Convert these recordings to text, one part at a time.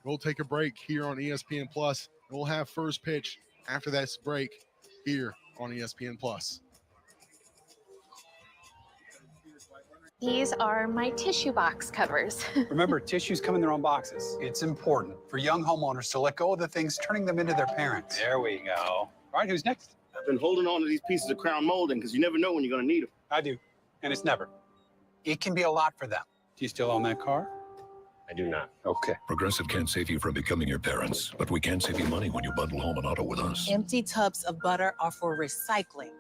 We'll take a break here on ESPN Plus. And we'll have first pitch after that break here on ESPN Plus. These are my tissue box covers. Remember, tissues come in their own boxes. It's important for young homeowners to let go of the things turning them into their parents. There we go. All right, who's next? I've been holding on to these pieces of crown molding because you never know when you're going to need them. I do, and it's never. It can be a lot for them. Do you still own that car? I do not. Okay. Progressive can't save you from becoming your parents, but we can save you money when you bundle home and auto with us. Empty tubs of butter are for recycling,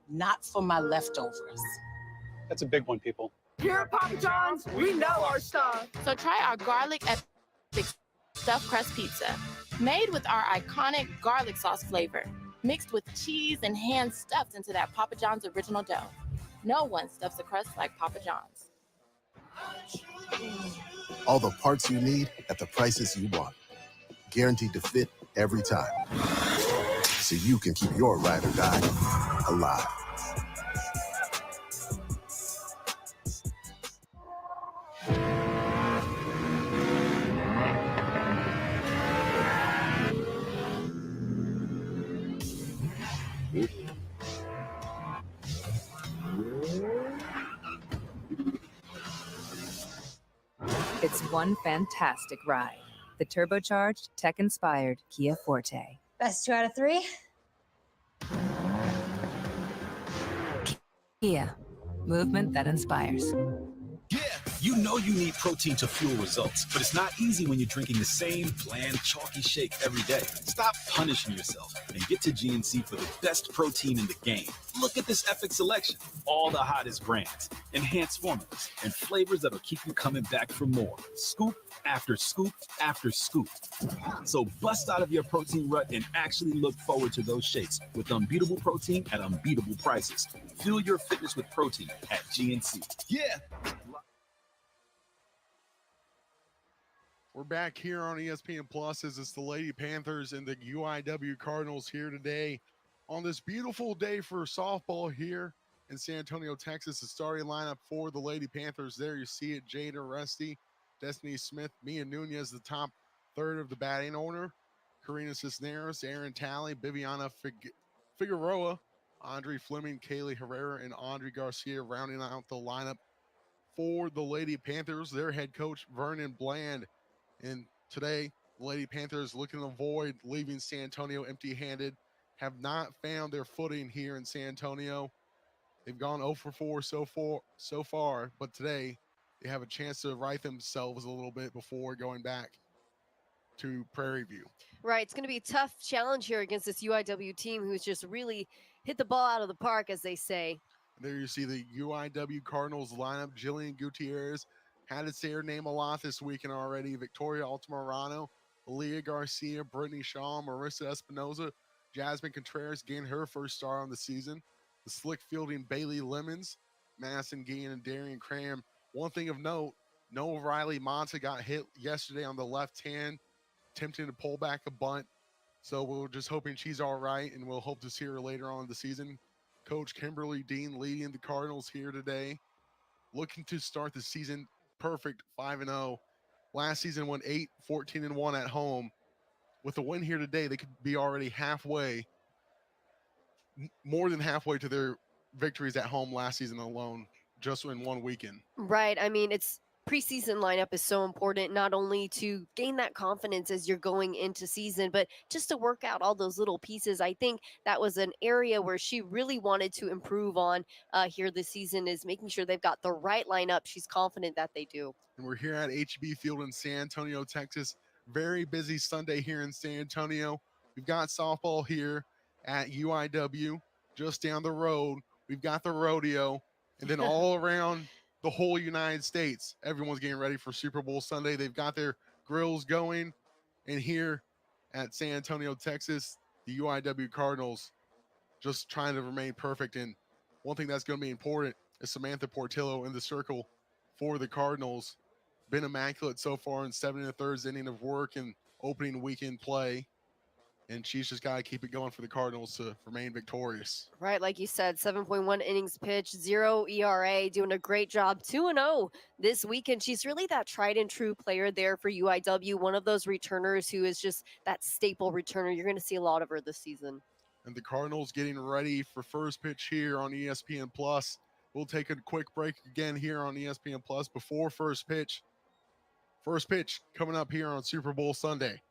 not for my leftovers. That's a big one, people. Here at Papa John's, we know our stuff. So try our garlic epic stuffed crust pizza, made with our iconic garlic sauce flavor, mixed with cheese and hand stuffed into that Papa John's original dough. No one stuffs a crust like Papa John's. All the parts you need at the prices you want. Guaranteed to fit every time. So you can keep your ride or die alive. It's one fantastic ride. The turbocharged, tech-inspired Kia Forte. Best 2 out of 3? Kia. Movement that inspires. Yeah, you know you need protein to fuel results, but it's not easy when you're drinking the same bland, chalky shake every day. Stop punishing yourself and get to GNC for the best protein in the game. Look at this epic selection. All the hottest brands, enhanced formulas, and flavors that'll keep you coming back for more. Scoop after scoop after scoop. So bust out of your protein rut and actually look forward to those shakes with unbeatable protein at unbeatable prices. Fuel your fitness with protein at GNC. Yeah. We're back here on ESPN Plus as it's the Lady Panthers and the UIW Cardinals here today on this beautiful day for softball here in San Antonio, Texas. The starting lineup for the Lady Panthers there. You see it, Jada Rusty, Destiny Smith, Mia Nunez, the top third of the batting order, Karina Cisneros, Aaron Talley, Bibiana Figueroa, Andre Fleming, Kaylee Herrera, and Andre Garcia rounding out the lineup for the Lady Panthers. Their head coach, Vernon Bland. And today, the Lady Panthers looking to avoid leaving San Antonio empty-handed, have not found their footing here in San Antonio. They've gone 0 for 4 so far, but today they have a chance to right themselves a little bit before going back to Prairie View. Right, it's going to be a tough challenge here against this UIW team who's just really hit the ball out of the park, as they say. There you see the UIW Cardinals lineup. Jillian Gutierrez had to say her name a lot this weekend already. Victoria Altamirano, Aaliyah Garcia, Brittany Shaw, Marissa Espinoza, Jasmine Contreras getting her first star on the season. The slick fielding Bailey Lemons, Madison Guillen, and Darian Cram. One thing of note, Noah Riley Monta got hit yesterday on the left hand, attempting to pull back a bunt. So we're just hoping she's all right, and we'll hope to see her later on in the season. Coach Kimberly Dean leading the Cardinals here today, looking to start the season perfect, 5-0. Last season went 8-14-1 at home. With a win here today, they could be already halfway, more than halfway to their victories at home last season alone, just in one weekend. Right. I mean, it's preseason lineup is so important, not only to gain that confidence as you're going into season, but just to work out all those little pieces. I think that was an area where she really wanted to improve on here this season, is making sure they've got the right lineup. She's confident that they do. And we're here at HB Field in San Antonio, Texas. Very busy Sunday here in San Antonio. We've got softball here at UIW. Just down the road, we've got the rodeo. And then all around the whole United States, everyone's getting ready for Super Bowl Sunday. They've got their grills going. And here at San Antonio, Texas, the UIW Cardinals just trying to remain perfect. And one thing that's going to be important is Samantha Portillo in the circle for the Cardinals. Been immaculate so far in 7 1/3 inning of work and opening weekend play. and she's just got to keep it going for the Cardinals to remain victorious. Right, like you said, 7.1 innings pitched, 0 ERA, doing a great job. 2-0 this weekend. She's really that tried and true player there for UIW, one of those returners who is just that staple returner. You're going to see a lot of her this season. And the Cardinals getting ready for first pitch here on ESPN Plus. We'll take a quick break again here on ESPN Plus before first pitch. First pitch coming up here on Super Bowl Sunday.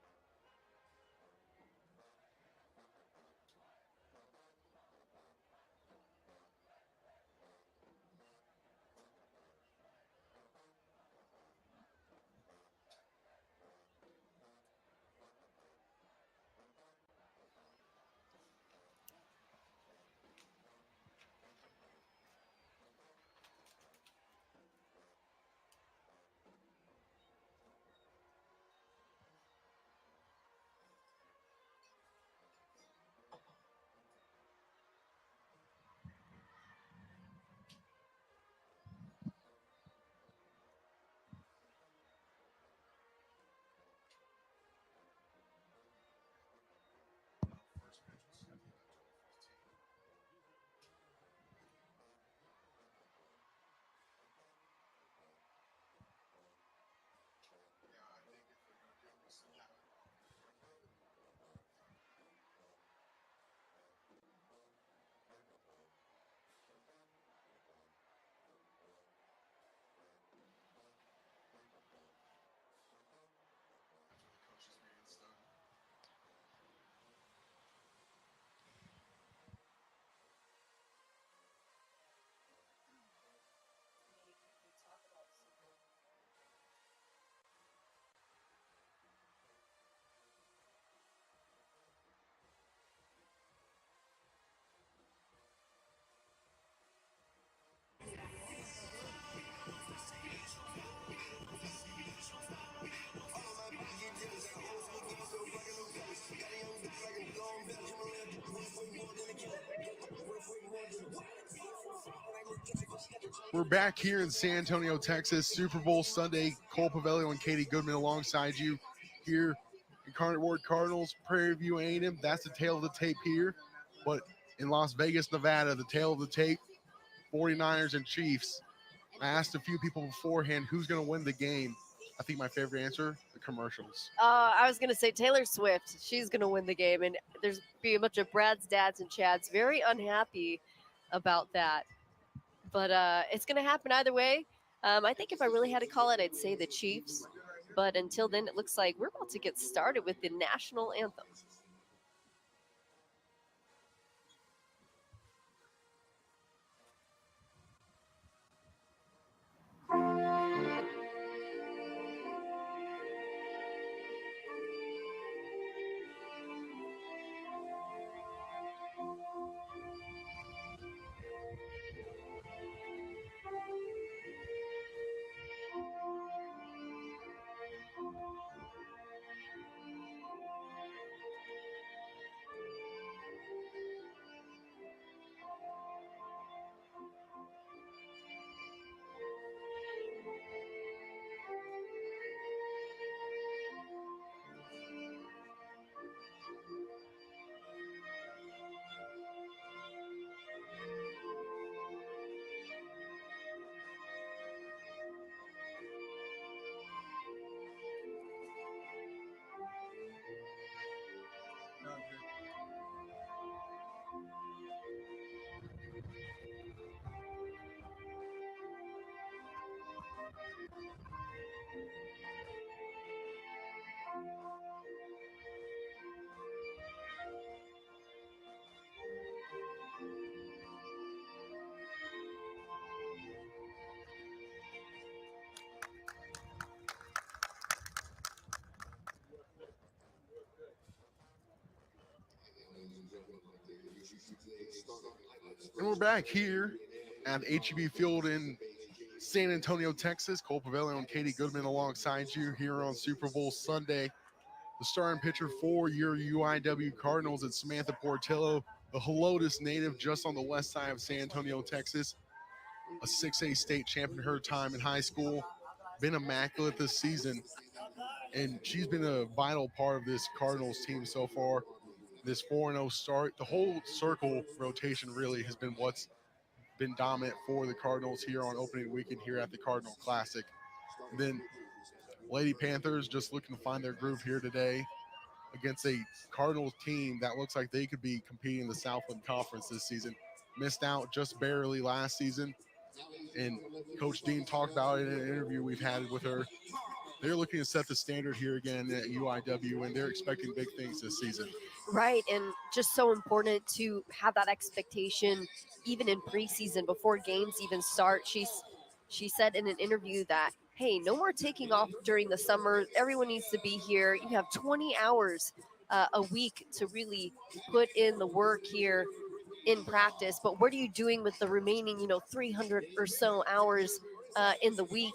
We're back here in San Antonio, Texas. Super Bowl Sunday. Cole Pavelio and Katie Goodman alongside you here. Incarnate Word Cardinals, Prairie View A&M. That's the tail of the tape here. But in Las Vegas, Nevada, the tail of the tape, 49ers and Chiefs. I asked a few people beforehand who's going to win the game. I think my favorite answer, the commercials. I was going to say Taylor Swift. She's going to win the game. And there's be a bunch of Brad's dads and Chads very unhappy about that. But it's going to happen either way. I think if I really had to call it, I'd say the Chiefs. But until then, it looks like we're about to get started with the national anthem. And we're back here at HEB Field in San Antonio, Texas. Cole Pavelio and Katie Goodman alongside you here on Super Bowl Sunday. The starting pitcher for your UIW Cardinals is Samantha Portillo, a Helotes native just on the west side of San Antonio, Texas. A 6A state champion her time in high school. Been immaculate this season. And she's been a vital part of this Cardinals team so far. this 4-0 start. The whole circle rotation really has been what's been dominant for the Cardinals here on opening weekend here at the Cardinal Classic. And then Lady Panthers just looking to find their groove here today against a Cardinals team that looks like they could be competing in the Southland Conference this season. Missed out just barely last season, and Coach Dean talked about it in an interview we've had with her. They're looking to set the standard here again at UIW, and they're expecting big things this season. Right, and just so important to have that expectation even in preseason before games even start. She said in an interview that, hey, no more taking off during the summer. Everyone needs to be here. You have 20 hours a week to really put in the work here in practice. But what are you doing with the remaining, 300 or so hours in the week?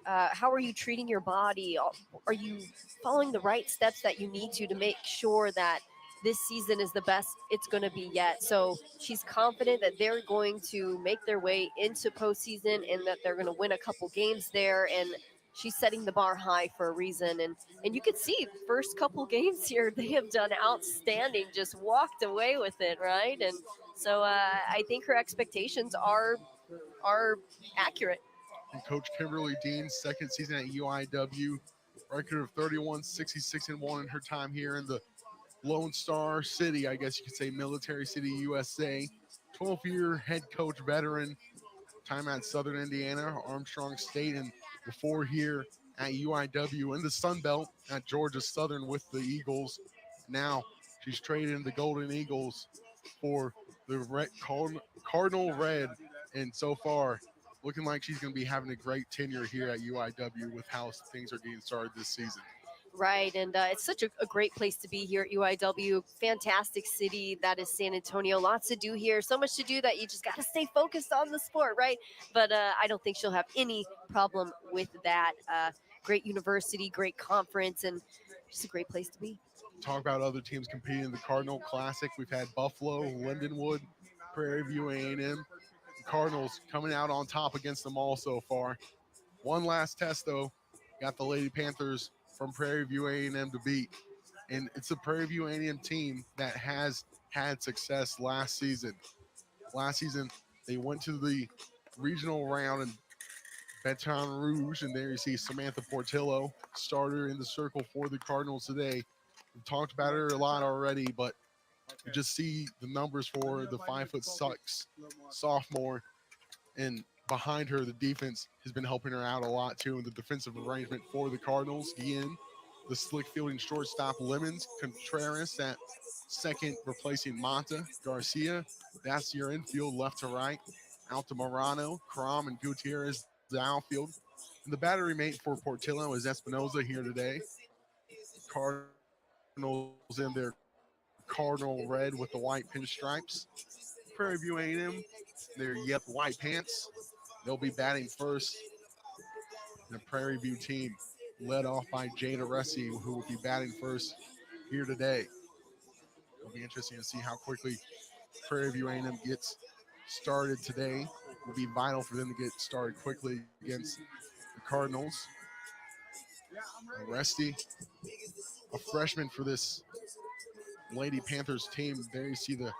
How are you treating your body? Are you following the right steps that you need to make sure that this season is the best it's going to be yet? So she's confident that they're going to make their way into postseason and that they're going to win a couple games there. And she's setting the bar high for a reason. And you can see first couple games here, they have done outstanding, just walked away with it, right? And so I think her expectations are accurate. And Coach Kimberly Dean's second season at UIW, record of 31-66-1 in her time here in the Lone Star City, I guess you could say, Military City, USA. 12-year head coach veteran, time at Southern Indiana, Armstrong State, and before here at UIW in the Sun Belt at Georgia Southern with the Eagles. Now she's traded in the Golden Eagles for the Cardinal Red, and so far looking like she's going to be having a great tenure here at UIW with how things are getting started this season. Right, and it's such a great place to be here at UIW. Fantastic city that is San Antonio. Lots to do here. So much to do that you just got to stay focused on the sport, right? But I don't think she'll have any problem with that. Great university, great conference, and just a great place to be. Talk about other teams competing in the Cardinal Classic. We've had Buffalo, Lindenwood, Prairie View A&M. Cardinals coming out on top against them all so far. One last test, though. Got the Lady Panthers from Prairie View A&M to beat. And it's a Prairie View A&M team that has had success last season. Last season, they went to the regional round in Baton Rouge, and there you see Samantha Portillo, starter in the circle for the Cardinals today. We've talked about her a lot already, but you just see the numbers for the 5'6" sophomore, and behind her, the defense has been helping her out a lot too in the defensive arrangement for the Cardinals. Guillen, the slick fielding shortstop, Lemons, Contreras at second, replacing Mata, Garcia. That's your infield, left to right. Altamirano, Crom, and Gutierrez, the outfield. And the battery mate for Portillo is Espinoza here today. Cardinals in their Cardinal red with the white pinstripes. Prairie View A&M, their white pants. They'll be batting first. The Prairie View team led off by Jada Ressi, who will be batting first here today. It'll be interesting to see how quickly Prairie View A&M gets started today. It will be vital for them to get started quickly against the Cardinals. Ressi, a freshman for this Lady Panthers team. There you see the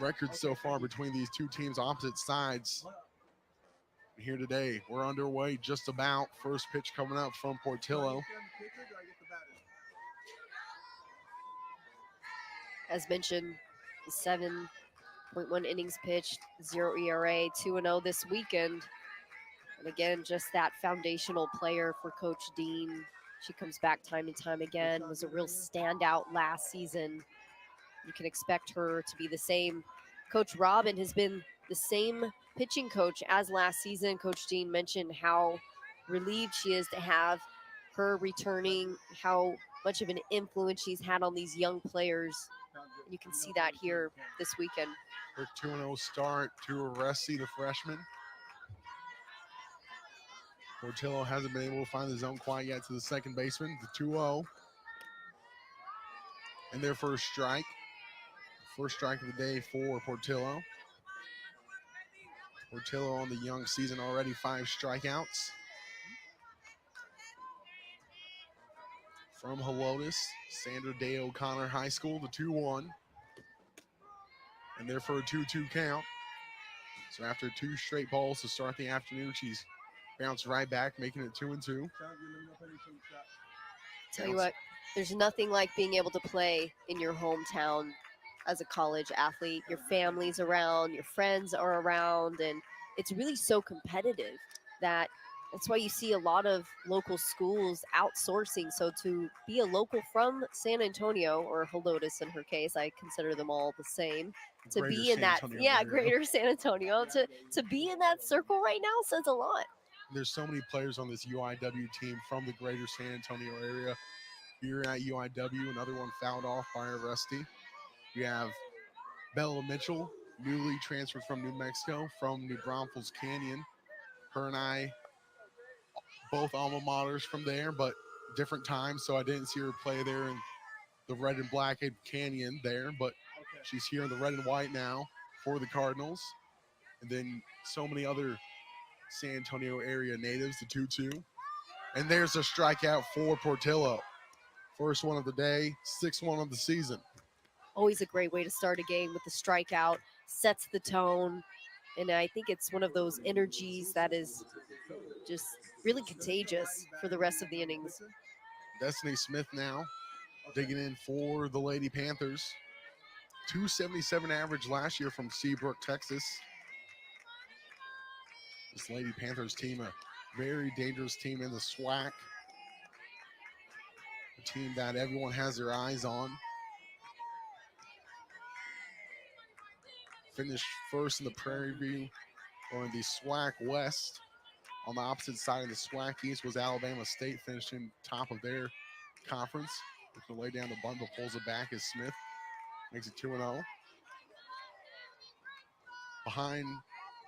record so far between these two teams, opposite sides. Here today, we're underway just about. First pitch coming up from Portillo. As mentioned, the 7.1 innings pitched, 0 ERA, 2-0 this weekend. And again, just that foundational player for Coach Dean. She comes back time and time again, was a real standout last season. You can expect her to be the same. Coach Robin has been the same pitching coach as last season. Coach Dean mentioned how relieved she is to have her returning, how much of an influence she's had on these young players. And you can see that here this weekend. Her 2-0 start to Ressi, the freshman. Portillo hasn't been able to find the zone quite yet to the second baseman, the 2-0. And their first strike. First strike of the day for Portillo. Portillo on the young season already, 5 strikeouts. from Helotes, Sandra Day O'Connor High School, the 2-1. And there for a 2-2 count. So after 2 straight balls to start the afternoon, she's bounced right back, making it 2-2. Tell you what, there's nothing like being able to play in your hometown as a college athlete. Your family's around, your friends are around, and it's really so competitive that's why you see a lot of local schools outsourcing. So to be a local from San Antonio, or Helotes in her case, I consider them all the same, to Greater be in San that, Antonio yeah, area. greater San Antonio, to be in that circle right now says a lot. There's so many players on this UIW team from the greater San Antonio area. Here at UIW, another one fouled off by a Rusty. We have Bella Mitchell, newly transferred from New Mexico, from New Braunfels Canyon. Her and I, both alma maters from there, but different times, so I didn't see her play there in the red and black at Canyon there, but she's here in the red and white now for the Cardinals. And then so many other San Antonio area natives, the 2-2. And there's a strikeout for Portillo. First one of the day, 6th one of the season. Always a great way to start a game with the strikeout, sets the tone, and I think it's one of those energies that is just really contagious for the rest of the innings. Destiny Smith now digging in for the Lady Panthers. 277 average last year from Seabrook, Texas. This Lady Panthers team, a very dangerous team in the SWAC. A team that everyone has their eyes on. Finished first in the Prairie View, or in the SWAC West. On the opposite side of the SWAC East was Alabama State, finishing top of their conference. Looking to lay down the bunt, but pulls it back as Smith makes it 2-0. Behind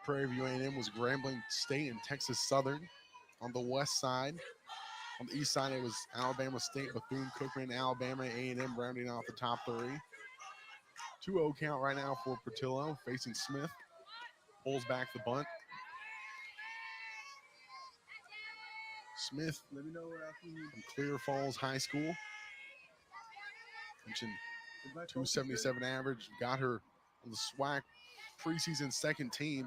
Prairie View A&M was Grambling State and Texas Southern. On the west side, on the east side, it was Alabama State, Bethune-Cookman, Alabama, A&M rounding off the top 3. 2-0 count right now for Portillo, facing Smith. Pulls back the bunt. Smith from Clear Falls High School. Mentioned 277 average. Got her on the SWAC preseason second team.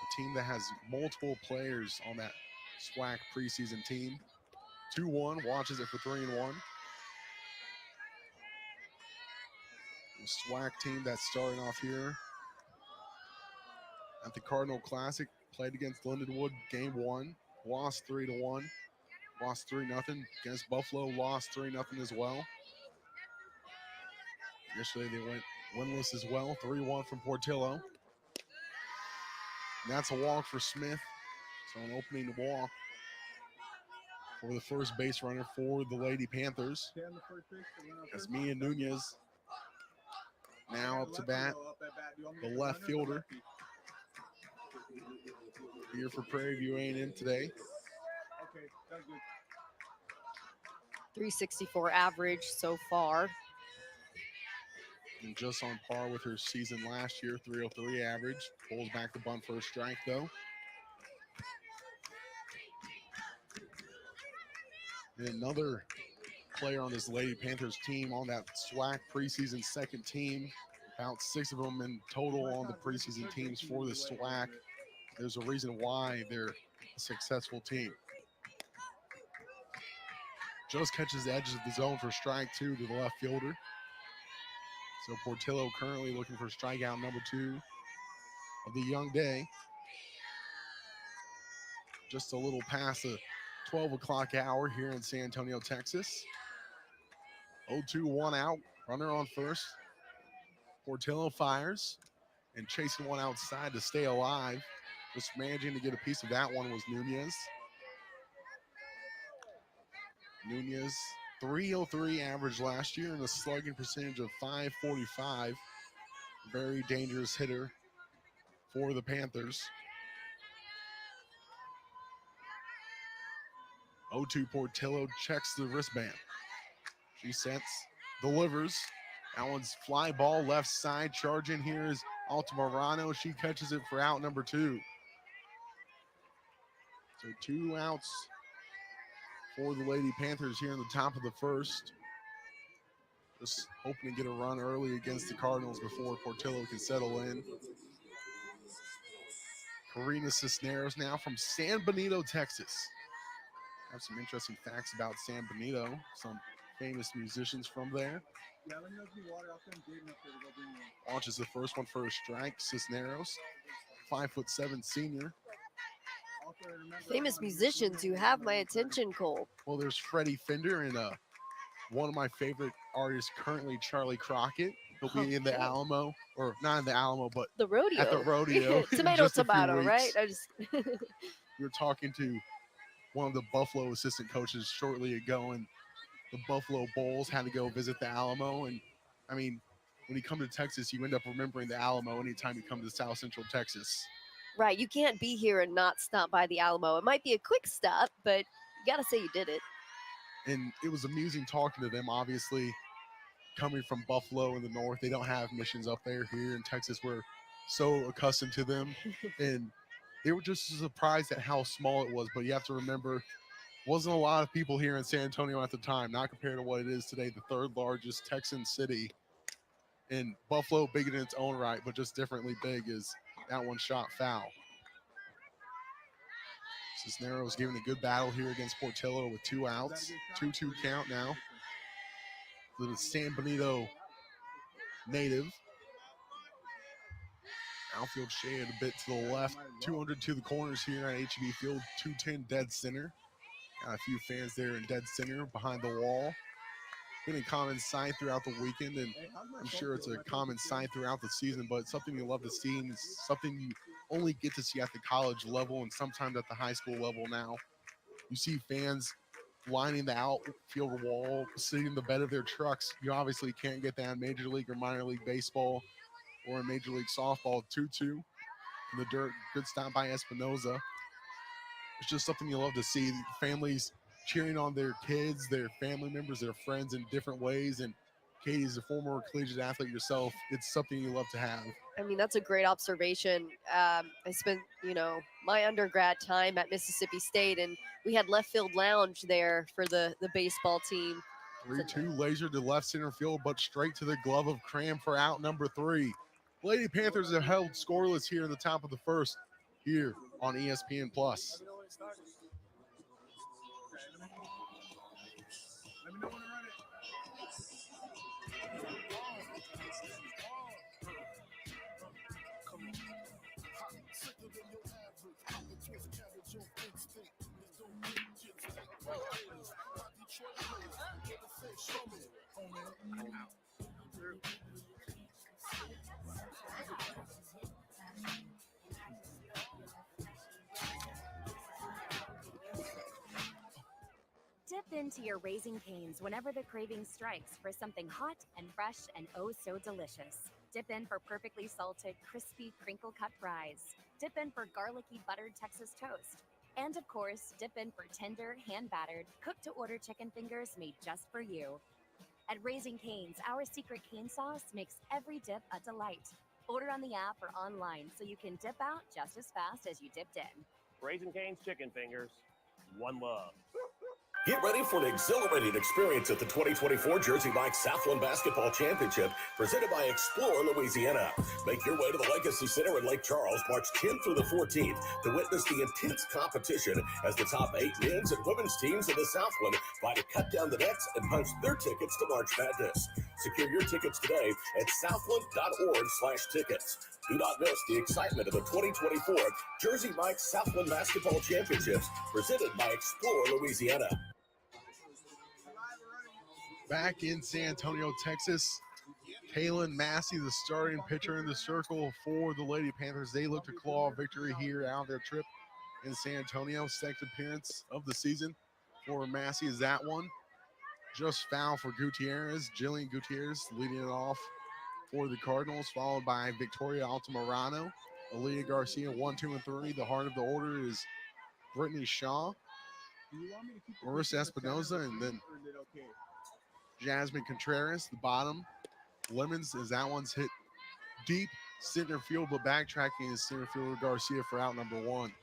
A team that has multiple players on that SWAC preseason team. 2-1, watches it for 3-1. The SWAC team that's starting off here at the Cardinal Classic. Played against Lindenwood game 1. Lost 3-1. Lost 3-0 against Buffalo. Lost 3-0 as well. Initially, they went winless as well. 3-1 from Portillo. And that's a walk for Smith. So an opening walk for the first base runner for the Lady Panthers. As Mia Nunez now up to bat, the left fielder. Here for Prairie View A&M today. 364 average so far. And just on par with her season last year, 303 average. Pulls back the bunt for a strike, though. And another player on this Lady Panthers team on that SWAC preseason second team. About 6 of them in total on the preseason teams for the SWAC. There's a reason why they're a successful team. Just catches the edges of the zone for strike 2 to the left fielder. So Portillo currently looking for strikeout number 2 of the young day. Just a little past the 12 o'clock hour here in San Antonio, Texas. 0-2, 1 out, runner on first. Portillo fires and chasing one outside to stay alive. Just managing to get a piece of that one was Nunez. Nunez, 303 average last year and a slugging percentage of .545. Very dangerous hitter for the Panthers. 0-2 Portillo checks the wristband. She sets, delivers. That one's fly ball left side. Charging here is Altamirano. She catches it for out number 2. So 2 outs for the Lady Panthers here in the top of the first. Just hoping to get a run early against the Cardinals before Portillo can settle in. Karina Cisneros now from San Benito, Texas. Have some interesting facts about San Benito, some famous musicians from there. Launches the first one for a strike. Cisneros, 5'7" senior. Famous musicians who have my attention, Cole. Well, there's Freddie Fender and one of my favorite artists currently, Charlie Crockett. He'll be in the Alamo, or not in the Alamo, but the rodeo. At the rodeo. in Tomato, just a few tomato, right? weeks. I just We were talking to one of the Buffalo assistant coaches shortly ago, and the Buffalo Bulls had to go visit the Alamo. And I mean, when you come to Texas, you end up remembering the Alamo anytime you come to South Central Texas. right. You can't be here and not stop by the Alamo. It might be a quick stop, but you got to say you did it. And it was amusing talking to them. Obviously, coming from Buffalo in the north, they don't have missions up there. Here in Texas, we're so accustomed to them. And they were just surprised at how small it was. But you have to remember, wasn't a lot of people here in San Antonio at the time, not compared to what it is today, the third largest Texan city. And Buffalo, big in its own right, but just differently big, is that one shot foul. Cisneros giving a good battle here against Portillo with 2 outs. 2-2 count now. The San Benito native. Outfield shade a bit to the left. 200 to the corners here at HEB Field. 210 dead center. Got a few fans there in dead center behind the wall. Been a common sight throughout the weekend, and I'm sure it's a common sight throughout the season, but it's something you love to see, and it's something you only get to see at the college level and sometimes at the high school level now. You see fans lining the outfield wall, sitting in the bed of their trucks. You obviously can't get that in Major League or minor league baseball or in Major League Softball. 2-2 in the dirt. Good stop by Espinoza. It's just something you love to see. Families cheering on their kids, their family members, their friends in different ways. And Katie's a former collegiate athlete yourself. It's something you love to have. I mean, that's a great observation. I spent, my undergrad time at Mississippi State, and we had left field lounge there for the baseball team. 3-2 laser to left center field, but straight to the glove of Cram for out number 3. Lady Panthers have held scoreless here in the top of the first here on ESPN+. Dip into your Raising Cane's whenever the craving strikes for something hot and fresh and oh so delicious. Dip in for perfectly salted, crispy, crinkle-cut fries. Dip in for garlicky, buttered Texas toast. And of course, dip in for tender, hand-battered, cooked-to-order chicken fingers made just for you. At Raising Cane's, our secret cane sauce makes every dip a delight. Order on the app or online so you can dip out just as fast as you dipped in. Raising Cane's chicken fingers. One love. Get ready for an exhilarating experience at the 2024 Jersey Mike Southland Basketball Championship presented by Explore Louisiana. Make your way to the Legacy Center in Lake Charles March 10th through the 14th to witness the intense competition as the top 8 men's and women's teams in the Southland fight to cut down the nets and punch their tickets to March Madness. Secure your tickets today at southland.org/tickets. Do not miss the excitement of the 2024 Jersey Mike Southland Basketball Championships presented by Explore Louisiana. Back in San Antonio, Texas, Kaylin Massey, the starting pitcher in the circle for the Lady Panthers. They look to claw a victory here out of their trip in San Antonio. Second appearance of the season for Massey is that one. Just foul for Gutierrez. Jillian Gutierrez leading it off for the Cardinals, followed by Victoria Altamirano. Aaliyah Garcia, 1, 2, and 3. The heart of the order is Brittany Shaw, Marissa Espinoza, and then Jasmine Contreras, the bottom. Lemons, as that one's hit deep center field, but backtracking is center fielder Garcia for out number 1.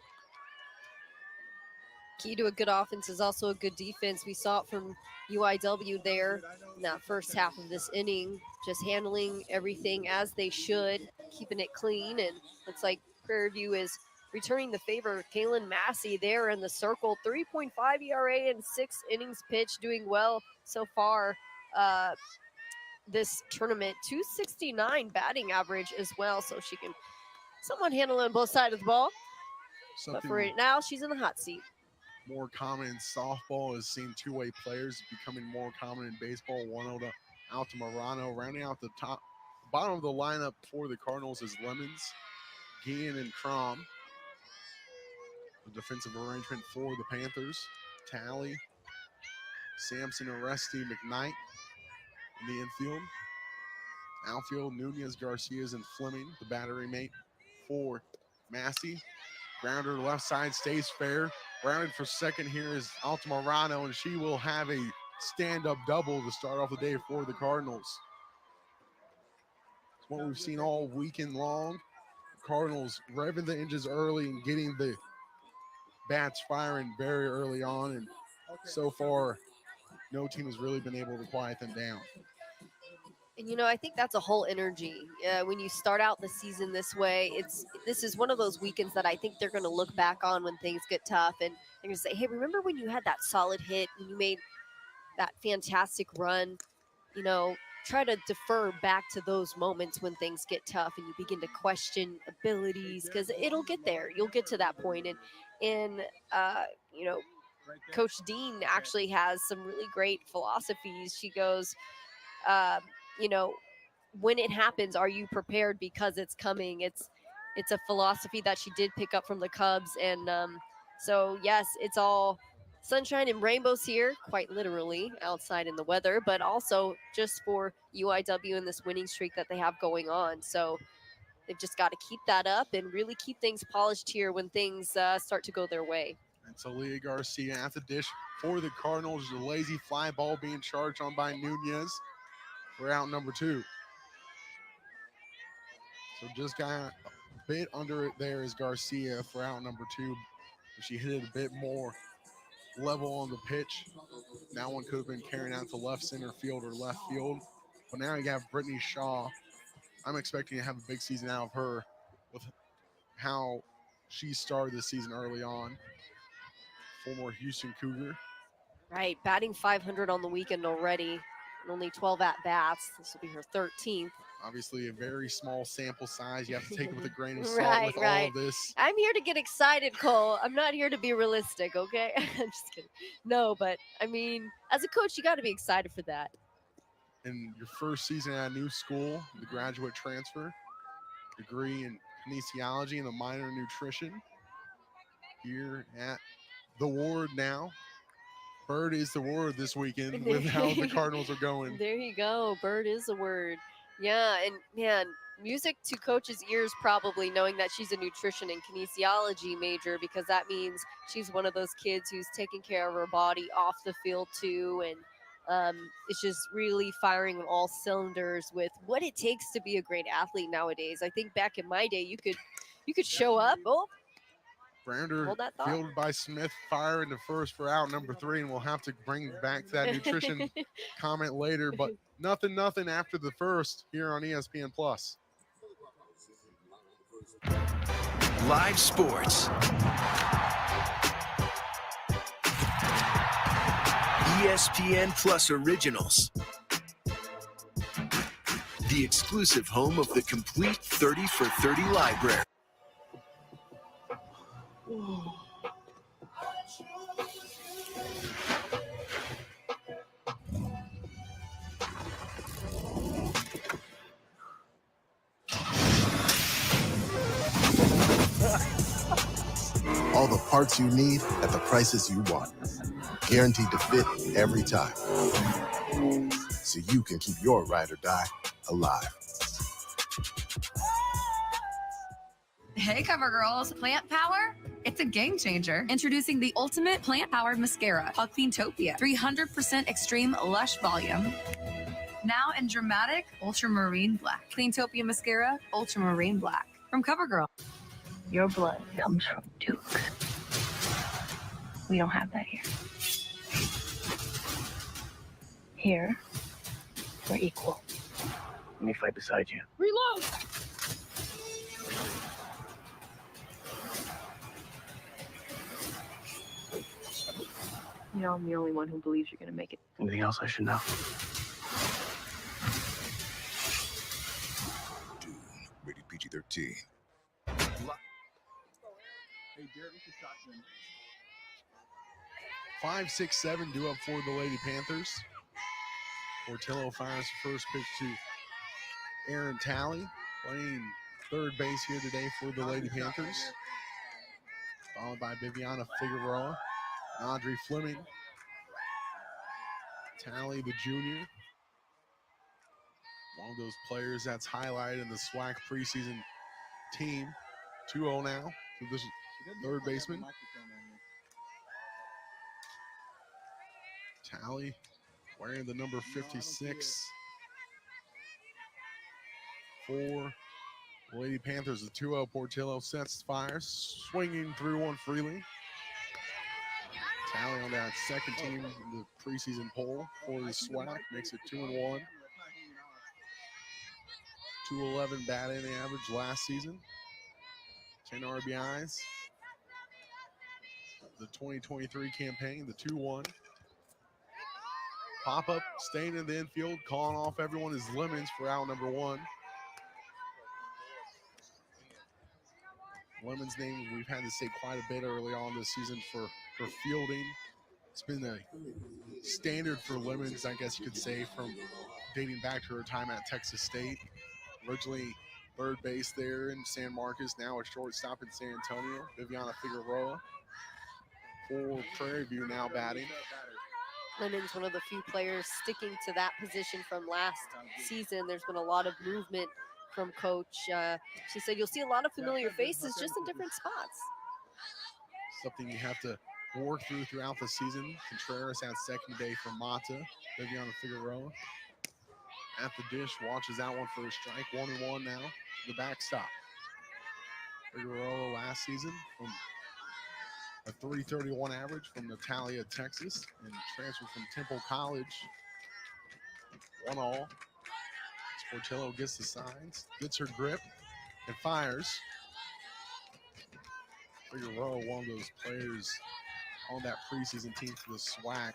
Key to a good offense is also a good defense. We saw it from UIW there in that first half of this inning, just handling everything as they should, keeping it clean. And looks like Prairie View is returning the favor. Kaylin Massey there in the circle, 3.5 ERA and 6 innings pitched, doing well so far this tournament. 269 batting average as well, so she can somewhat handle it on both sides of the ball. But for right now, she's in the hot seat. More common in softball is seeing two-way players becoming more common in baseball. 1-0 to Altamirano. Rounding out the bottom of the lineup for the Cardinals is Lemons, Guillen, and Crom. The defensive arrangement for the Panthers: Talley, Sampson, Aresti, McKnight in the infield. Outfield: Nunez, Garcias, and Fleming, the battery mate for Massey. Grounder left side stays fair. Rounded for second here is Altamirano, and she will have a stand-up double to start off the day for the Cardinals. It's what we've seen all weekend long. Cardinals revving the engines early and getting the bats firing very early on, and so far, no team has really been able to quiet them down. And, I think that's a whole energy. When you start out the season this way, this is one of those weekends that I think they're going to look back on when things get tough. And they're going to say, hey, remember when you had that solid hit, when you made that fantastic run? Try to defer back to those moments when things get tough and you begin to question abilities, because it'll get there. You'll get to that point. And Coach Dean actually has some really great philosophies. She goes, when it happens, are you prepared because it's coming? It's a philosophy that she did pick up from the Cubs. And so, yes, it's all sunshine and rainbows here, quite literally, outside in the weather, but also just for UIW and this winning streak that they have going on. So they've just got to keep that up and really keep things polished here when things start to go their way. And so Leah Garcia at the dish for the Cardinals. The lazy fly ball being charged on by Nunez for out number 2. So just got a bit under it there is Garcia for out number 2. She hit it a bit more level on the pitch. That one could have been carried out to left center field or left field. But now you have Brittany Shaw. I'm expecting to have a big season out of her with how she started this season early on. Former Houston Cougar. Right, batting 500 on the weekend already, and only 12 at-bats. This will be her 13th. Obviously a very small sample size. You have to take it with a grain of salt right. all of this. I'm here to get excited, Cole. I'm not here to be realistic, okay? I'm just kidding. No, but I mean, as a coach, you got to be excited for that. In your first season at a new school, the graduate transfer, degree in kinesiology and a minor in nutrition. Here at the Ward now. Bird is the word this weekend with how the Cardinals are going. There you go. Bird is the word. Yeah, and man, music to coach's ears probably, knowing that she's a nutrition and kinesiology major, because that means she's one of those kids who's taking care of her body off the field too, and it's just really firing on all cylinders with what it takes to be a great athlete nowadays. I think back in my day, you could show up. Oh, Brander fielded by Smith, fire into first for out number 3, and we'll have to bring back that nutrition comment later, but nothing after the first here on ESPN Plus. Live sports. ESPN Plus Originals. The exclusive home of the complete 30 for 30 library. All the parts you need at the prices you want. Guaranteed to fit every time. So you can keep your ride or die alive. Hey, Cover Girls. Plant Power? It's a game changer. Introducing the ultimate plant-powered mascara called Cleantopia. 300% extreme lush volume. Now in dramatic ultramarine black. Cleantopia mascara, ultramarine black. From CoverGirl. Your blood comes from Duke. We don't have that here. Here, we're equal. Let me fight beside you. Reload! You know, I'm the only one who believes you're gonna make it. Anything else I should know? Dune, rated PG-13. Hey, Derek, what's your shotgun? 5-6-7 due up for the Lady Panthers. Portillo fires the first pitch to Aaron Talley, playing third base here today for the Lady Panthers. Followed by Viviana Figueroa, Audrey Fleming, Talley the junior. One of those players that's highlighted in the SWAC preseason team. 2-0 now to this third baseman. Talley wearing the number 56 for Lady Panthers. The 2-0 Portillo sets fire, swinging through one freely. Talley on that second team in the preseason poll for the SWAC makes it 2-1. 211 batting average last season. 10 RBIs. The 2023 campaign, the 2-1. Pop-up, staying in the infield, calling off everyone is Lemons for out number 1. Lemons' name we've had to say quite a bit early on this season for fielding. It's been a standard for Lemons, I guess you could say, from dating back to her time at Texas State. Originally third base there in San Marcos, now a shortstop in San Antonio. Viviana Figueroa for Prairie View now batting. Lemon's one of the few players sticking to that position from last season. There's been a lot of movement from Coach. She said you'll see a lot of familiar faces just in different spots. Something you have to work throughout the season. Contreras at second today for Mata. Viviana Figueroa at the dish, watches that one for a strike. 1-1 now. The backstop. Figueroa last season from a .331 average from Natalia, Texas, and transferred from Temple College. 1-all. Portillo gets the signs, gets her grip, and fires. Figueroa, one of those players on that preseason team for the SWAC.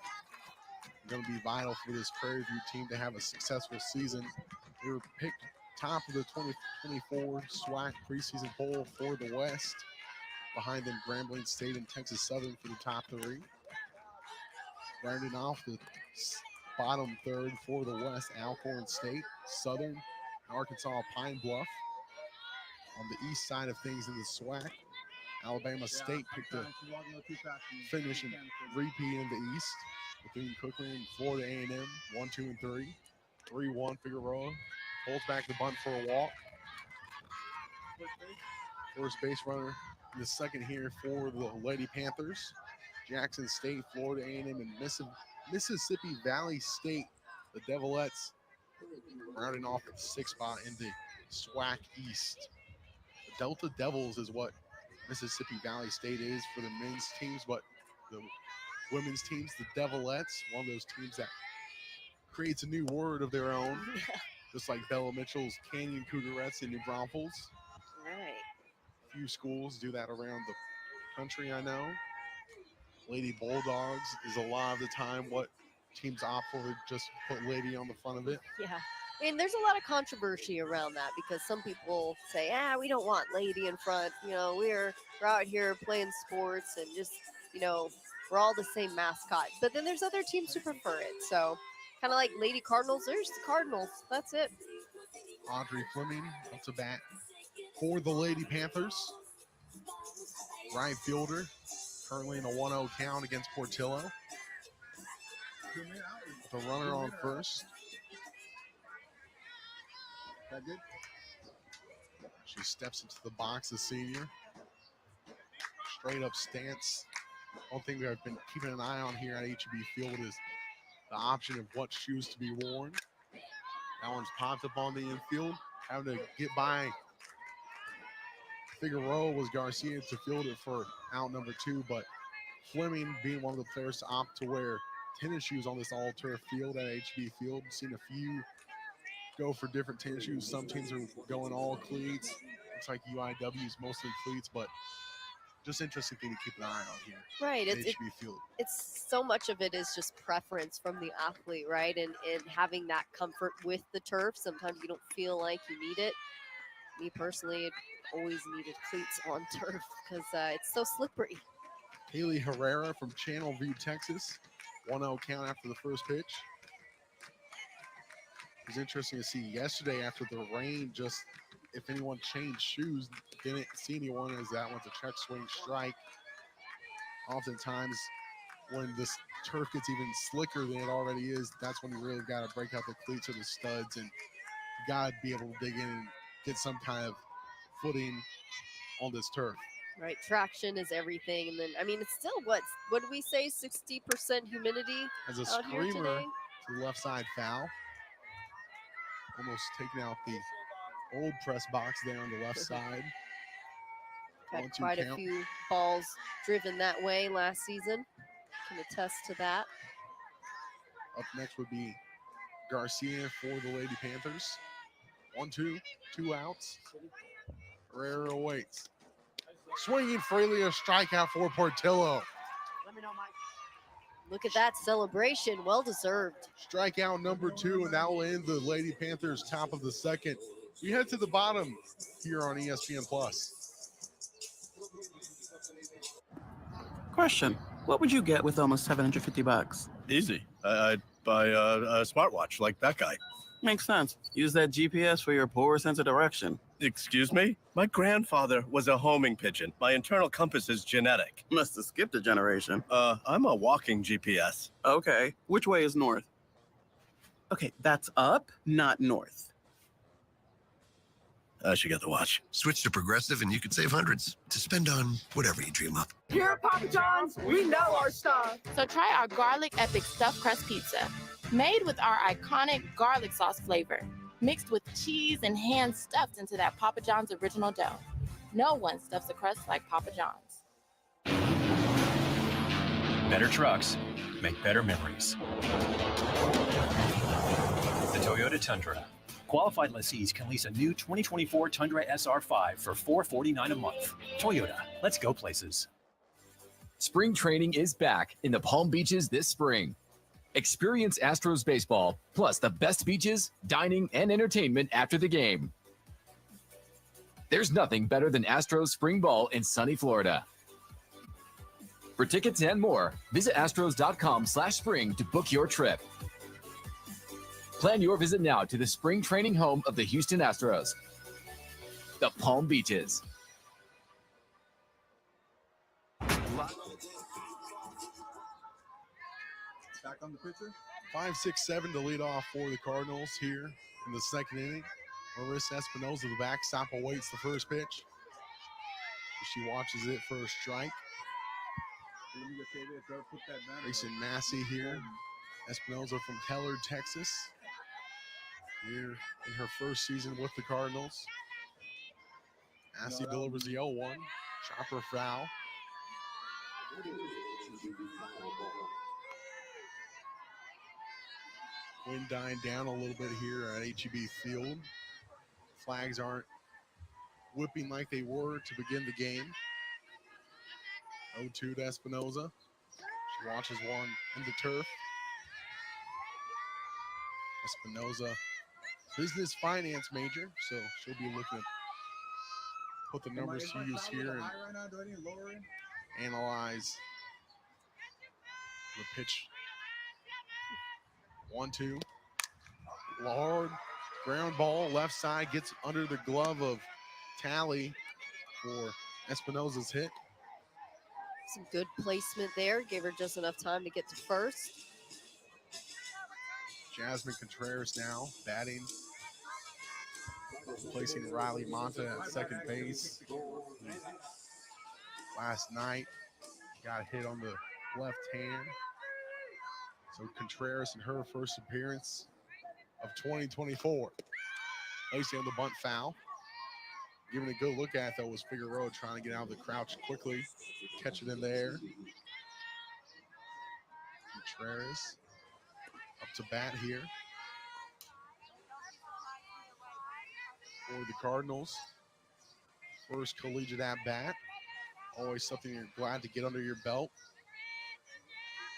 Going to be vital for this Prairie View team to have a successful season. They were picked top of the 2024 SWAC preseason poll for the West. Behind them, Grambling State and Texas Southern for the top 3. Rounding off the bottom third for the West, Alcorn State, Southern, Arkansas Pine Bluff. On the east side of things in the SWAC, Alabama State picked a finish and repeat in the East. Between Cooker and Florida A&M, 1, 2, and 3. 3-1, Figueroa pulls back the bunt for a walk. First base runner in the second here for the Lady Panthers. Jackson State, Florida A&M, and Mississippi Valley State, the Devilettes, rounding off the 6th spot in the SWAC East. The Delta Devils is what Mississippi Valley State is for the men's teams, but the women's teams, the Devilettes, one of those teams that creates a new word of their own, just like Bella Mitchell's Canyon Cougarettes in New Braunfels. Right. A few schools do that around the country, I know. Lady Bulldogs is a lot of the time what teams opt for, just put Lady on the front of it. Yeah. And there's a lot of controversy around that because some people say, we don't want Lady in front. You know, we're out here playing sports and just, you know, we're all the same mascot. But then there's other teams who prefer it. So kind of like Lady Cardinals, there's the Cardinals. That's it. Audrey Fleming up to bat for the Lady Panthers. Right fielder, currently in a 1-0 count against Portillo. The runner on first. That good? She steps into the box, the senior. Straight up stance. One thing that I've been keeping an eye on here at HEB Field is the option of what shoes to be worn. That one's popped up on the infield. Having to get by Figueroa was Garcia to field it for out number 2, but Fleming being one of the players to opt to wear tennis shoes on this all-turf field at HB Field. Seen a few go for different tennis shoes. Some teams are going all cleats. Looks like UIW is mostly cleats, but just interesting thing to keep an eye on here. Right. At HB Field. It's so much of it is just preference from the athlete, right? And having that comfort with the turf. Sometimes you don't feel like you need it. Me personally, always needed cleats on turf because it's so slippery. Haley Herrera from Channel View, Texas. 1-0 count after the first pitch. It was interesting to see yesterday after the rain, just if anyone changed shoes, didn't see anyone as that went to check swing strike. Oftentimes when this turf gets even slicker than it already is, that's when you really got to break out the cleats or the studs, and you got to be able to dig in and get some kind of footing on this turf. Right, traction is everything, and then I mean it's still what do we say? 60% humidity As a out here screamer today. to the left side foul. Almost taking out the old press box there on the left side. Had quite a few balls driven that way last season. Can attest to that. Up next would be Garcia for the Lady Panthers. 1-2, 2 outs. Herrera awaits. Swinging freely, a strikeout for Portillo. Look at that celebration, well deserved. Strikeout number 2, and that will end the Lady Panthers top of the second. We head to the bottom here on ESPN Plus. Question: what would you get with almost $750? Easy. I'd buy a smartwatch like that guy. Makes sense. Use that GPS for your poor sense of direction. Excuse me? My grandfather was a homing pigeon. My internal compass is genetic. Must have skipped a generation. I'm a walking GPS. Okay. Which way is north? Okay, that's up, not north. I should get the watch. Switch to Progressive and you could save hundreds to spend on whatever you dream up. Here at Papa John's, we know our stuff. So try our garlic epic stuffed crust pizza. Made with our iconic garlic sauce flavor, mixed with cheese and hand stuffed into that Papa John's original dough. No one stuffs a crust like Papa John's. Better trucks make better memories. The Toyota Tundra. Qualified lessees can lease a new 2024 Tundra SR5 for $449 a month. Toyota, let's go places. Spring training is back in the Palm Beaches this spring. Experience Astros baseball, plus the best beaches, dining, and entertainment after the game. There's nothing better than Astros spring ball in sunny Florida. For tickets and more, visit astros.com/spring to book your trip. Plan your visit now to the spring training home of the Houston Astros, the Palm Beaches. Back on the pitcher. 5-6-7 to lead off for the Cardinals here in the second inning. Marissa Espinoza, the backstop, awaits the first pitch. She watches it for a strike. Grayson Massey here. Espinoza from Keller, Texas. Here in her first season with the Cardinals. Massey delivers the 0-1. Chopper foul. Wind dying down a little bit here at HEB Field. Flags aren't whipping like they were to begin the game. 0-2 to Espinoza. She watches one in the turf. Espinoza, business finance major, so she'll be looking to put the numbers to use here and analyze the pitch. 1-2. Lord, ground ball, left side, gets under the glove of Talley for Espinoza's hit. Some good placement there. Gave her just enough time to get to first. Jasmine Contreras now batting, placing Riley Monta at second base. Last night, got a hit on the left hand. So Contreras in her first appearance of 2024. Placing on the bunt foul. Giving a good look at, though, was Figueroa trying to get out of the crouch quickly. Catch it in there. Contreras up to bat here for the Cardinals. First collegiate at bat. Always something you're glad to get under your belt.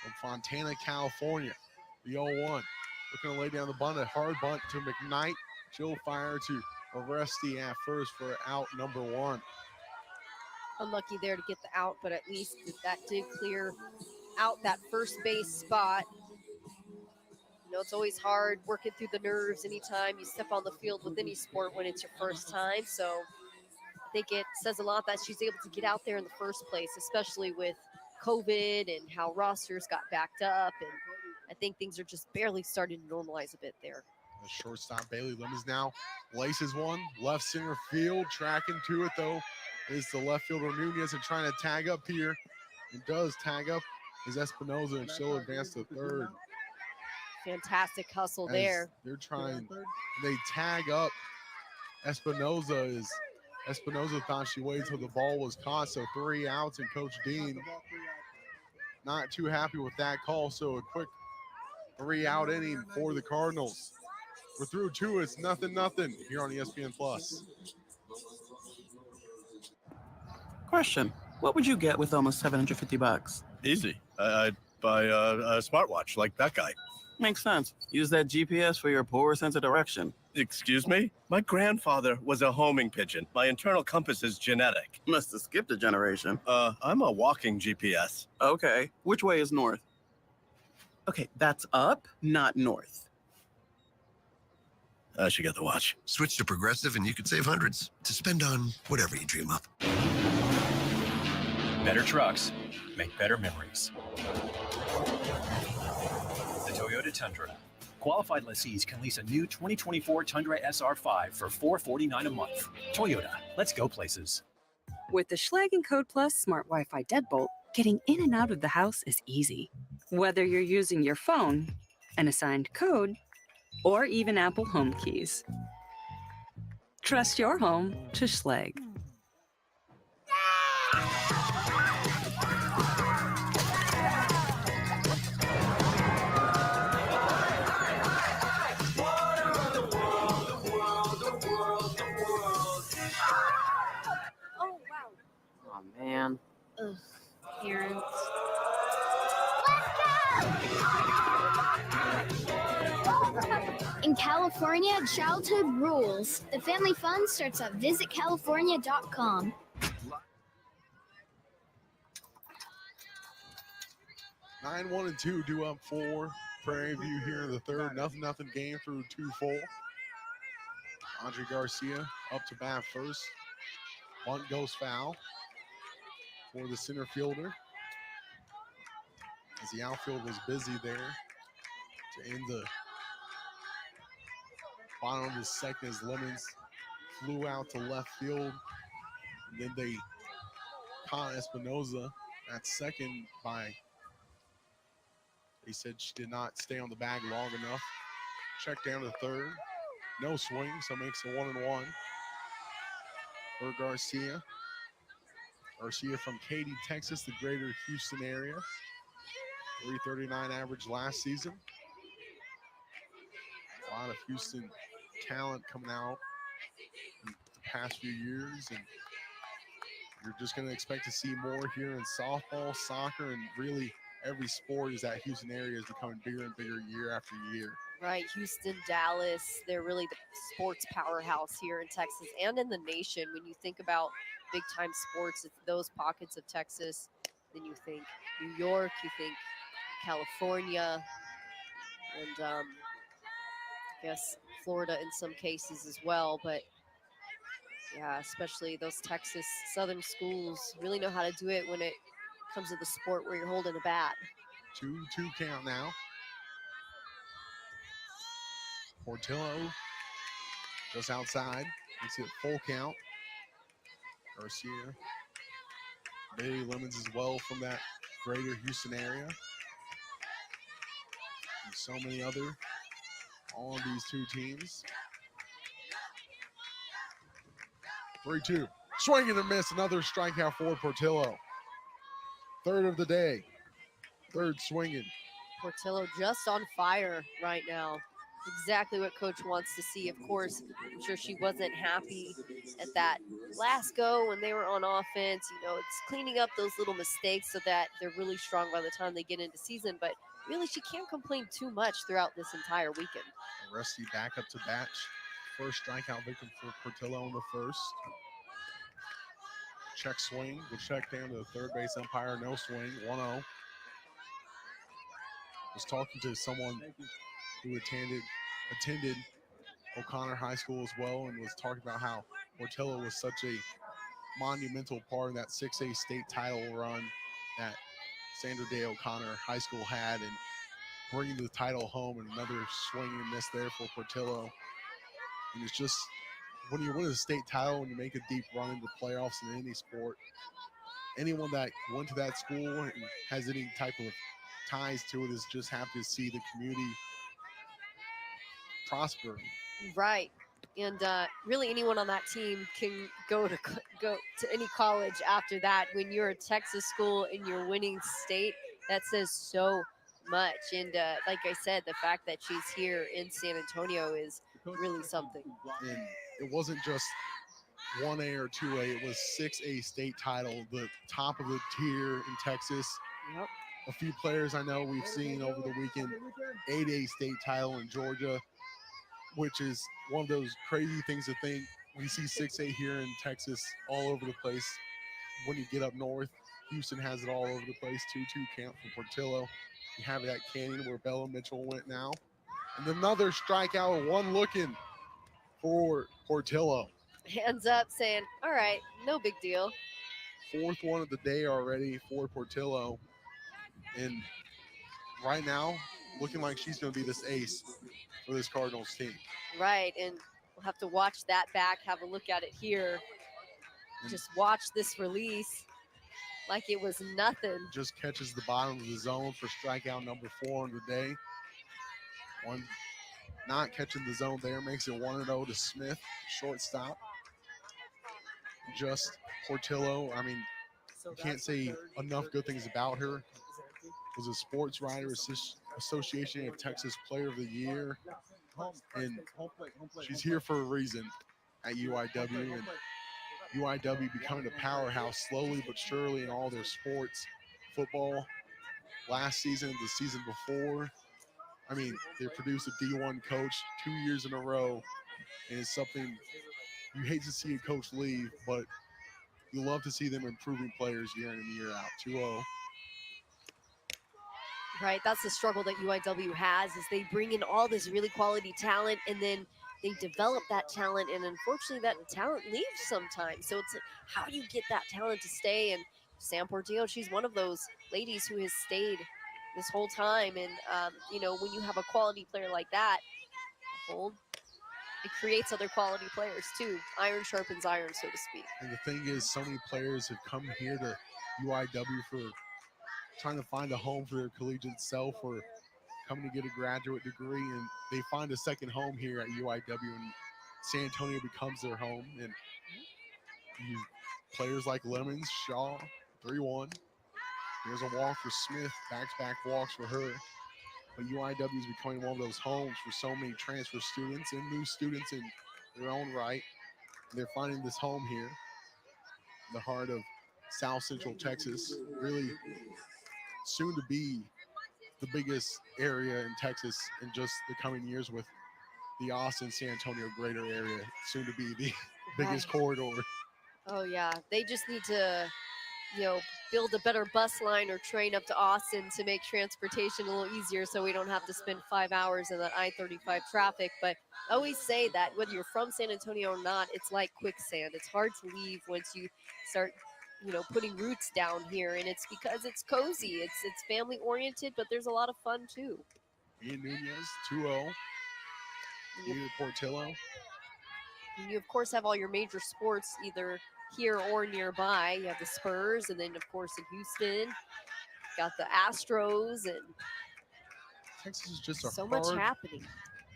From Fontana, California, the 0-1. Looking to lay down the bunt, a hard bunt to McKnight. Chill fire to Oresti at first for out number 1. Unlucky there to get the out, but at least that did clear out that first base spot. You know, it's always hard working through the nerves anytime you step on the field with any sport when it's your first time. So I think it says a lot that she's able to get out there in the first place, especially with COVID and how rosters got backed up. And I think things are just barely starting to normalize a bit there. The shortstop Bailey Lemons now laces one, left center field, tracking to it though is the left fielder Nunez and trying to tag up here. And does tag up is Espinoza and she'll advance to third. Fantastic hustle As there. They're trying, they tag up Espinoza. Espinoza thought she waited till the ball was caught, so 3 outs, and Coach Dean not too happy with that call, so a quick 3-out inning for the Cardinals. We're through 2, it's 0-0 here on ESPN Plus. Question: what would you get with almost $750? Easy. I'd buy a smartwatch like that guy. Makes sense. Use that GPS for your poor sense of direction. Excuse me? My grandfather was a homing pigeon. My internal compass is genetic. Must have skipped a generation. I'm a walking GPS. Okay. Which way is north? Okay, that's up, not north. I should get the watch. Switch to Progressive and you could save hundreds to spend on whatever you dream up. Better trucks make better memories. The Toyota Tundra. Qualified lessees can lease a new 2024 Tundra SR5 for $449 a month. Toyota, let's go places. With the Schlag & Code Plus Smart Wi-Fi Deadbolt, getting in and out of the house is easy. Whether you're using your phone, an assigned code, or even Apple Home keys. Trust your home to Schlag. Oh, man. Ugh, parents. In California, childhood rules. The family fun starts at visitcalifornia.com. Nine, 1, and 2 due up for Prairie View here in the third. 0-0 game through 2 full. Andre Garcia up to bat first. Bunt goes foul for the center fielder, as the outfield was busy there to end the bottom of the second as Lemons flew out to left field. And then they caught Espinoza at second by, they said she did not stay on the bag long enough. Check down to third. No swing, so makes it 1-1 for Garcia. Garcia from Katy, Texas, the greater Houston area. 339 average last season. A lot of Houston talent coming out in the past few years, and you're just going to expect to see more here in softball, soccer, and really every sport is that Houston area is becoming bigger and bigger year after year. Right, Houston, Dallas, they're really the sports powerhouse here in Texas and in the nation. When you think about big-time sports, it's those pockets of Texas. Then you think New York, you think California, and I guess Florida in some cases as well. But yeah, especially those Texas Southern schools really know how to do it when it comes to the sport where you're holding a bat. 2-2 count now. Portillo just outside, makes it full count. Garcia, Bailey Lemons as well from that greater Houston area. And so many other on these two teams. 3-2, swing and a miss, another strikeout for Portillo. Third of the day, third swinging Portillo just on fire right now. Exactly what coach wants to see. Of course, I'm sure she wasn't happy at that last go when they were on offense. You know, it's cleaning up those little mistakes so that they're really strong by the time they get into season. But really, she can't complain too much throughout this entire weekend. Rusty back up to bat. First strikeout victim for Portillo in the first. Check swing. The check down to the third base umpire. No swing. 1-0. Was talking to someone who attended O'Connor High School as well, and was talking about how Portillo was such a monumental part of that 6A state title run that Sandra Day O'Connor High School had, and bringing the title home, and another swing and miss there for Portillo. And it's just, when you win a state title and you make a deep run into playoffs in any sport, anyone that went to that school and has any type of ties to it is just happy to see the community prosper. Right. And really anyone on that team can go to any college after that. When you're a Texas school and you're winning state, that says so much. And like I said, the fact that she's here in San Antonio is really something. And it wasn't just 1A or 2A, it was 6A state title, the top of the tier in Texas. Yep. A few players I know we've seen over the weekend, 8A state title in Georgia, which is one of those crazy things to think. We see 6A here in Texas all over the place. When you get up north, Houston has it all over the place. 2-2 count for Portillo. You have it at Canyon where Bella Mitchell went now. And another strikeout, one looking for Portillo. Hands up saying, all right, no big deal. Fourth one of the day already for Portillo. And right now, looking like she's going to be this ace for this Cardinals team. Right, and we'll have to watch that back, have a look at it here. Just watch this release like it was nothing. Just catches the bottom of the zone for strikeout number 4 on the day. One not catching the zone there, makes it 1-0 to Smith, shortstop. Just Portillo, I mean, you can't say enough good things about her. Was a Sports Writers Association of Texas Player of the Year, and she's here for a reason at UIW, and UIW becoming a powerhouse slowly but surely in all their sports. Football last season, the season before, I mean, they produced a D1 coach 2 years in a row, and it's something you hate to see a coach leave, but you love to see them improving players year in and year out. 2-0. Right, that's the struggle that UIW has, is they bring in all this really quality talent and then they develop that talent, and unfortunately that talent leaves sometimes. So it's like, how do you get that talent to stay? And Sam Portillo, she's one of those ladies who has stayed this whole time. And you know, when you have a quality player like that, it creates other quality players too. Iron sharpens iron, so to speak. And the thing is, so many players have come here to UIW for trying to find a home for their collegiate self, or coming to get a graduate degree, and they find a second home here at UIW, and San Antonio becomes their home. And you players like Lemons, Shaw, 3-1. Here's a walk for Smith, back-to-back walks for her. But UIW is becoming one of those homes for so many transfer students and new students in their own right. And they're finding this home here, the heart of South Central Texas, really soon to be the biggest area in Texas in just the coming years, with the Austin San Antonio greater area soon to be the biggest corridor. Oh yeah, they just need to, you know, build a better bus line or train up to Austin to make transportation a little easier, so we don't have to spend 5 hours in that I-35 traffic. But I always say that whether you're from San Antonio or not, it's like quicksand. It's hard to leave once you start, you know, putting roots down here, and it's because it's cozy, it's family oriented, but there's a lot of fun too. Ian Nunez, 2-0. Ian Portillo. And you of course have all your major sports either here or nearby. You have the Spurs, and then of course in Houston, got the Astros, and Texas is just a so much hard happening.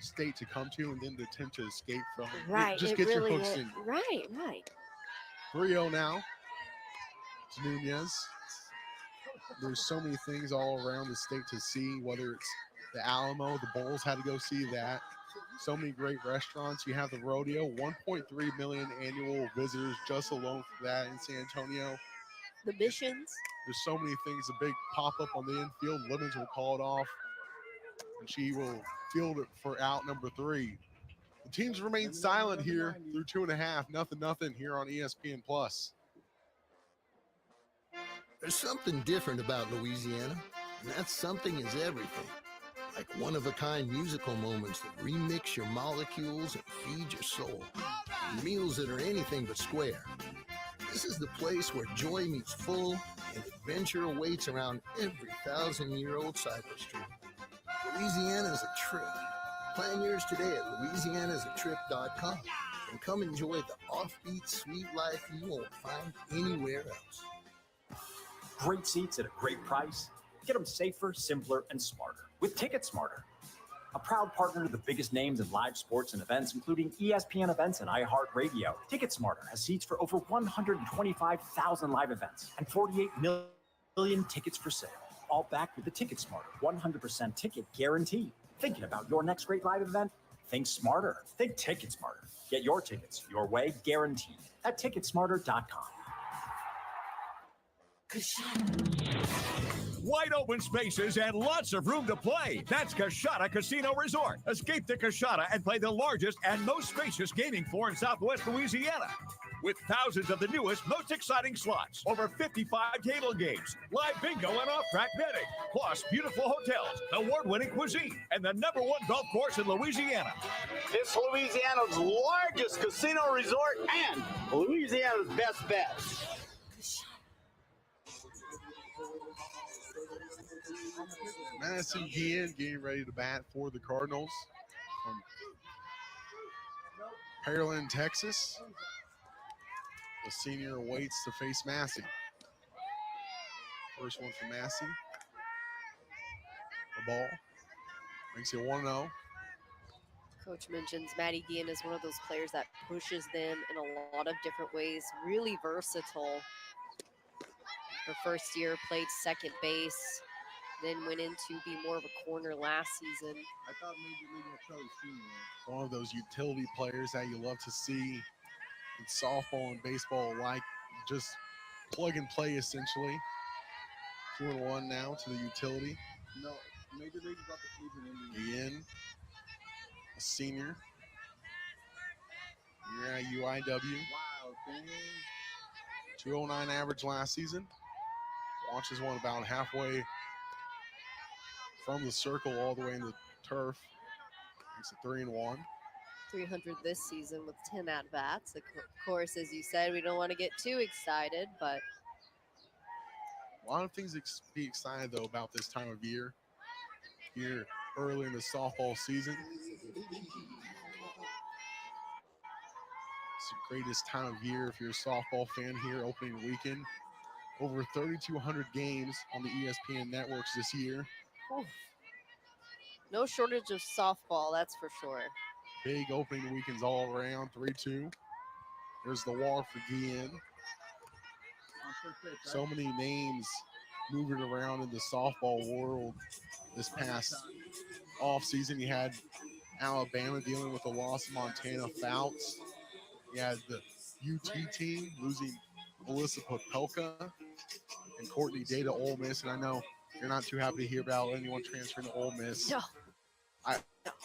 state to come to and then to attempt to escape from. Right, Just it get really your hooks is. in. Right. 3-0 now to Nunez. There's so many things all around the state to see, whether it's the Alamo, the Bulls had to go see that. So many great restaurants. You have the rodeo, 1.3 million annual visitors just alone for that in San Antonio. The missions. There's so many things. A big pop-up on the infield. Lemons will call it off, and she will field it for out number 3. The teams remain silent here through 2.5. Nothing here on ESPN Plus. There's something different about Louisiana, and that something is everything. Like one-of-a-kind musical moments that remix your molecules and feed your soul. Meals that are anything but square. This is the place where joy meets full and adventure awaits around every 1,000-year-old cypress tree. Louisiana is a trip. Plan yours today at louisianasatrip.com and come enjoy the offbeat, sweet life you won't find anywhere else. Great seats at a great price. Get them safer, simpler, and smarter with Ticket Smarter. A proud partner to the biggest names in live sports and events, including ESPN events and iHeartRadio. Ticket Smarter has seats for over 125,000 live events and 48 million tickets for sale. All backed with the Ticket Smarter 100% ticket guarantee. Thinking about your next great live event? Think smarter. Think Ticket Smarter. Get your tickets your way, guaranteed at ticketsmarter.com. Wide open spaces and lots of room to play. That's Coshada Casino Resort. Escape to Coshada and play the largest and most spacious gaming floor in Southwest Louisiana. With thousands of the newest, most exciting slots, over 55 table games, live bingo and off-track betting, plus beautiful hotels, award-winning cuisine, and the #1 golf course in Louisiana. It's Louisiana's largest casino resort and Louisiana's best bet. Madison Guillen getting ready to bat for the Cardinals from Pearland, Texas. The senior waits to face Massey. First one for Massey. The ball makes it 1-0. Coach mentions Maddie Guillen is one of those players that pushes them in a lot of different ways. Really versatile. Her first year played second base, then went in to be more of a corner last season. I thought maybe one of those utility players that you love to see in softball and baseball, like just plug and play essentially. 2-1 now to the utility. No, Major League about the Cleveland Indians. Guillen, a senior. You're at UIW. Wow, dang. 209 average last season. Launches one about halfway from the circle all the way in the turf. Makes it 3-1. 300 this season with 10 at-bats. Of course, as you said, we don't want to get too excited, but a lot of things to be excited, though, about this time of year. Here early in the softball season. It's the greatest time of year if you're a softball fan here, opening weekend. Over 3,200 games on the ESPN networks this year. Oof. No shortage of softball, that's for sure. Big opening weekends all around, 3-2. There's the walk for Guillen. So many names moving around in the softball world this past offseason. You had Alabama dealing with the loss of Montana Fouts. You had the UT team losing Melissa Popelka and Courtney Day to Ole Miss. And I know you're not too happy to hear about anyone transferring to Ole Miss. No.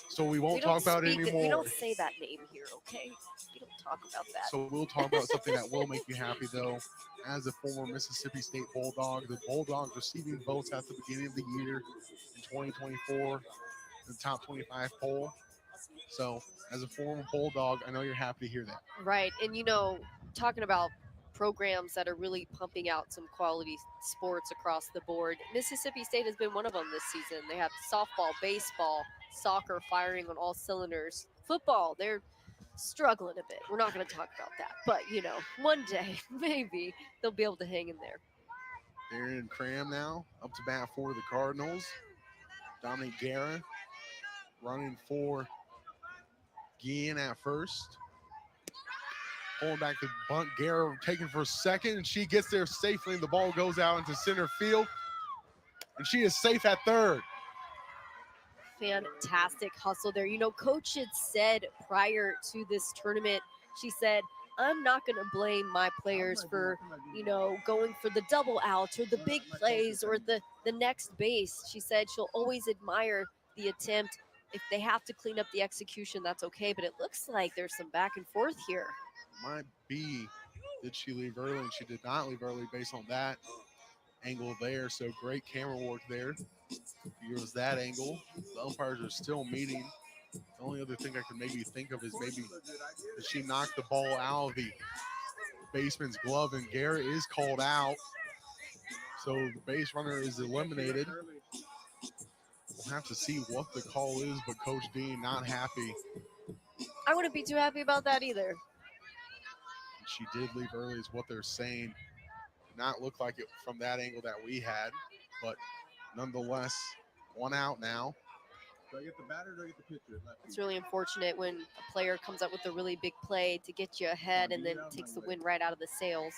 So we won't talk about it anymore. We don't say that name here, okay? We don't talk about that. So we'll talk about something that will make you happy, though. As a former Mississippi State Bulldog, the Bulldogs receiving votes at the beginning of the year in 2024, the top 25 poll. So as a former Bulldog, I know you're happy to hear that. Right. And, you know, talking about programs that are really pumping out some quality sports across the board, Mississippi State has been one of them this season. They have softball, baseball, soccer firing on all cylinders. Football, they're struggling a bit. We're not going to talk about that. But, you know, one day, maybe, they'll be able to hang in there. Darren Cram now up to bat for the Cardinals. Dominic Guerra running for Guillen at first. Pulling back the bunt. Guerra taken for second, and she gets there safely, and the ball goes out into center field. and she is safe at third. Fantastic hustle there. You know, Coach had said prior to this tournament, she said, I'm not going to blame my players for, you know, going for the double outs or the big plays or the next base. She said she'll always admire the attempt. If they have to clean up the execution, that's okay. But it looks like there's some back and forth here. Might be, did she leave early? And she did not leave early based on that angle there. So great camera work there. Here's that angle. The umpires are still meeting. The only other thing I can maybe think of is maybe that she knocked the ball out of the baseman's glove, and Garrett is called out. So the base runner is eliminated. We'll have to see what the call is, but Coach Dean not happy. I wouldn't be too happy about that either. She did leave early is what they're saying. Did not look like it from that angle that we had, but nonetheless, one out now. Do I get the batter or do I get the pitcher? It's really unfortunate when a player comes up with a really big play to get you ahead and then takes the wind right out of the sails.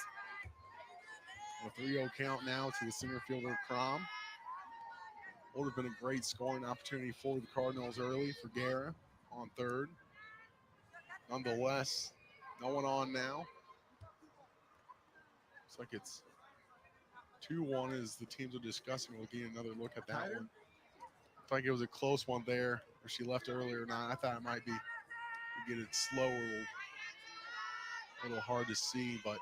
A 3-0 count now to the center fielder, Crom. Would have been a great scoring opportunity for the Cardinals early for Guerra on third. Nonetheless, no one on now. Looks like it's 2-1 as the teams are discussing. We'll get another look at that one. Looks like it was a close one there, or she left early or not. I thought it might be, we get it slower, a little hard to see, but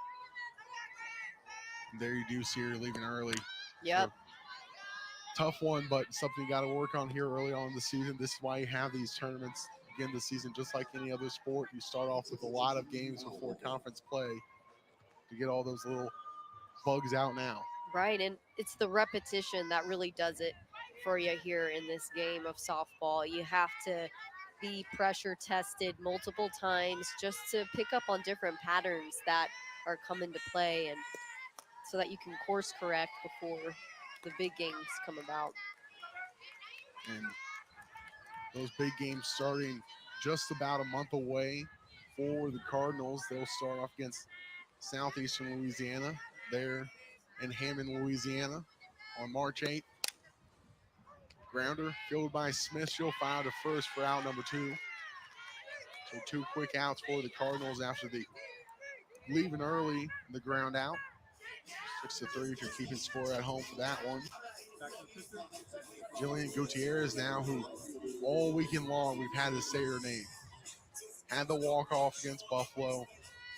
there you do see her leaving early. Yep. So, tough one, but something you got to work on here early on in the season. This is why you have these tournaments begin the season, just like any other sport. You start off with a lot of games before conference play to get all those little bugs out now. Right, and it's the repetition that really does it for you here in this game of softball. You have to be pressure tested multiple times just to pick up on different patterns that are coming to play, and so that you can course correct before the big games come about. And those big games starting just about a month away for the Cardinals. They'll start off against Southeastern Louisiana there in Hammond, Louisiana on March 8th. Grounder fielded by Smith. She'll fire to first for out number 2. So 2 quick outs for the Cardinals after the leaving early, the ground out. 6-3 if you're keeping score at home for that one. Jillian Gutierrez now, who all weekend long we've had to say her name. Had the walk-off against Buffalo,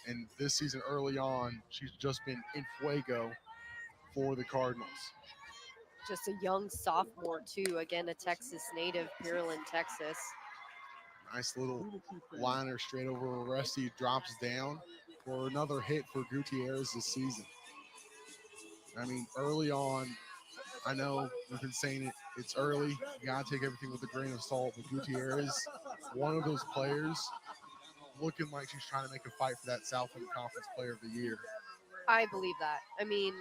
and this season early on, she's just been in fuego for the Cardinals. Just a young sophomore too, again, a Texas native, Pearland, Texas. Nice little liner straight over Aresti, drops down for another hit for Gutierrez this season. I mean, early on, I know we've been saying it, it's early. You got to take everything with a grain of salt. But Gutierrez, one of those players, looking like she's trying to make a fight for that Southland Conference Player of the Year. I believe that. I mean,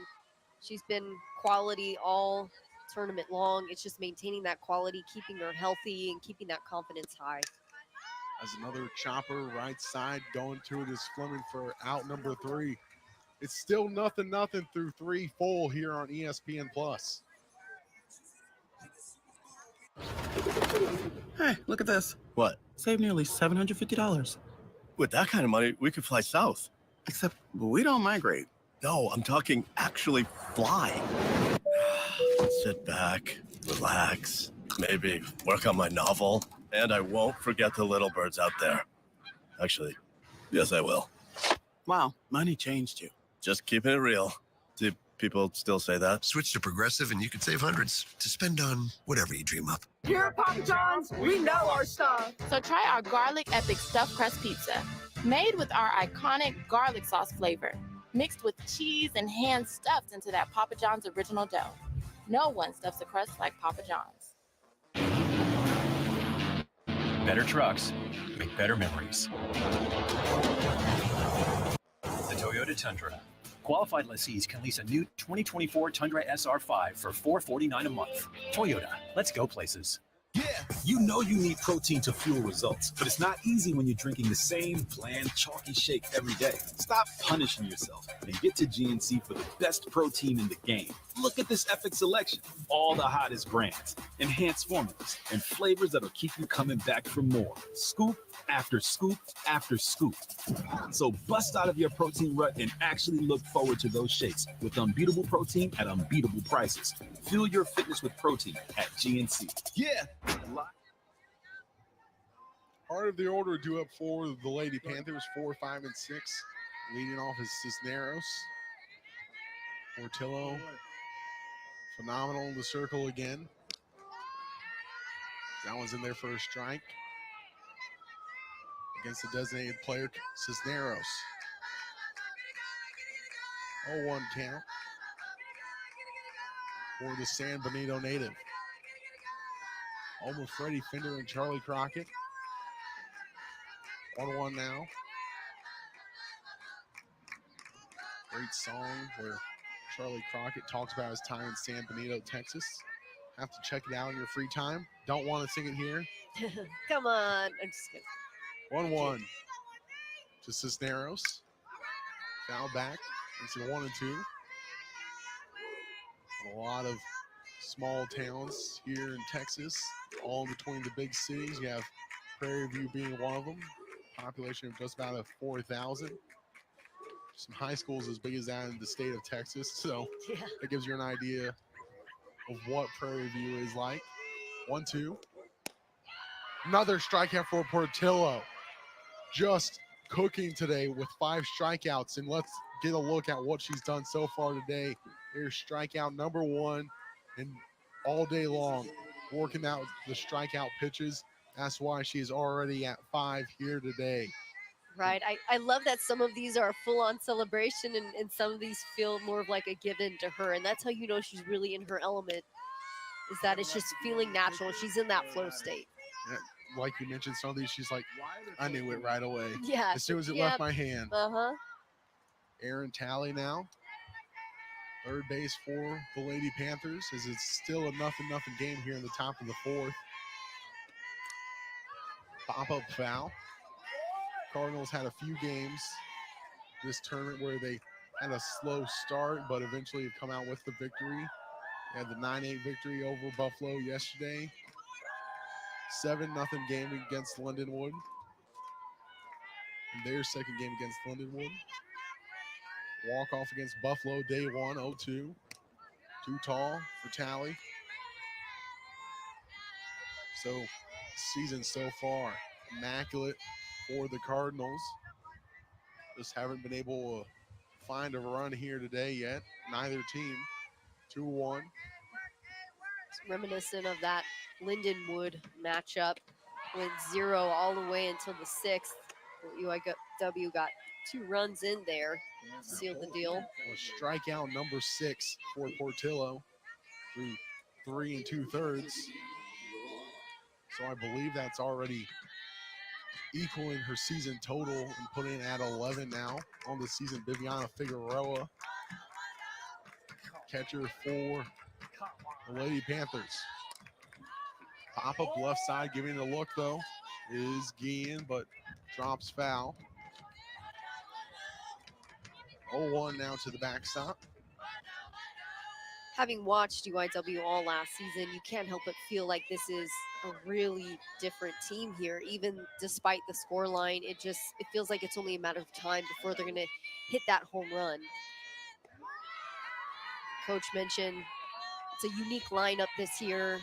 she's been quality all tournament long. It's just maintaining that quality, keeping her healthy, and keeping that confidence high. As another chopper right side going to it is Fleming for out number 3. It's still 0-0 through 3 full here on ESPN Plus. Hey, look at this. What? Save nearly $750. With that kind of money, we could fly south. Except we don't migrate. No, I'm talking actually fly. Sit back, relax, maybe work on my novel, and I won't forget the little birds out there. Actually, yes, I will. Wow, money changed you. Just keeping it real. Do people still say that? Switch to Progressive and you can save hundreds to spend on whatever you dream up. Here at Papa John's, we know our stuff. So try our garlic epic stuffed crust pizza, made with our iconic garlic sauce flavor, mixed with cheese and hand stuffed into that Papa John's original dough. No one stuffs a crust like Papa John's. Better trucks make better memories. The Toyota Tundra. Qualified lessees can lease a new 2024 Tundra SR5 for $449 a month. Toyota, let's go places. Yeah. You know you need protein to fuel results, but it's not easy when you're drinking the same bland, chalky shake every day. Stop punishing yourself and get to GNC for the best protein in the game. Look at this epic selection. All the hottest brands, enhanced formulas, and flavors that'll keep you coming back for more. Scoop after scoop after scoop. So bust out of your protein rut and actually look forward to those shakes with unbeatable protein at unbeatable prices. Fuel your fitness with protein at GNC. Yeah. Part of the order due up for the Lady Panthers, 4, 5, and 6. Leading off is Cisneros. Portillo, phenomenal in the circle again. That one's in there for a strike. Against the designated player, Cisneros. 0-1 count for the San Benito native. Home of Freddie Fender and Charlie Crockett. 1-1 now. Great song where Charlie Crockett talks about his time in San Benito, Texas. Have to check it out in your free time. Don't want to sing it here. Come on. I'm just kidding. 1-1 to Cisneros. Foul back. It's a 1 and 2. A lot of small towns here in Texas, all in between the big cities. You have Prairie View being one of them. Population of just about 4,000. Some high schools as big as that in the state of Texas. So that gives you an idea of what Prairie View is like. 1-2. Another strikeout for Portillo. Just cooking today with 5 strikeouts. And let's get a look at what she's done so far today. Here's strikeout number 1. And all day long, working out the strikeout pitches. That's why she's already at 5 here today. Right. I love that some of these are a full-on celebration and some of these feel more of like a given to her. And that's how you know she's really in her element, is that it's just feeling natural. She's in that flow state. Like you mentioned, some of these, she's like, I knew it right away. Yeah. As soon as it left my hand. Uh-huh. Aaron Talley now. Third base for the Lady Panthers, as it's still a 0-0 game here in the top of the 4th. Pop-up foul. Cardinals had a few games this tournament where they had a slow start, but eventually have come out with the victory. They had the 9-8 victory over Buffalo yesterday. 7-0 game against Lindenwood. And their second game against Lindenwood. Walk-off against Buffalo, day 1, 0-2. Too tall for Talley. So, season so far, immaculate for the Cardinals. Just haven't been able to find a run here today yet. Neither team. 2-1. It's reminiscent of that Lindenwood matchup. Went 0 all the way until the 6th. UIW got 2 runs in there to seal the deal. Strikeout number 6 for Portillo through 3 2/3. So I believe that's already equaling her season total and putting it at 11 now on the season. Viviana Figueroa, catcher for the Lady Panthers. Pop up left side, giving it a look though, is Guillen, but drops foul. 0-1 now to the backstop. Having watched UIW all last season, you can't help but feel like this is a really different team here. Even despite the scoreline, it feels like it's only a matter of time before they're going to hit that home run. Coach mentioned it's a unique lineup this year.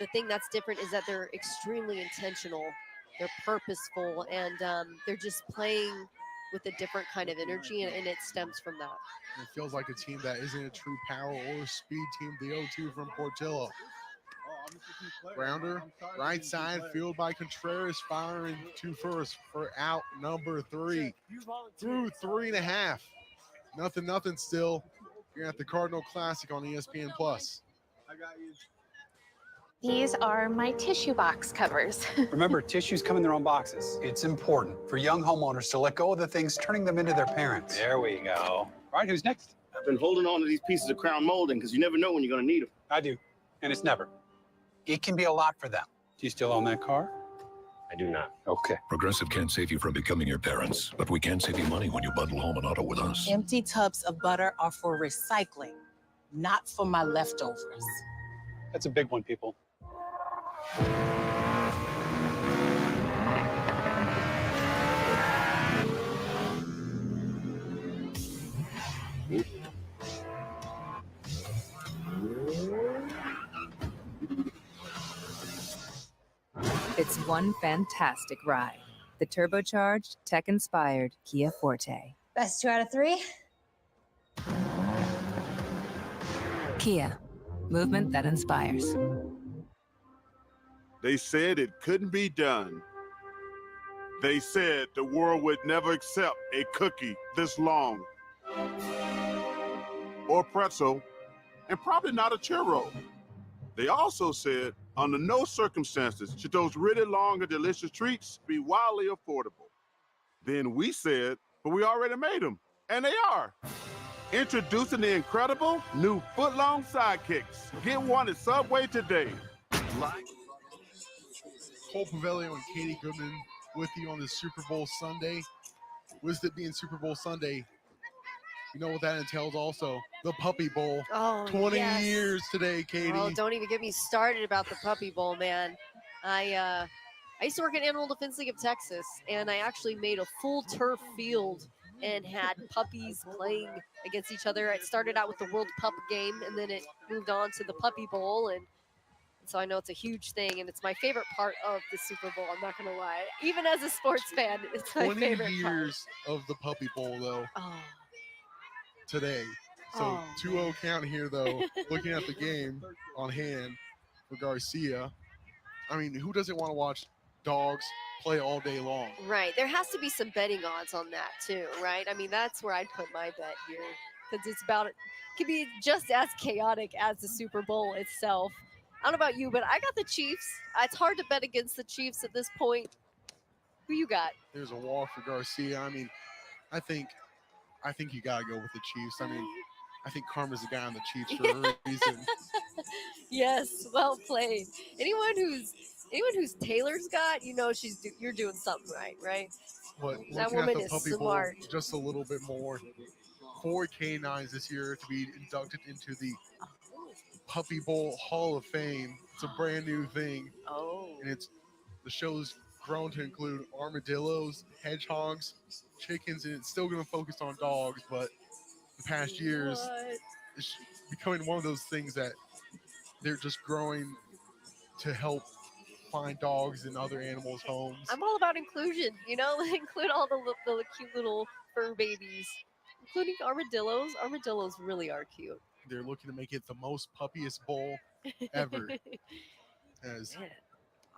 The thing that's different is that they're extremely intentional. They're purposeful, and they're just playing with a different kind of energy, and it stems from that. It feels like a team that isn't a true power or speed team. The 0-2 from Portillo. Grounder, right side, fielded by Contreras, firing to first for out number 3. Through 3.5. 0-0 still. You're at the Cardinal Classic on ESPN+. I got you. These are my tissue box covers. Remember, tissues come in their own boxes. It's important for young homeowners to let go of the things turning them into their parents. There we go. All right, who's next? I've been holding on to these pieces of crown molding because you never know when you're going to need them. I do, and it's never. It can be a lot for them Do you still own that car? I do not. Okay. Progressive can't save you from becoming your parents, but we can save you money when you bundle home and auto with us. Empty tubs of butter are for recycling, not for my leftovers. That's a big one, people. It's one fantastic ride. The turbocharged, tech-inspired Kia Forte. Best 2 out of 3? Kia, movement that inspires. They said it couldn't be done. They said the world would never accept a cookie this long. Or pretzel, and probably not a churro. They also said, under no circumstances should those really long and delicious treats be wildly affordable. Then we said, but we already made them, and they are. Introducing the incredible new foot-long sidekicks. Get one at Subway today. Cole Pavelio and Katie Goodman with you on this Super Bowl Sunday. With it being Super Bowl Sunday, you know what that entails also? The Puppy Bowl. Oh, 20 yes. years today, Katie. Oh, don't even get me started about the Puppy Bowl, man. I used to work at Animal Defense League of Texas, and I actually made a full turf field and had puppies playing against each other. It started out with the World Pup Game, and then it moved on to the Puppy Bowl, and so I know it's a huge thing, and it's my favorite part of the Super Bowl. I'm not going to lie. Even as a sports fan, it's my 20 favorite years of the Puppy Bowl, though, Oh, today. So 2-0 count here, though, looking at the game on hand for Garcia. I mean, who doesn't want to watch dogs play all day long? right. There has to be some betting odds on that, too, right? I mean, that's where I'd put my bet here, because it's about it. Can be just as chaotic as the Super Bowl itself. I don't know about you, but I got the Chiefs. It's hard to bet against the Chiefs at this point. Who you got? There's a walk for Garcia. I mean, I think you got to go with the Chiefs. I mean, I think Karma's the guy on the Chiefs for a reason. Yes, well played. Anyone who's Taylor's got, you know, you're doing something right? But That looking at woman the is Puppy smart. Bowl just a little bit more. 4 canines this year to be inducted into the Puppy Bowl Hall of Fame. It's a brand new thing. Oh. And the show's grown to include armadillos, hedgehogs, chickens, and it's still going to focus on dogs, but the past years it's becoming one of those things that they're just growing to help find dogs and other animals' homes. I'm all about inclusion, you know, include all the cute little fur babies, including armadillos. Armadillos really are cute. They're looking to make it the most puppiest bowl ever. As Man,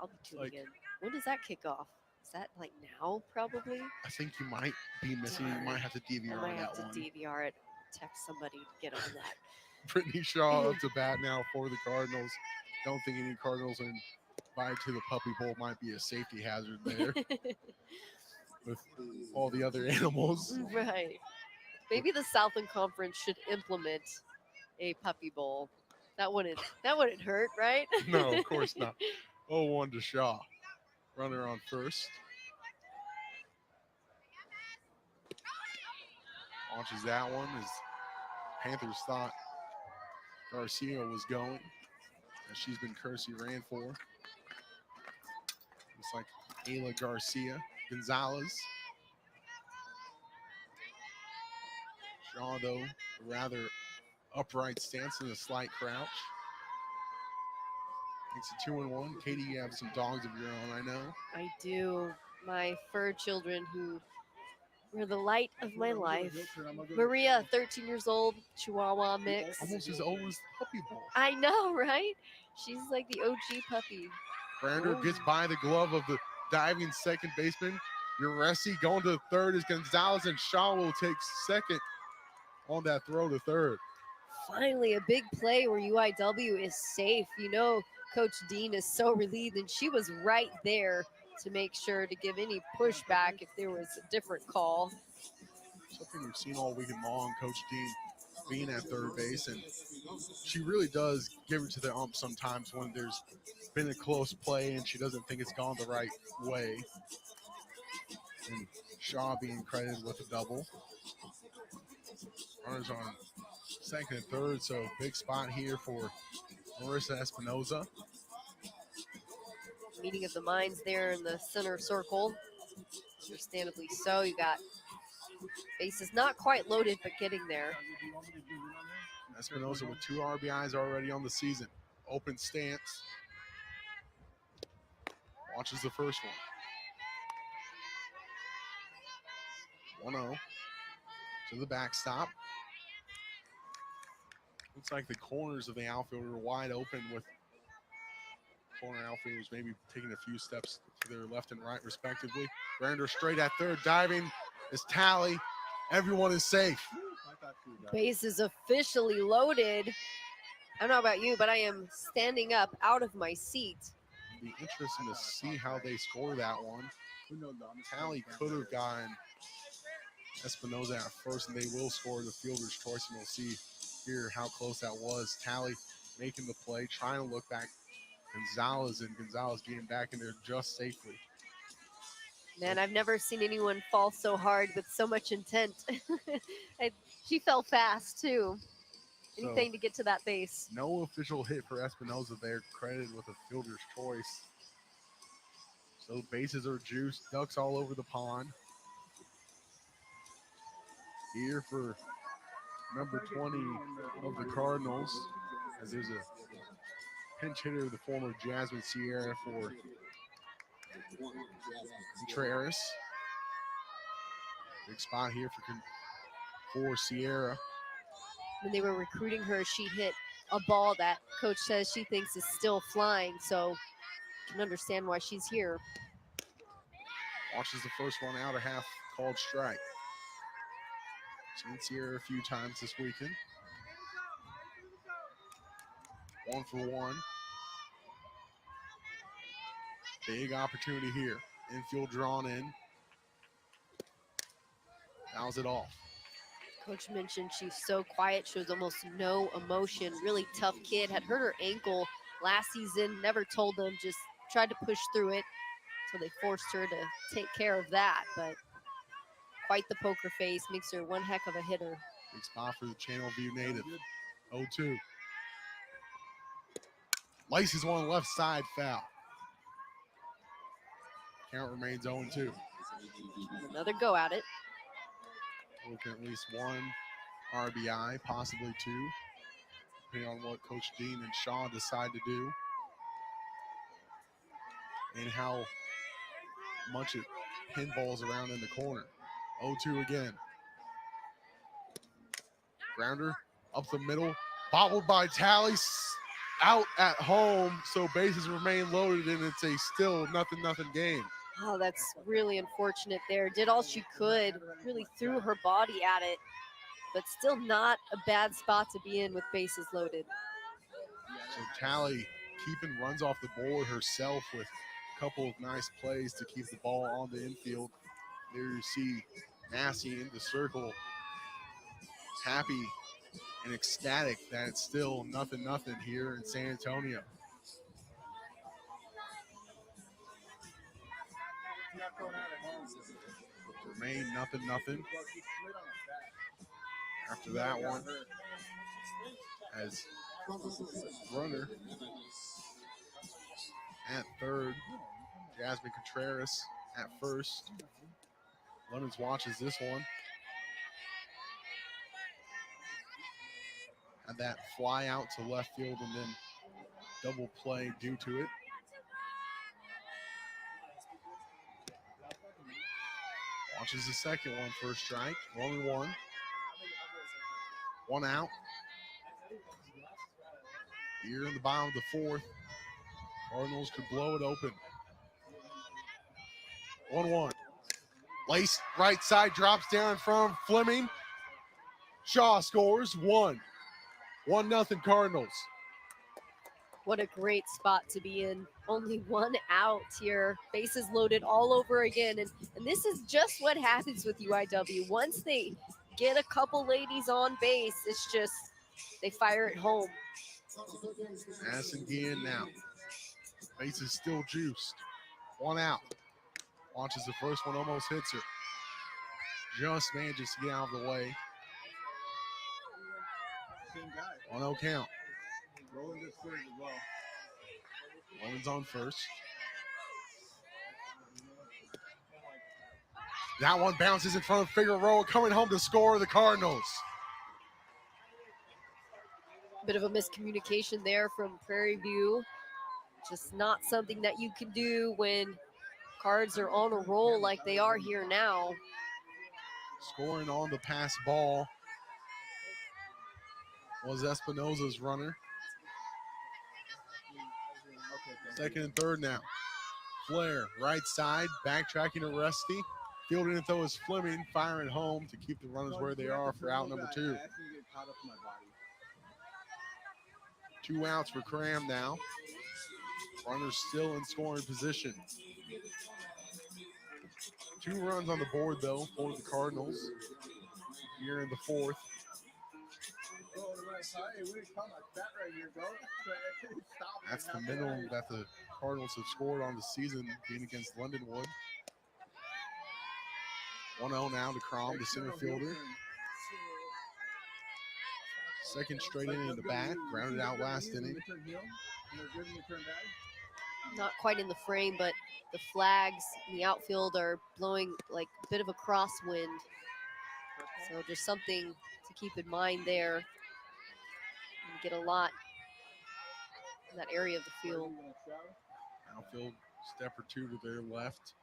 I'll be tuning in. When does that kick off? Is that like now, probably? I think you might be missing. You might have to DVR I might on have that to one. DVR it, text somebody to get on that. Brittany Shaw up to bat now for the Cardinals. Don't think any Cardinals invited to the Puppy Bowl might be a safety hazard there with all the other animals. Right. Maybe the Southland Conference should implement a Puppy Bowl. That wouldn't hurt, right? No, of course not. 0-1 to Shaw. Runner on first. Launches that one as Panthers thought Garcia was going. As she's been Kersey ran for. Looks like Ayla Garcia. Gonzalez. Shaw, though, a rather upright stance and a slight crouch. Makes it 2-1. Katie, you have some dogs of your own, I know. I do. My fur children who were the light of my life. Maria, 13 years old, Chihuahua mix. Almost as old as the Puppy Bowl. I know, right? She's like the OG puppy. Brander gets by the glove of the diving second baseman. Uresi going to third as Gonzalez, and Shaw will take second on that throw to third. Finally, a big play where UIW is safe. You know, Coach Dean is so relieved, and she was right there to make sure to give any pushback if there was a different call. Something we've seen all weekend long, Coach Dean being at third base, and she really does give it to the ump sometimes when there's been a close play and she doesn't think it's gone the right way. And Shaw being credited with a double. Runners on second and third, so big spot here for Marissa Espinoza. Meeting of the minds there in the center circle. Understandably so. You got bases not quite loaded, but getting there. Espinoza with 2 RBIs already on the season. Open stance. Watches the first one. 1-0 to the backstop. Looks like the corners of the outfield are wide open, with corner outfielders maybe taking a few steps to their left and right respectively. Brander straight at third, diving is Tally. Everyone is safe. Base is officially loaded. I don't know about you, but I am standing up out of my seat. It'd be interesting to see how they score that one. Tally could have gotten Espinoza at first, and they will score the fielder's choice, and we'll see here how close that was. Tally making the play, trying to look back. Gonzalez getting back in there just safely. Man, I've never seen anyone fall so hard with so much intent. She fell fast, too. Anything to get to that base. No official hit for Espinoza there, credited with a fielder's choice. So bases are juiced, ducks all over the pond. Here for number 20 of the Cardinals, as there's a pinch hitter, the former Jasmine Sierra for Contreras. Big spot here for Sierra. When they were recruiting her, she hit a ball that coach says she thinks is still flying, so you can understand why she's here. Watches the first one out, a half called strike. Seen Sierra a few times this weekend. 1-for-1. Big opportunity here. Infield drawn in. Fouls it off. Coach mentioned she's so quiet, shows almost no emotion. Really tough kid. Had hurt her ankle last season, never told them, just tried to push through it. So they forced her to take care of that, but quite the poker face, makes her one heck of a hitter. Big spot for the Channelview native. 0-2. Laces one left side, foul. Count remains 0-2. Another go at it. Looking at least 1 RBI, possibly 2, depending on what Coach Dean and Shaw decide to do and how much it pinballs around in the corner. 0-2 again. Grounder up the middle, bobbled by Tally, out at home, so bases remain loaded, and it's a still 0-0 game. Oh, that's really unfortunate there. Did all she could, really threw her body at it, but still not a bad spot to be in with bases loaded. So Tally keeping runs off the board herself with a couple of nice plays to keep the ball on the infield. There you see Massey in the circle, happy and ecstatic that it's still 0-0 here in San Antonio. Remain 0-0. After that one, as runner at third, Jasmine Contreras at first. Lemons watches this one. And that fly out to left field and then double play due to it. Watches the second one, first strike, 1-1. 1 out. Here in the bottom of the 4th, Cardinals could blow it open. 1-1. Lace right side, drops down from Fleming. Shaw scores 1. 1-0 Cardinals. What a great spot to be in. Only 1 out here. Bases loaded all over again. And this is just what happens with UIW. Once they get a couple ladies on base. It's just they fire it home. Madison again now. Base is still juiced. One out. Launches the first one, almost hits her. Just manages to get out of the way. 1-0 count. Rowan's on first. That one bounces in front of Figueroa, coming home to score the Cardinals. Bit of a miscommunication there from Prairie View. Just not something that you can do when Cards are on a roll like they are here now. Scoring on the pass ball was Espinoza's runner. Second and third now. Flair, right side, backtracking to Rusty. Fielding it though is Fleming, firing home to keep the runners where they are for out number 2. 2 outs for Cram now. Runners still in scoring position. 2 runs on the board though for the Cardinals here in the 4th. That's the minimum that the Cardinals have scored on the season, being against Lindenwood. 1-0 now to Crom, the center fielder. Second straight inning in the back, grounded out last inning. Not quite in the frame, but the flags in the outfield are blowing like a bit of a crosswind. So just something to keep in mind there. You get a lot in that area of the field. Outfield step or 2 to their left.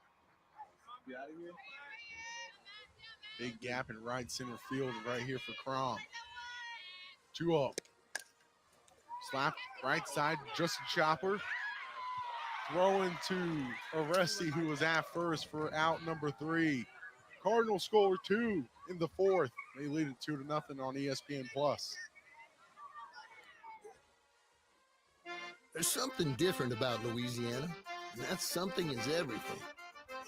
Big gap in right center field right here for Crom. 2-0. Slap right side, Justin Chopper. Throwing to Aresti, who was at first for out number 3. Cardinals score 2 in the 4th. They lead it 2-0 on ESPN+. There's something different about Louisiana, and that something is everything.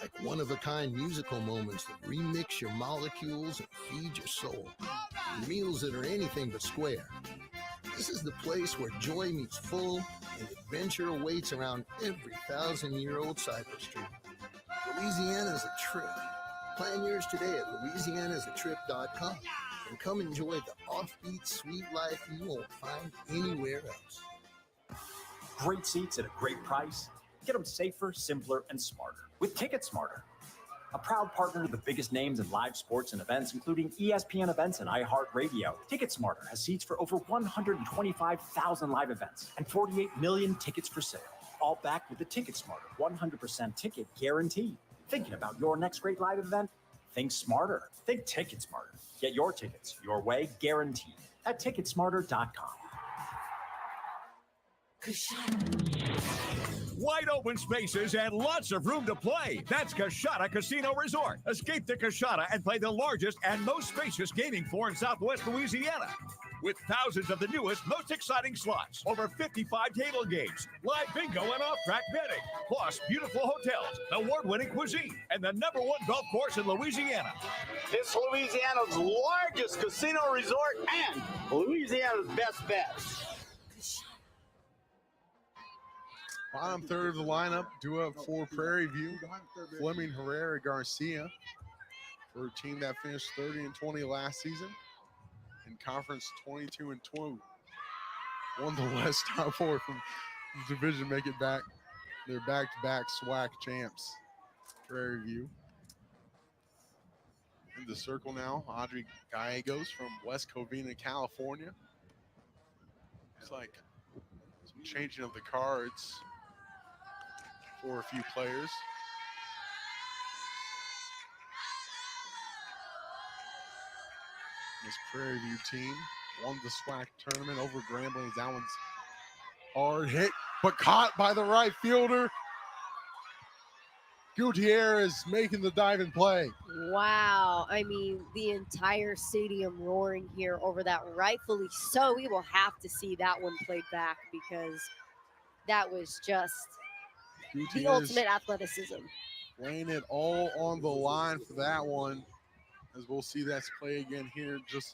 Like one-of-a-kind musical moments that remix your molecules and feed your soul. Meals that are anything but square. This is the place where joy meets full and adventure awaits around every 1,000-year-old cypress tree. Louisiana's a trip. Plan yours today at louisianasatrip.com and come enjoy the offbeat, sweet life you won't find anywhere else. Great seats at a great price. Get them safer, simpler, and smarter with Ticket Smarter. A proud partner to the biggest names in live sports and events, including ESPN events and iHeartRadio. Ticket Smarter has seats for over 125,000 live events and 48 million tickets for sale. All backed with the Ticket Smarter 100% ticket guarantee. Thinking about your next great live event? Think smarter. Think Ticket Smarter. Get your tickets your way, guaranteed, at ticketsmarter.com. Wide open spaces and lots of room to play. That's Coshada Casino Resort. Escape to Coshada and play the largest and most spacious gaming floor in Southwest Louisiana. With thousands of the newest, most exciting slots, over 55 table games, live bingo and off-track betting, plus beautiful hotels, award-winning cuisine, and the #1 golf course in Louisiana. It's Louisiana's largest casino resort and Louisiana's best bet. Bottom third of the lineup, due up for Prairie View. Fleming, Herrera, Garcia, for a team that finished 30-20 last season. In conference 22-2. Won the West Top 4 from the division, make it back. They're back-to-back SWAC champs. Prairie View. In the circle now, Audrey Gallegos from West Covina, California. Looks like some changing of the cards for a few players. This Prairie View team won the SWAC tournament over Gramblings. That one's hard hit, but caught by the right fielder. Gutierrez making the dive and play. Wow. I mean, the entire stadium roaring here over that, rightfully so. We will have to see that one played back because that was just the ultimate athleticism. Laying it all on the line for that one. as we'll see that play again here, just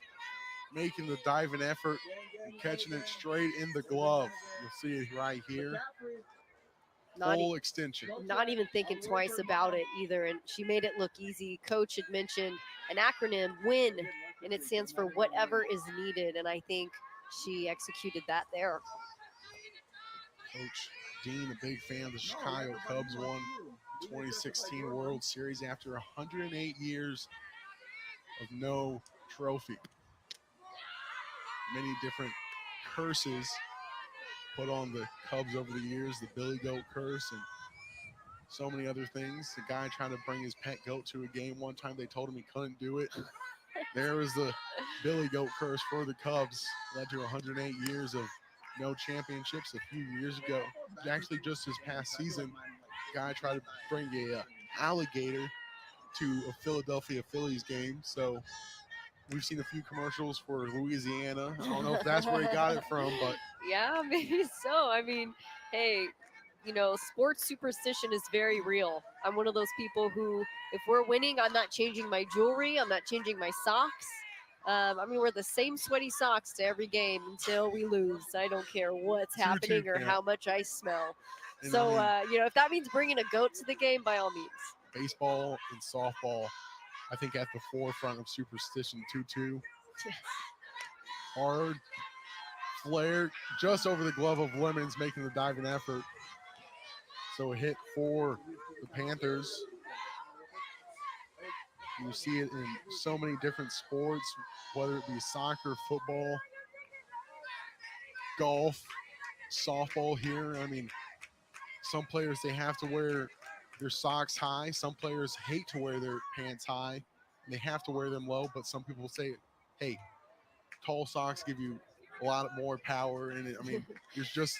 making the diving effort and catching it straight in the glove. You'll see it right here. Full extension. Not even thinking twice about it either. And she made it look easy. Coach had mentioned an acronym, WIN, and it stands for whatever is needed. And I think she executed that there. Coach Dean, a big fan of the Chicago Cubs, won 2016 World Series after 108 years of no trophy. Many different curses put on the Cubs over the years, the Billy Goat curse and so many other things. The guy tried to bring his pet goat to a game one time. They told him he couldn't do it. There was the Billy Goat curse for the Cubs. Led to 108 years of no championships a few years ago. Actually, just this past season, the guy tried to bring a alligator to a Philadelphia Phillies game. So we've seen a few commercials for Louisiana. I don't know if that's where he got it from, but yeah, maybe so. I mean, hey, you know, sports superstition is very real. I'm one of those people who, if we're winning, I'm not changing my jewelry. I'm not changing my socks. I'm going to wear the same sweaty socks to every game until we lose. I don't care what's happening or how much I smell. And so, I mean, you know, if that means bringing a goat to the game, by all means. Baseball and softball, I think, at the forefront of superstition. 2-2. Hard flare just over the glove of Lemons, making the diving effort. So a hit for the Panthers. You see it in so many different sports, whether it be soccer, football, golf, softball here. I mean, some players, they have to wear their socks high. Some players hate to wear their pants high, and they have to wear them low. But some people say, hey, tall socks give you a lot more power. And I mean, there's just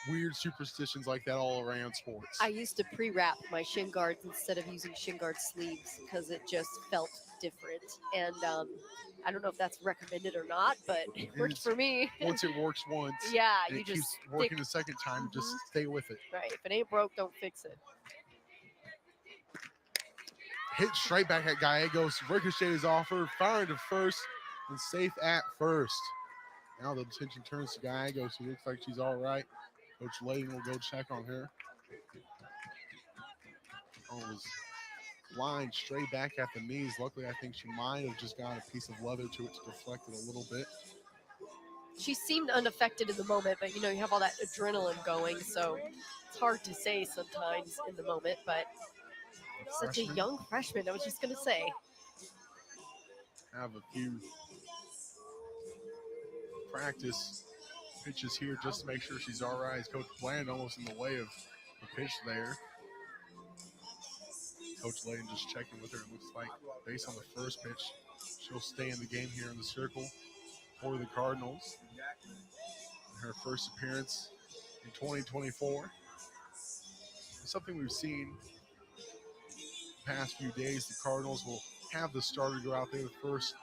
weird superstitions like that all around sports. I used to pre-wrap my shin guards instead of using shin guard sleeves because it just felt different. And I don't know if that's recommended or not, but it worked for me. Once it works once, yeah, and you it just keeps working the second time, just stay with it. Right. If it ain't broke, don't fix it. Hit straight back at Gallegos. Ricochets off her, firing to first, and safe at first. Now the attention turns to Gallegos. She looks like she's all right. Coach Layden will go check on her. Oh, it was lined straight back at the knees. Luckily, I think she might have just got a piece of leather to it to deflect it a little bit. She seemed unaffected in the moment, but you know, you have all that adrenaline going, so it's hard to say sometimes in the moment, but such a young freshman, I was just going to say. Have a few practice pitches here just to make sure she's all right. Coach Bland almost in the way of the pitch there. Coach Layden just checking with her. It looks like based on the first pitch, she'll stay in the game here in the circle for the Cardinals. Her first appearance in 2024. Something we've seen the past few days, the Cardinals will have the starter go out there the first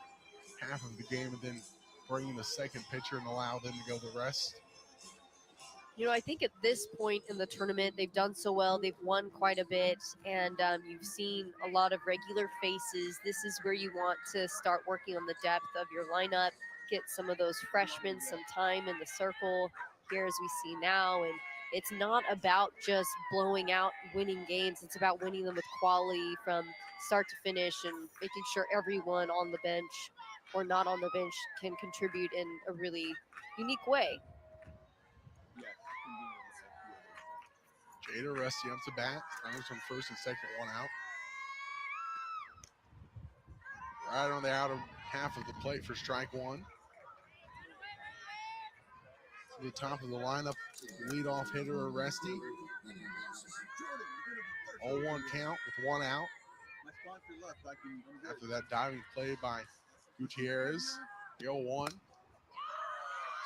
half of the game and then bring in the second pitcher and allow them to go the rest. You know, I think at this point in the tournament, they've done so well. They've won quite a bit, and you've seen a lot of regular faces. This is where you want to start working on the depth of your lineup, get some of those freshmen some time in the circle here as we see now. And it's not about just blowing out winning games. It's about winning them with quality from start to finish and making sure everyone on the bench or not on the bench can contribute in a really unique way. Jada Rusty up to bat. Runners on first and second, one out. Right on the outer half of the plate for strike one. To the top of the lineup, leadoff hitter Rusty. 0-1 count with one out. After that diving play by Gutierrez, the 0-1.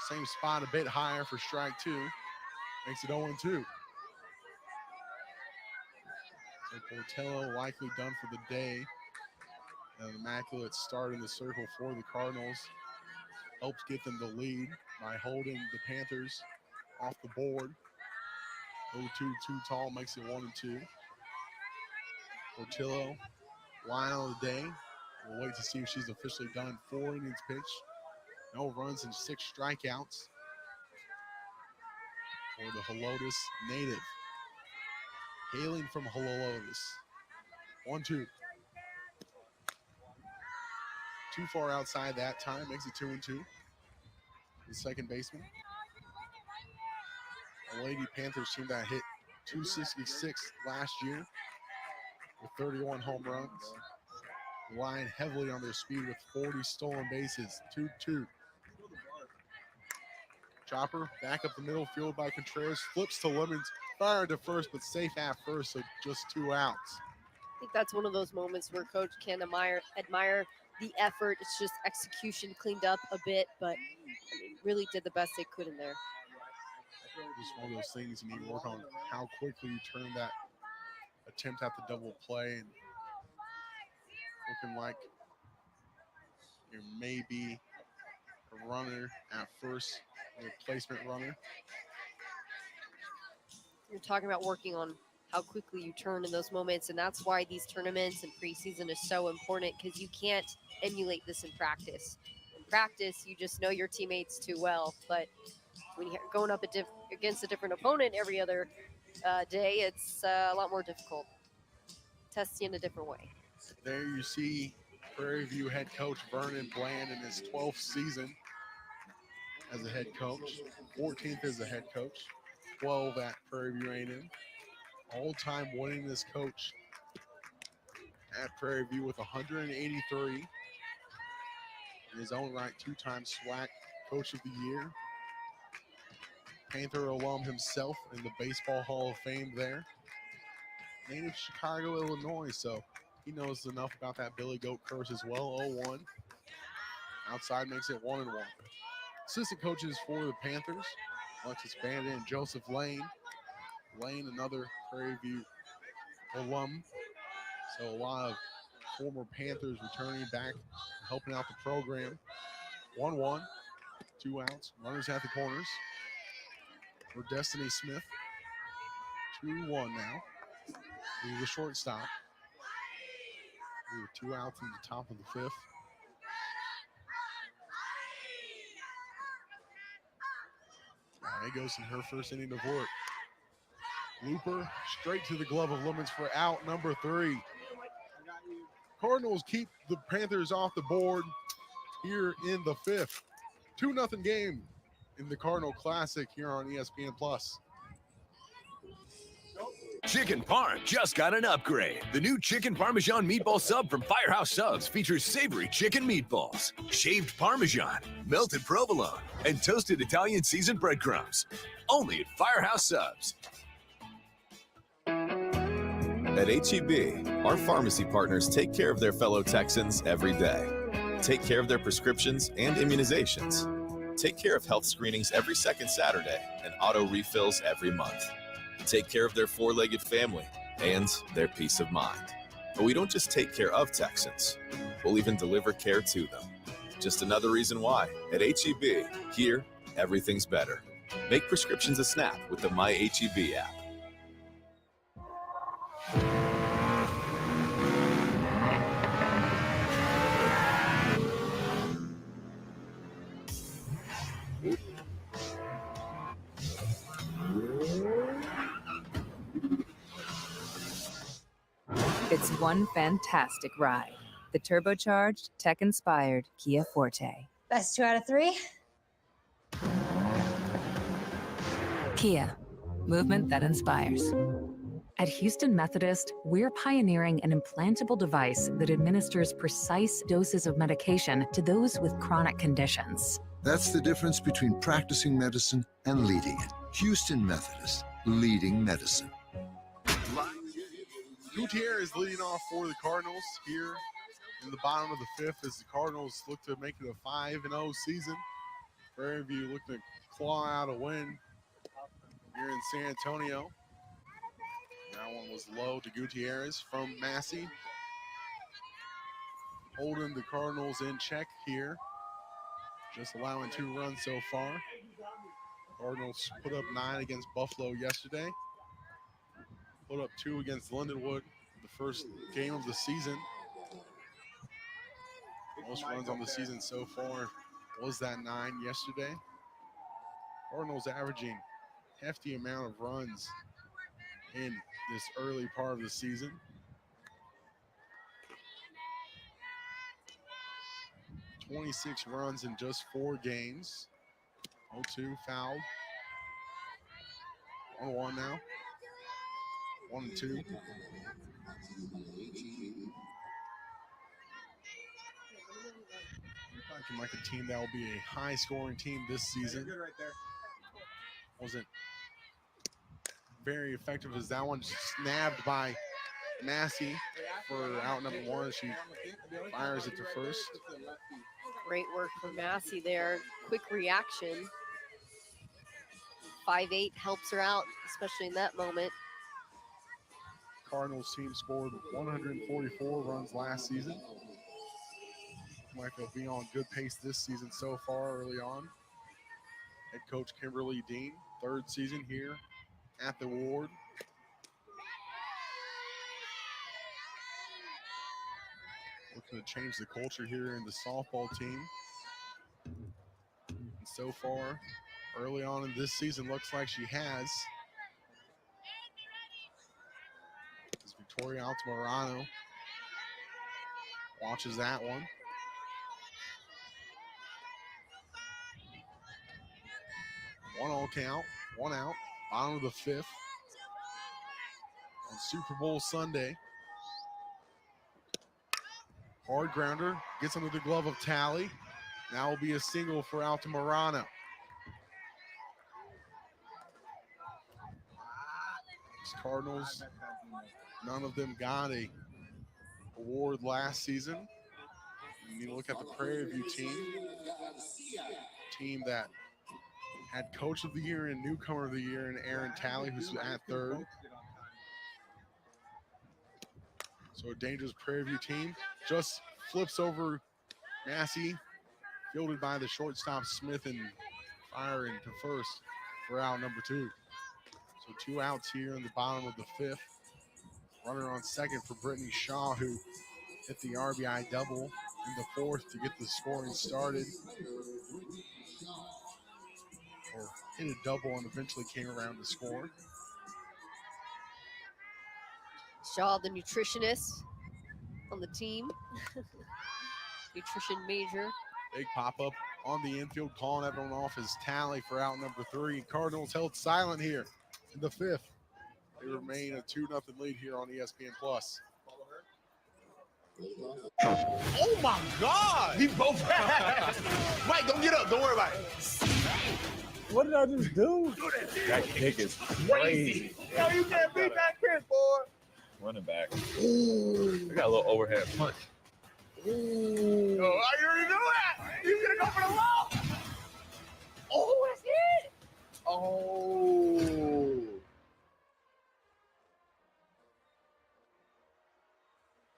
Same spot, a bit higher for strike two. Makes it 0-2. So Portello likely done for the day. An immaculate start in the circle for the Cardinals. Helps get them the lead by holding the Panthers off the board. 0-2 too tall makes it 1-2. Portillo, line of the day. We'll wait to see if she's officially done. 4 innings pitched. No runs and 6 strikeouts for the Helotes native. Hailing from Helotes. 1-2. Too far outside that time. Makes it 2-2. The second baseman. The Lady Panthers team that hit 266 last year with 31 home runs. Relying heavily on their speed with 40 stolen bases. 2-2. Chopper back up the middle, field by Contreras, flips to Lemons, fired to first, but safe at first, so just 2 outs. I think that's one of those moments where coach can admire the effort. It's just execution cleaned up a bit, but I mean, really did the best they could in there. Just one of those things you need to work on how quickly you turn that attempt at the double play. And looking like there may be a runner at first, a replacement runner. You're talking about working on how quickly you turn in those moments, and that's why these tournaments and preseason is so important, because you can't emulate this in practice. In practice, you just know your teammates too well, but when you're going up against a different opponent every other day, it's a lot more difficult. Test you in a different way. There you see Prairie View head coach Vernon Bland in his 12th season as a head coach, 14th as a head coach, 12 at Prairie View A&M. All-time winningest coach at Prairie View with 183. In his own right, 2-time SWAC Coach of the Year. Panther alum himself in the Baseball Hall of Fame there. Native Chicago, Illinois, so he knows enough about that Billy Goat curse as well. 0-1. Outside makes it 1-1. Assistant coaches for the Panthers, Alexis Bandit and Joseph Lane. Lane, another Prairie View alum. So a lot of former Panthers returning back, helping out the program. 1-1, 2 outs, runners at the corners for Destiny Smith. 2-1 now. He's the shortstop. We were 2 outs in the top of the 5th. There goes in her first inning of work. Looper straight to the glove of Lemons for out number 3. Cardinals keep the Panthers off the board here in the 5th. 2-0 game in the Cardinal Classic here on ESPN+. Chicken Parm just got an upgrade. The new Chicken Parmesan Meatball Sub from Firehouse Subs features savory chicken meatballs, shaved Parmesan, melted provolone, and toasted Italian seasoned breadcrumbs. Only at Firehouse Subs. At H-E-B, our pharmacy partners take care of their fellow Texans every day. Take care of their prescriptions and immunizations. Take care of health screenings every second Saturday and auto refills every month. Take care of their four-legged family and their peace of mind. But we don't just take care of Texans. We'll even deliver care to them. Just another reason why, at H-E-B, here, everything's better. Make prescriptions a snap with the My H-E-B app. It's one fantastic ride. The turbocharged, tech-inspired Kia Forte. Best 2 out of 3. Kia, movement that inspires. At Houston Methodist, we're pioneering an implantable device that administers precise doses of medication to those with chronic conditions. That's the difference between practicing medicine and leading it. Houston Methodist, leading medicine. Gutierrez leading off for the Cardinals here in the bottom of the 5th as the Cardinals look to make it a 5-0 season. Prairie View look to claw out a win here in San Antonio. That one was low to Gutierrez from Massey. Holding the Cardinals in check here. Just allowing 2 runs so far. Cardinals put up 9 against Buffalo yesterday. Put up 2 against Lindenwood, the first game of the season. Most runs on the season so far was that 9 yesterday. Cardinals averaging hefty amount of runs in this early part of the season. "26 runs in just 4 games. 0-2 fouled. 1-1 now. 1-2. Looking like a team that will be a high-scoring team this season. Wasn't very effective as that one snabbed by Massey for out number 1. She fires it to first. Great work for Massey there. Quick reaction. 5'8" helps her out, especially in that moment. Cardinals team scored 144 runs last season. Like they'll be on good pace this season so far early on. Head coach Kimberly Dean, 3rd season here at the Ward. Looking to change the culture here in the softball team. And so far, early on in this season, looks like she has. As Victoria Altamirano watches that one. 1-0 count, 1 out, bottom of the 5th. On Super Bowl Sunday. Hard grounder, gets under the glove of Tally. Now will be a single for Altamirano. These Cardinals, none of them got a award last season. You look at the Prairie View team that had Coach of the Year and Newcomer of the Year in Aaron Talley, who's at 3rd. So a dangerous Prairie View team. Just flips over Massey, fielded by the shortstop Smith and firing to first for out number 2. So 2 outs here in the bottom of the 5th. Runner on second for Brittany Shaw, who hit the RBI double in the 4th to get the scoring started. Or hit a double and eventually came around to score. Shaw, the nutritionist on the team. Nutrition major. Big pop-up on the infield, calling everyone off as Tally for out number 3. Cardinals held silent here in the 5th. They remain a 2-0 lead here on ESPN+. Oh my God! He both. Mike, don't get up. Don't worry about it. What did I just do? That kick is crazy. Yo, you can't beat that kick, boy. Running back. I got a little overhead punch. Oh, you already knew that. You gonna go for the wall? Oh, that's it. Oh.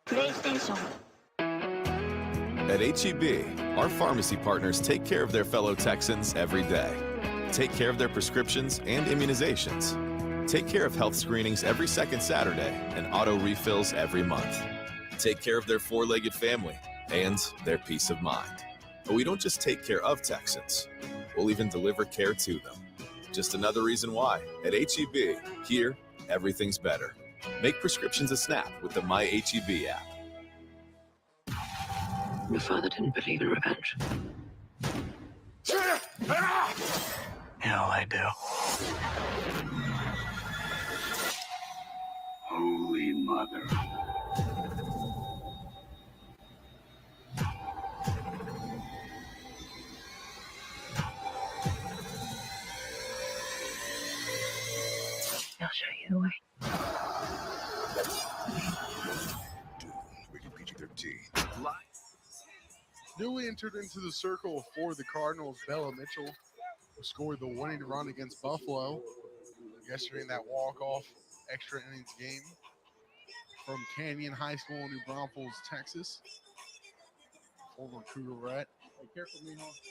PlayStation. At HEB, our pharmacy partners take care of their fellow Texans every day. Take care of their prescriptions and immunizations. Take care of health screenings every second Saturday and auto refills every month. Take care of their 4-legged family and their peace of mind. But we don't just take care of Texans. We'll even deliver care to them. Just another reason why, at HEB, here, everything's better. Make prescriptions a snap with the My HEB app. Your father didn't believe in revenge. Hell, I do. Holy Mother. I'll show you the way. Newly entered into the circle for the Cardinals, Bella Mitchell, who scored the winning run against Buffalo yesterday in that walk-off extra innings game from Canyon High School in New Braunfels, Texas. Former Cougarette.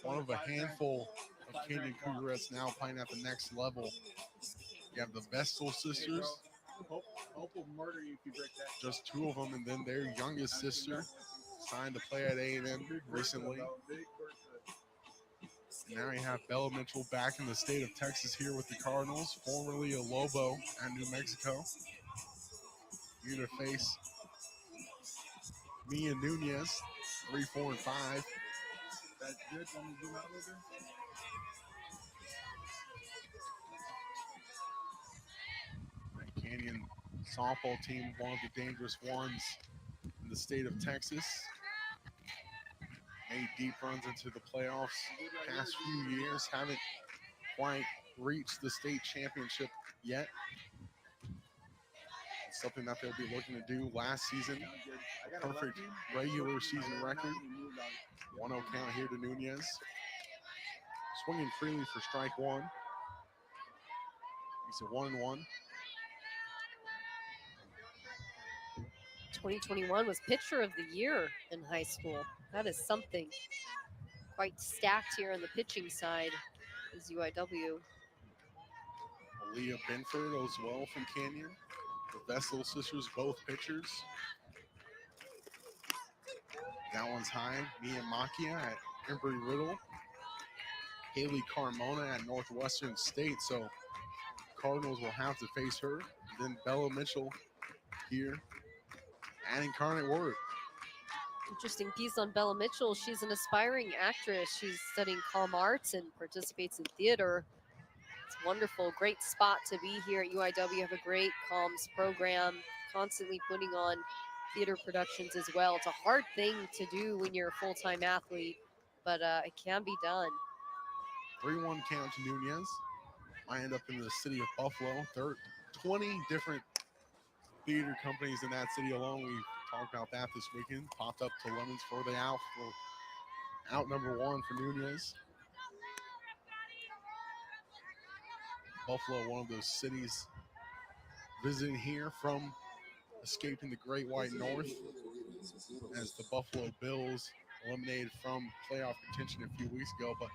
One of a handful of Canyon Cougarettes now playing at the next level. You have the Vestal sisters. Hope will murder you if you break that. Just 2 of them, and then their youngest sister, signed to play at A&M recently. Now you have Bella Mitchell back in the state of Texas here with the Cardinals, formerly a Lobo at New Mexico. Here to face Mia Nunez, 3, 4, and 5. That's good. Let me zoom out a little bit. That Canyon softball team, one of the dangerous ones in the state of Texas. Made deep runs into the playoffs past few years. Haven't quite reached the state championship yet. It's something that they'll be looking to do last season. Perfect regular season record. 1-0 count here to Nunez. Swinging freely for strike one. He's a 1-1. 2021 was pitcher of the year in high school. That is something. Quite stacked here on the pitching side is UIW. Aaliyah Benford as well from Canyon. The Vessel sisters, both pitchers. That one's high. Mia Makia at Embry-Riddle. Haley Carmona at Northwestern State. So Cardinals will have to face her. Then Bella Mitchell here at Incarnate Word. Interesting piece on Bella Mitchell. She's an aspiring actress. She's studying comm arts and participates in theater. It's wonderful. Great spot to be here at UIW. Have a great comms program, constantly putting on theater productions as well. It's a hard thing to do when you're a full-time athlete, but it can be done. 3-1 count to Nunez. I end up in the city of Buffalo. 20 different theater companies in that city alone. We talked about that this weekend. Popped up to Lemons for the out number one for Nunez. Buffalo, one of those cities visiting here from escaping the Great White North, as the Buffalo Bills eliminated from playoff contention a few weeks ago, but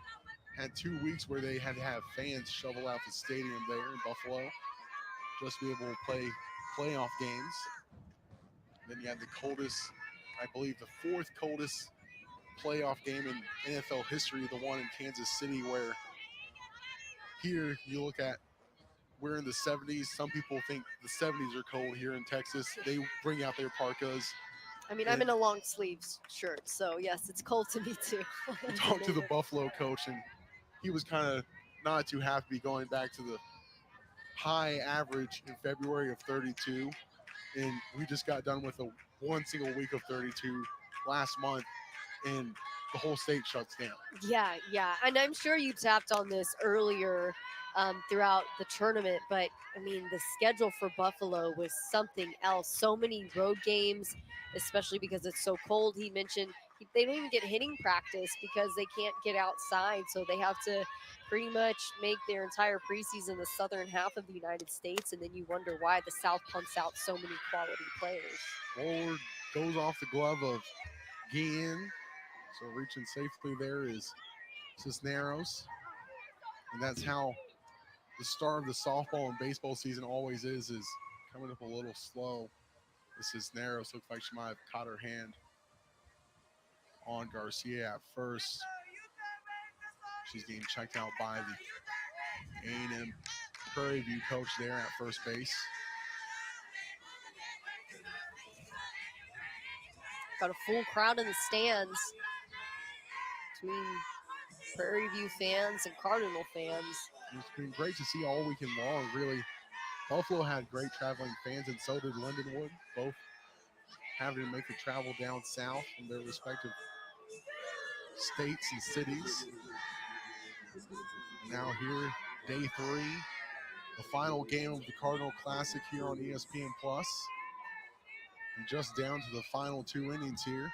had 2 weeks where they had to have fans shovel out the stadium there in Buffalo just to be able to play playoff games. Then you had the coldest, I believe the 4th coldest playoff game in NFL history, the one in Kansas City, where here you look at, we're in the 70s. Some people think the 70s are cold here in Texas. They bring out their parkas. I mean, I'm in a long sleeves shirt, so yes, it's cold to me too. We talked to the Buffalo coach, and he was kind of not too happy going back to the high average in February of 32. And we just got done with one single week of 32 last month, and the whole state shuts down. Yeah, and I'm sure you tapped on this earlier throughout the tournament, but I mean, the schedule for Buffalo was something else. So many road games, especially because it's so cold. He mentioned they don't even get hitting practice because they can't get outside, so they have to pretty much make their entire preseason the southern half of the United States, and then you wonder why the South pumps out so many quality players. Forward goes off the glove of Guillen. So reaching safely there is Cisneros. And that's how the start of the softball and baseball season always is coming up a little slow. This Cisneros looks like she might have caught her hand on Garcia at first. She's getting checked out by the A&M Prairie View coach there at first base. Got a full crowd in the stands between Prairie View fans and Cardinal fans. It's been great to see all weekend long, really. Buffalo had great traveling fans, and so did Lindenwood, both having to make the travel down south from their respective states and cities. Now here, day 3, the final game of the Cardinal Classic here on ESPN+. And just down to the final 2 innings here,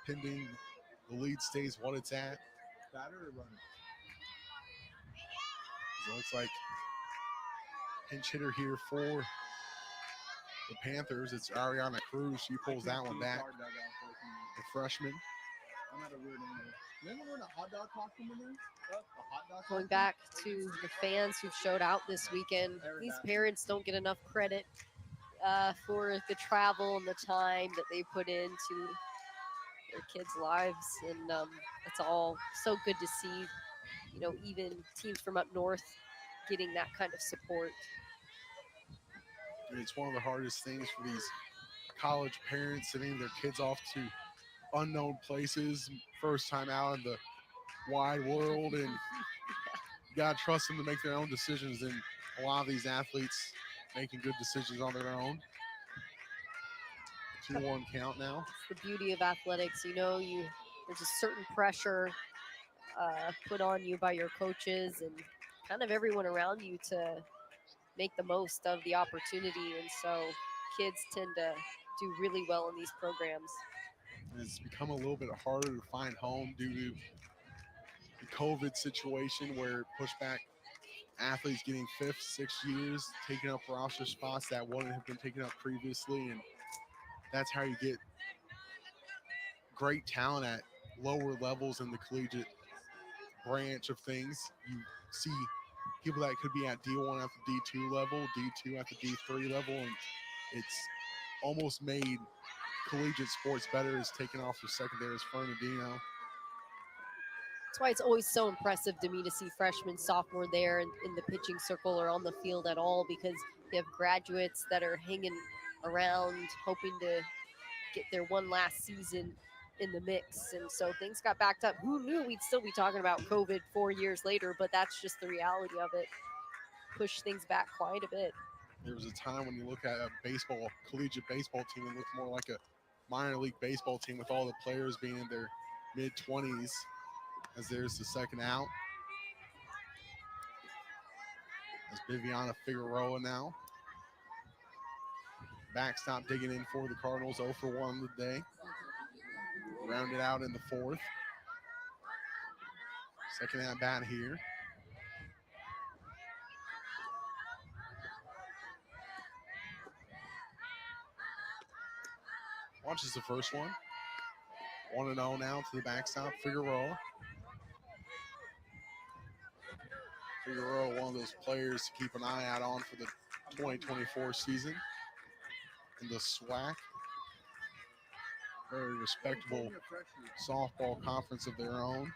pending the lead stays what it's at. It looks like pinch hitter here for the Panthers. It's Ariana Cruz. She pulls that one back. The freshman. Going back to the fans who showed out this weekend, these parents don't get enough credit for the travel and the time that they put into their kids' lives, and it's all so good to see. You know, even teams from up north getting that kind of support. And it's one of the hardest things for these college parents sending their kids off to unknown places, first time out in the wide world, and you gotta trust them to make their own decisions. And a lot of these athletes making good decisions on their own. 2-1 count now. It's the beauty of athletics. You know, there's a certain pressure put on you by your coaches and kind of everyone around you to make the most of the opportunity. And so kids tend to do really well in these programs. And it's become a little bit harder to find home due to the COVID situation where it pushed back athletes getting 5th, 6th years, taking up roster spots that wouldn't have been taken up previously. And that's how you get great talent at lower levels in the collegiate branch of things. You see people that could be at D1 at the D2 level, D2 at the D3 level, and it's almost made collegiate sports better as taking off for secondary as Fernandino. That's why it's always so impressive to me to see freshmen, sophomore there in the pitching circle or on the field at all, because they have graduates that are hanging around hoping to get their one last season in the mix. And so things got backed up. Who knew we'd still be talking about COVID 4 years later, but that's just the reality of it. Pushed things back quite a bit. There was a time when you look at a collegiate baseball team, it looked more like a minor league baseball team with all the players being in their mid-20s, as there's the second out. As Viviana Figueroa now. Backstop digging in for the Cardinals, 0 for 1 today. Rounded out in the 4th. Second at bat here. Launches the first one. 1-0 now to the backstop, Figueroa. Figueroa, one of those players to keep an eye out on for the 2024 season in the SWAC. Very respectable softball conference of their own.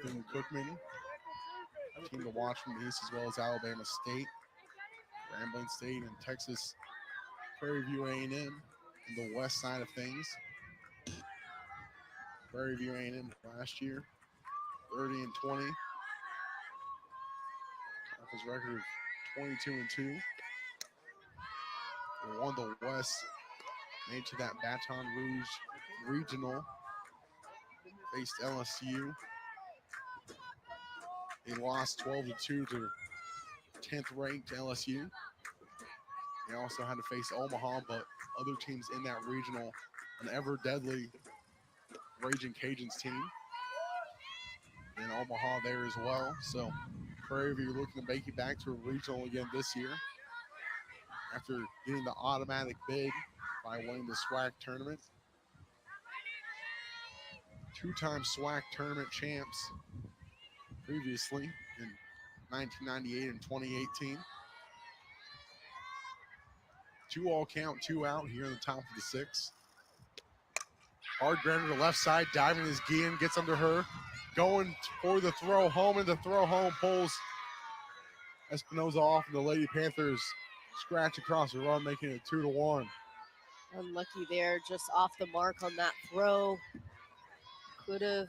Then Cookman, a team to watch from the east, as well as Alabama State, Grambling State, and Texas Prairie View A&M in the west side of things. Prairie View A&M last year, 30-20. Conference record of 22-2. They won the West, made to that Baton Rouge regional. Faced LSU. They lost 12-2 to 10th ranked LSU. They also had to face Omaha, but other teams in that regional, an ever deadly Raging Cajuns team. And Omaha there as well. So Prairie View looking to make it back to a regional again this year after getting the automatic bid by winning the SWAC tournament. Two-time SWAC tournament champs previously in 1998 and 2018. 2-all count, 2 out here in the top of the 6th. Hard grounder to left side, diving is Guillen, gets under her, going for the throw home, and the throw home pulls Espinoza off, and the Lady Panthers scratch across the run, making it 2-1. Unlucky there, just off the mark on that throw. Could have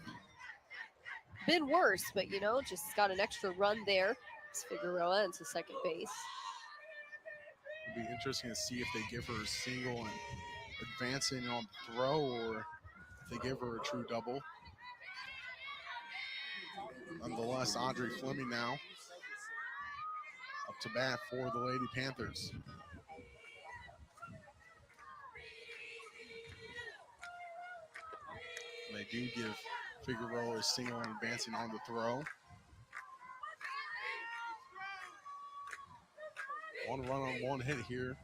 been worse, but you know, just got an extra run there. It's Figueroa into second base. It'll be interesting to see if they give her a single and advancing on the throw, or if they give her a true double. Nonetheless, Audrey Fleming now up to bat for the Lady Panthers. They do give Figueroa a single and advancing on the throw. 1 run on 1 hit here.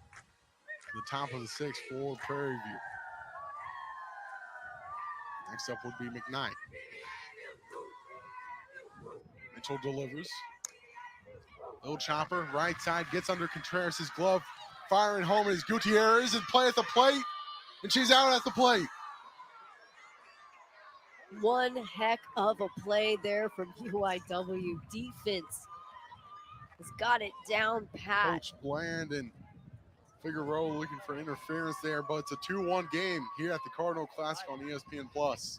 The top of the 6th for Prairie View. Next up would be McKnight. Mitchell delivers. Little chopper, right side, gets under Contreras' glove. Firing home is Gutierrez, and play at the plate. And she's out at the plate. One heck of a play there from UIW. Defense has got it down pat. Coach Bland and Figueroa looking for interference there, but it's a 2-1 game here at the Cardinal Classic on ESPN+.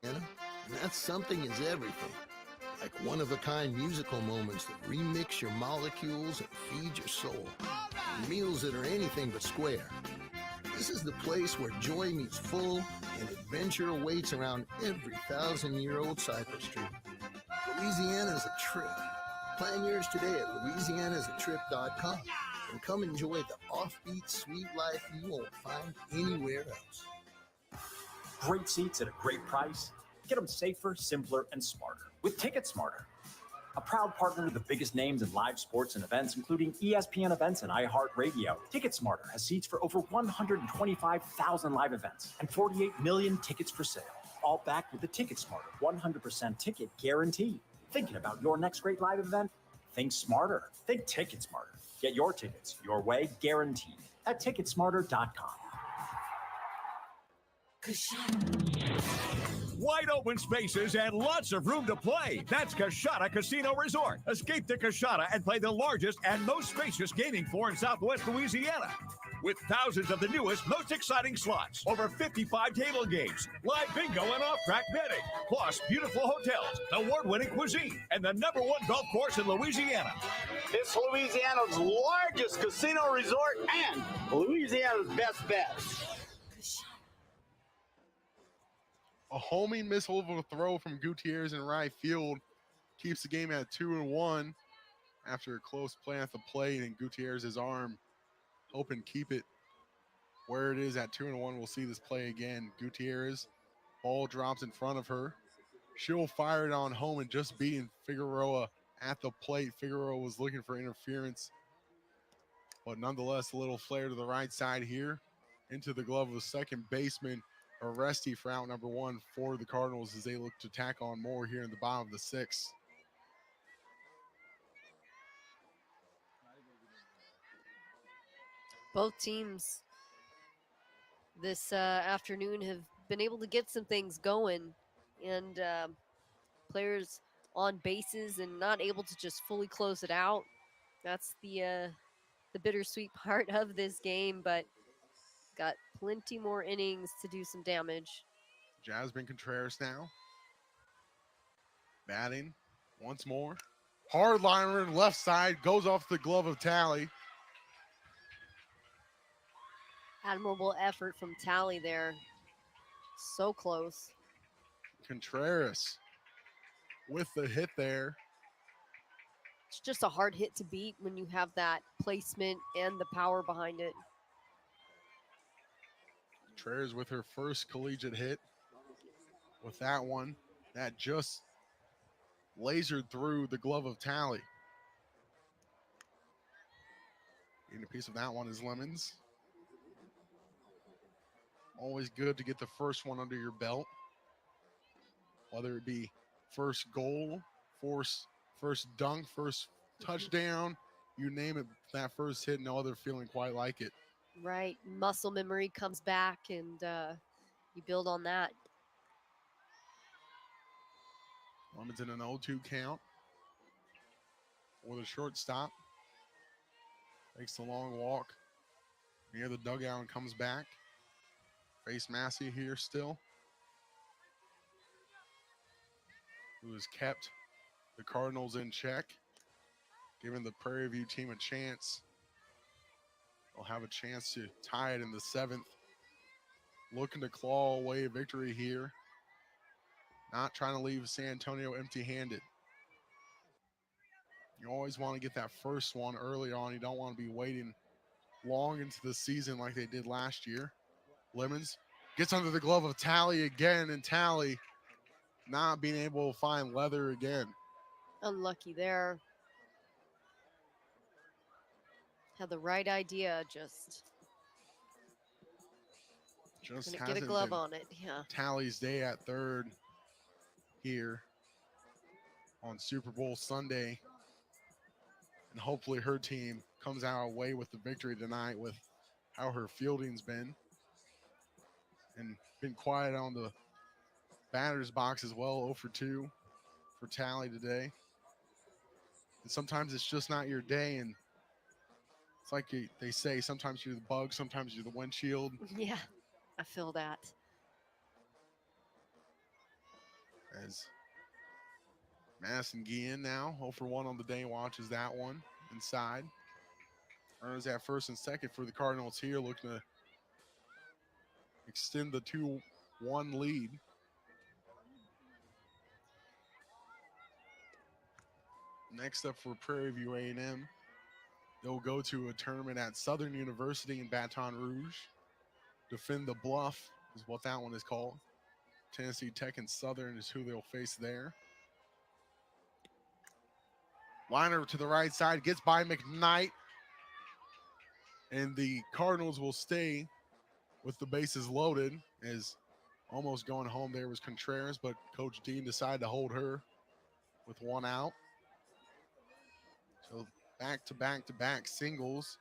And that something is everything. Like one-of-a-kind musical moments that remix your molecules and feed your soul. Meals that are anything but square. This is the place where joy meets full and adventure awaits around every 1,000-year-old cypress tree. Louisiana is a trip. Plan yours today at louisianasatrip.com and come enjoy the offbeat, sweet life you won't find anywhere else. Great seats at a great price. Get them safer, simpler, and smarter with Ticket Smarter. A proud partner to the biggest names in live sports and events, including ESPN events and iHeartRadio. Ticket Smarter has seats for over 125,000 live events and 48 million tickets for sale. All backed with the Ticket Smarter 100% ticket guarantee. Thinking about your next great live event? Think smarter. Think Ticket Smarter. Get your tickets your way, guaranteed, at ticketsmarter.com. Wide open spaces and lots of room to play. That's Coshada Casino Resort. Escape to Coshada and play the largest and most spacious gaming floor in Southwest Louisiana. With thousands of the newest, most exciting slots, over 55 table games, live bingo and off-track betting, plus beautiful hotels, award-winning cuisine, and the #1 golf course in Louisiana. It's Louisiana's largest casino resort and Louisiana's best bet. A homing missile of a throw from Gutierrez in right field keeps the game at 2-1 after a close play at the plate, and Gutierrez's arm hoping to keep it where it is at 2-1. We'll see this play again. Gutierrez, ball drops in front of her. She'll fire it on home and just beating Figueroa at the plate. Figueroa was looking for interference, but nonetheless, a little flare to the right side here into the glove of the second baseman. Arresti for out number 1 for the Cardinals as they look to tack on more here in the bottom of the 6th. Both teams this afternoon have been able to get some things going, and players on bases and not able to just fully close it out. That's the bittersweet part of this game, but got plenty more innings to do some damage. Jasmine Contreras now batting once more. Hard liner left side, goes off the glove of Tally. Admirable effort from Tally there. So close. Contreras with the hit there. It's just a hard hit to beat when you have that placement and the power behind it. Contreras with her first collegiate hit. With that one, that just lasered through the glove of Tally. Getting a piece of that one is Lemons. Always good to get the first one under your belt. Whether it be first goal, first dunk, first touchdown, you name it, that first hit, no other feeling quite like it. Right, muscle memory comes back and you build on that. Lemons in an 0-2 count for the shortstop. Takes the long walk near the dugout and comes back. Face Massey here still, who has kept the Cardinals in check, giving the Prairie View team a chance. They'll have a chance to tie it in the 7th. Looking to claw away a victory here. Not trying to leave San Antonio empty-handed. You always want to get that first one early on. You don't want to be waiting long into the season like they did last year. Lemons gets under the glove of Tally again, and Tally not being able to find leather again. Unlucky there. Had the right idea, just gonna get a glove on it. Yeah. Tally's day at third here on Super Bowl Sunday. And hopefully her team comes our way with the victory tonight with how her fielding's been. And been quiet on the batter's box as well, 0 for 2 for Tally today. And sometimes it's just not your day, and it's like they say, sometimes you're the bug, sometimes you're the windshield. Yeah, I feel that. As Madison Guillen now, 0 for 1 on the day, watches that one inside. Runners at first and second for the Cardinals here, looking to extend the 2-1 lead. Next up for Prairie View A&M, they'll go to a tournament at Southern University in Baton Rouge. Defend the Bluff is what that one is called. Tennessee Tech and Southern is who they'll face there. Liner to the right side, gets by McKnight. And the Cardinals will stay with the bases loaded, as almost going home there was Contreras, but Coach Dean decided to hold her with one out. So back-to-back singles.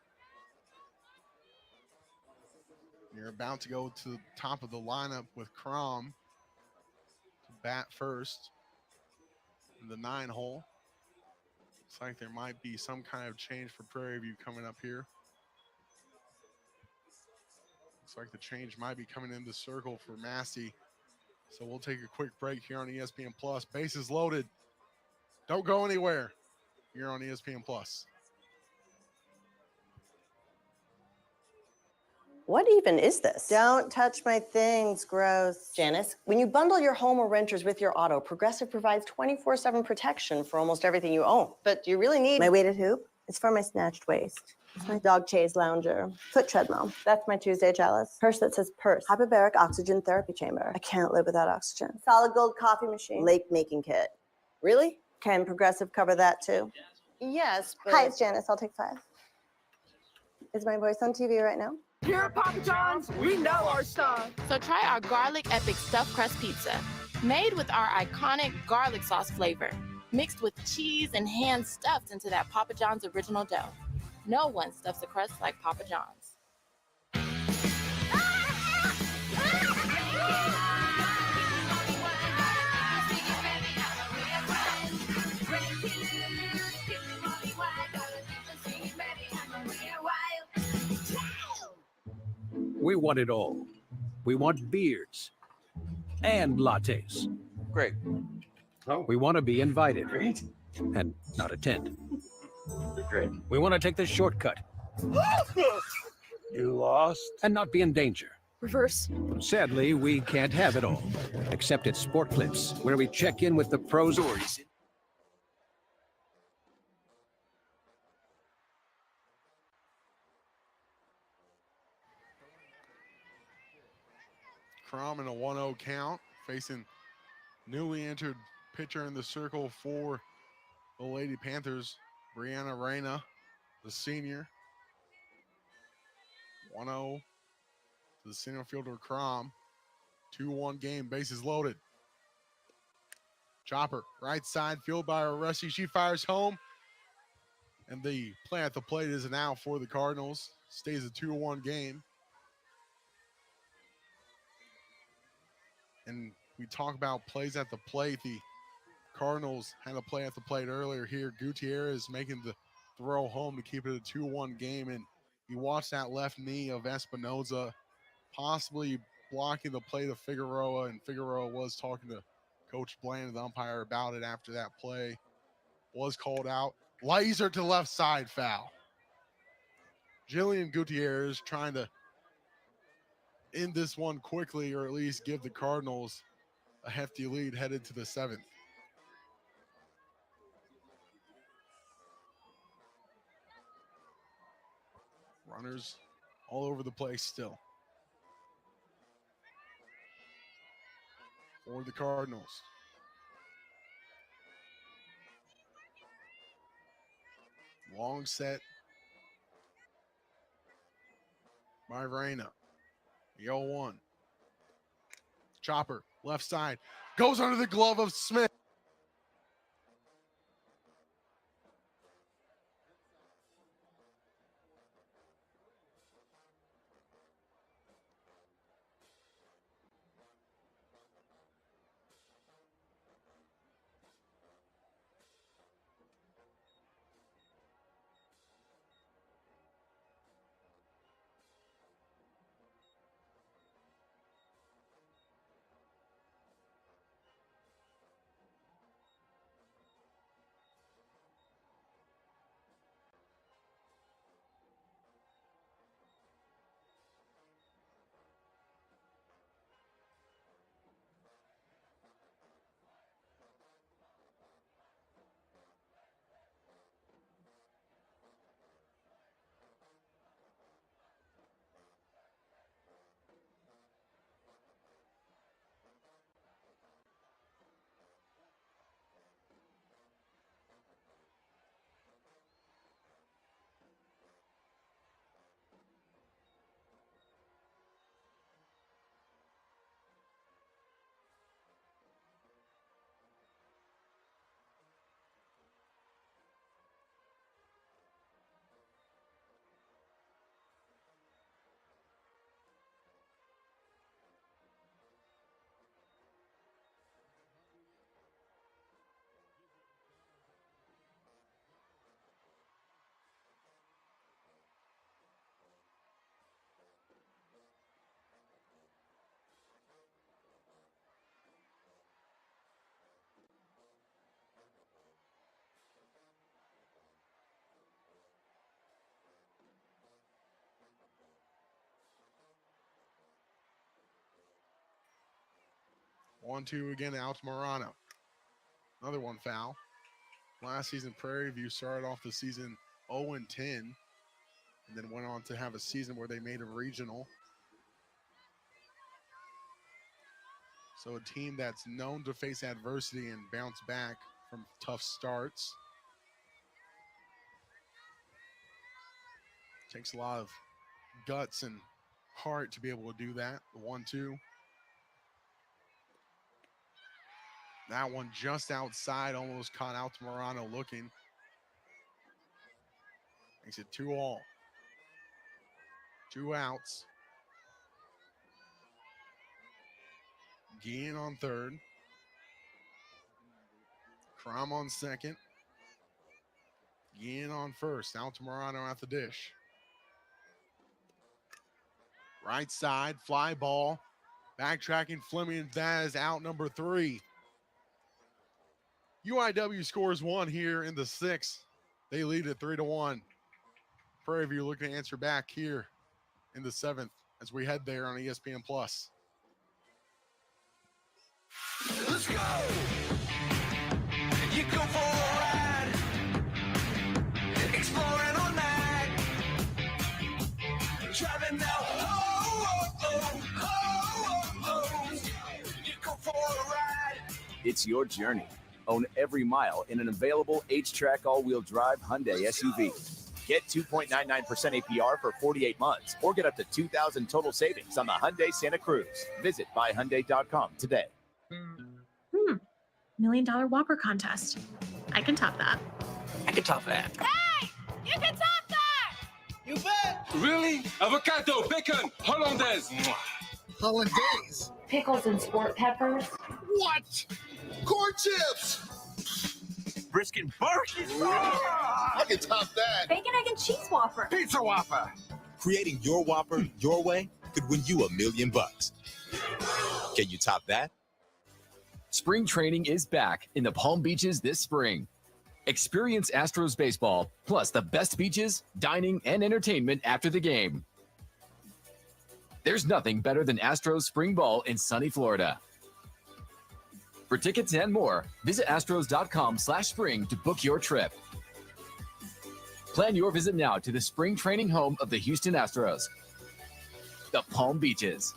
You're about to go to the top of the lineup with Crom to bat first in the 9-hole. Looks like there might be some kind of change for Prairie View coming up here. Looks like the change might be coming in the circle for Massey. So we'll take a quick break here on ESPN Plus. Bases loaded. Don't go anywhere. You're on ESPN Plus. What even is this? Don't touch my things, gross. Janice, when you bundle your home or renters with your auto, Progressive provides 24/7 protection for almost everything you own. But you really need my weighted hoop. It's for my snatched waist. It's my dog chaise lounger. Foot treadmill. That's my Tuesday chalice. Purse that says purse. Hyperbaric oxygen therapy chamber. I can't live without oxygen. Solid gold coffee machine. Lake making kit. Really? Can Progressive cover that too? Yes, but... Hi, it's Janice. I'll take 5. Is my voice on TV right now? Here at Papa John's, we know our stuff. So try our Garlic Epic Stuffed Crust Pizza. Made with our iconic garlic sauce flavor. Mixed with cheese and hand stuffed into that Papa John's original dough. No one stuffs a crust like Papa John's. We want it all. We want beards and lattes. Great. Oh. We want to be invited. Great. And not attend. Great. We want to take the shortcut. You lost? And not be in danger. Reverse. Sadly, we can't have it all. Except at Sport Clips, where we check in with the pros. Crom in a 1-0 count, facing newly entered pitcher in the circle for the Lady Panthers, Brianna Reyna, the senior. 1-0 to the center fielder, Crom. 2-1 game, bases loaded. Chopper, right side, field by Arresti. She fires home. And the play at the plate is an out for the Cardinals. Stays a 2-1 game. And we talk about plays at the plate. The Cardinals had a play at the plate earlier here. Gutierrez making the throw home to keep it a 2-1 game. And you watch that left knee of Espinoza possibly blocking the play to Figueroa. And Figueroa was talking to Coach Bland, the umpire, about it after that play. Was called out. Laser to left side, foul. Jillian Gutierrez trying to end this one quickly, or at least give the Cardinals a hefty lead headed to the 7th. Runners all over the place still for the Cardinals. Long set by Reyna. The 0-1. Chopper, left side, goes under the glove of Smith. 1-2 again out to Morano. Another one foul. Last season, Prairie View started off the season 0-10 and then went on to have a season where they made a regional. So a team that's known to face adversity and bounce back from tough starts. Takes a lot of guts and heart to be able to do that. The 1-2. That one just outside, almost caught out to Morano looking. Makes it 2-all. 2 outs. Guillen on third. Crom on second. Guillen on first. Out to Morano at the dish. Right side, fly ball. Backtracking Fleming, that is out number 3. UIW scores 1 here in the 6th. They lead at 3-1. Prairie View looking to answer back here in the 7th as we head there on ESPN+. Let's go! You go for a ride. Exploring all night. Driving now. You go for a ride. It's your journey. Own every mile in an available H-Track all-wheel drive Hyundai SUV. Get 2.99% APR for 48 months or get up to $2,000 total savings on the Hyundai Santa Cruz. Visit buyhyundai.com today. $1 million Whopper contest. I can top that. I can top that. Hey! You can top that! You bet! Really? Avocado, bacon, hollandaise. Hollandaise. Pickles and sport peppers. What? Corn chips. Brisket barbecue. I can top that. Bacon, egg, and cheese Whopper. Pizza Whopper. Creating your Whopper your way could win you $1 million. Can you top that? Spring training is back in the Palm Beaches this spring. Experience Astros baseball, plus the best beaches, dining, and entertainment after the game. There's nothing better than Astros spring ball in sunny Florida. For tickets and more, visit astros.com/spring to book your trip. Plan your visit now to the spring training home of the Houston Astros, the Palm Beaches.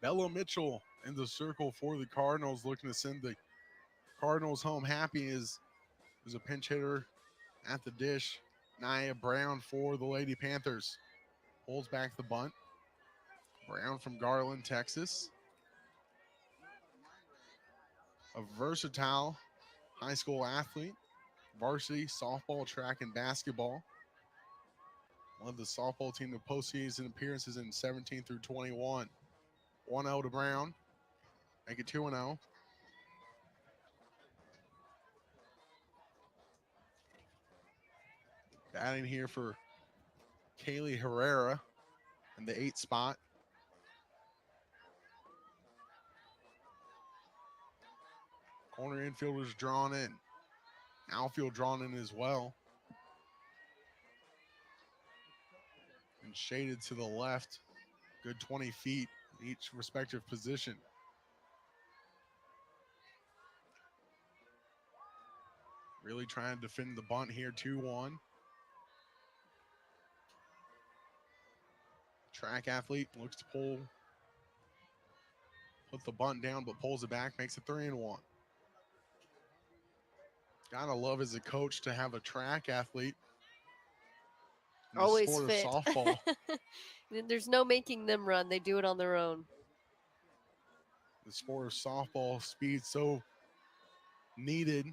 Bella Mitchell in the circle for the Cardinals, looking to send the Cardinals home happy. Is a pinch hitter at the dish. Nia Brown for the Lady Panthers. Pulls back the bunt. Brown from Garland, Texas. A versatile high school athlete. Varsity, softball, track, and basketball. Led the softball team to postseason appearances in 17 through 21. 1-0 to Brown. Make it 2-0. Batting here for Kaylee Herrera in the 8th spot. Corner infielders drawn in. Outfield drawn in as well. And shaded to the left. Good 20 feet in each respective position. Really trying to defend the bunt here, 2-1. Track athlete looks to put the bunt down, but pulls it back, makes it 3-1. Gotta love as a coach to have a track athlete. in the Always sport fit. of softball. There's no making them run. They do it on their own. The sport of softball, speed so needed.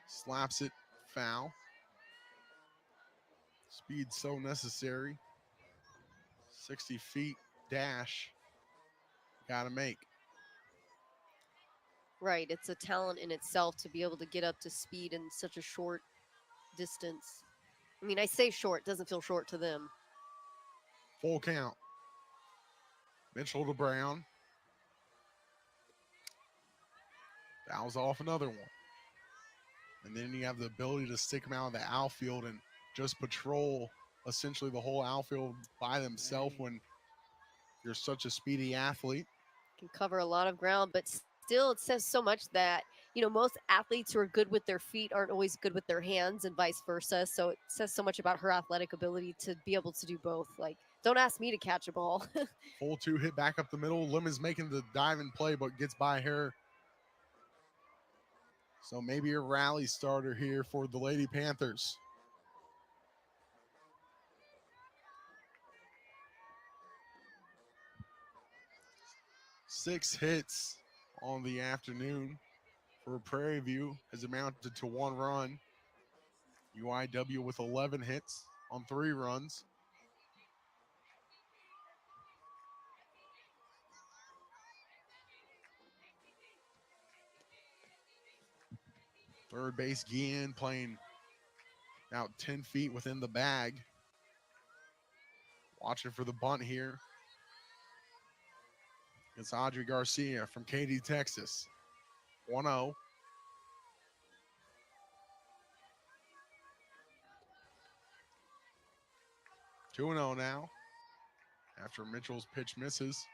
Slaps it foul. Speed so necessary. 60 feet dash. Gotta make. Right. It's a talent in itself to be able to get up to speed in such a short distance. I mean, I say short, doesn't feel short to them. Full count. Mitchell to Brown. Fouls off another one. And then you have the ability to stick them out of the outfield and just patrol essentially the whole outfield by themselves when You're such a speedy athlete. Can cover a lot of ground, but still it says so much that, most athletes who are good with their feet aren't always good with their hands and vice versa. So it says so much about her athletic ability to be able to do both. Like, don't ask me to catch a ball. Full 2 hit back up the middle. Lemons making the dive and play, but gets by her. So maybe a rally starter here for the Lady Panthers. Six hits on the afternoon for Prairie View has amounted to 1 run. UIW with 11 hits on 3 runs. Third base, Guillen playing out 10 feet within the bag. Watching for the bunt here. It's Audrey Garcia from Katy, Texas. 1-0. 2-0 now after Mitchell's pitch misses.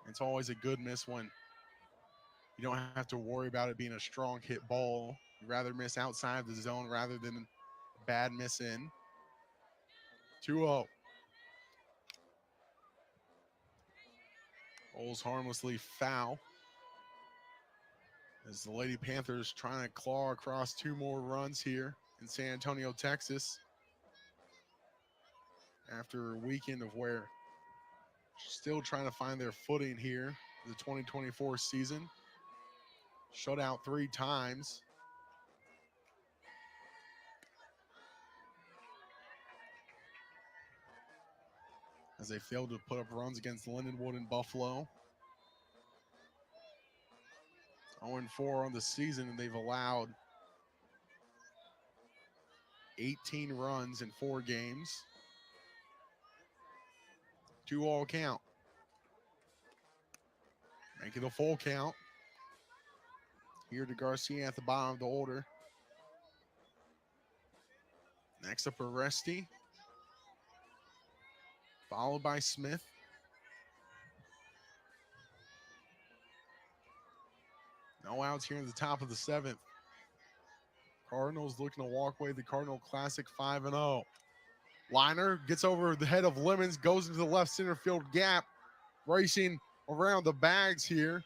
It's always a good miss when you don't have to worry about it being a strong hit ball. You'd rather miss outside the zone rather than a bad miss in. 2-0. Bowls harmlessly foul as the Lady Panthers trying to claw across 2 more runs here in San Antonio, Texas. After a weekend of where still trying to find their footing here for the 2024 season. Shut out 3 times. As they failed to put up runs against Lindenwood and Buffalo. 0-4 on the season, and they've allowed 18 runs in 4 games. 2-all count. Make it a full count. Here to Garcia at the bottom of the order. Next up, Aresti. Followed by Smith. No outs here in the top of the 7th. Cardinals looking to walk away the Cardinal Classic 5-0. Liner gets over the head of Lemons, goes into the left center field gap, racing around the bags here.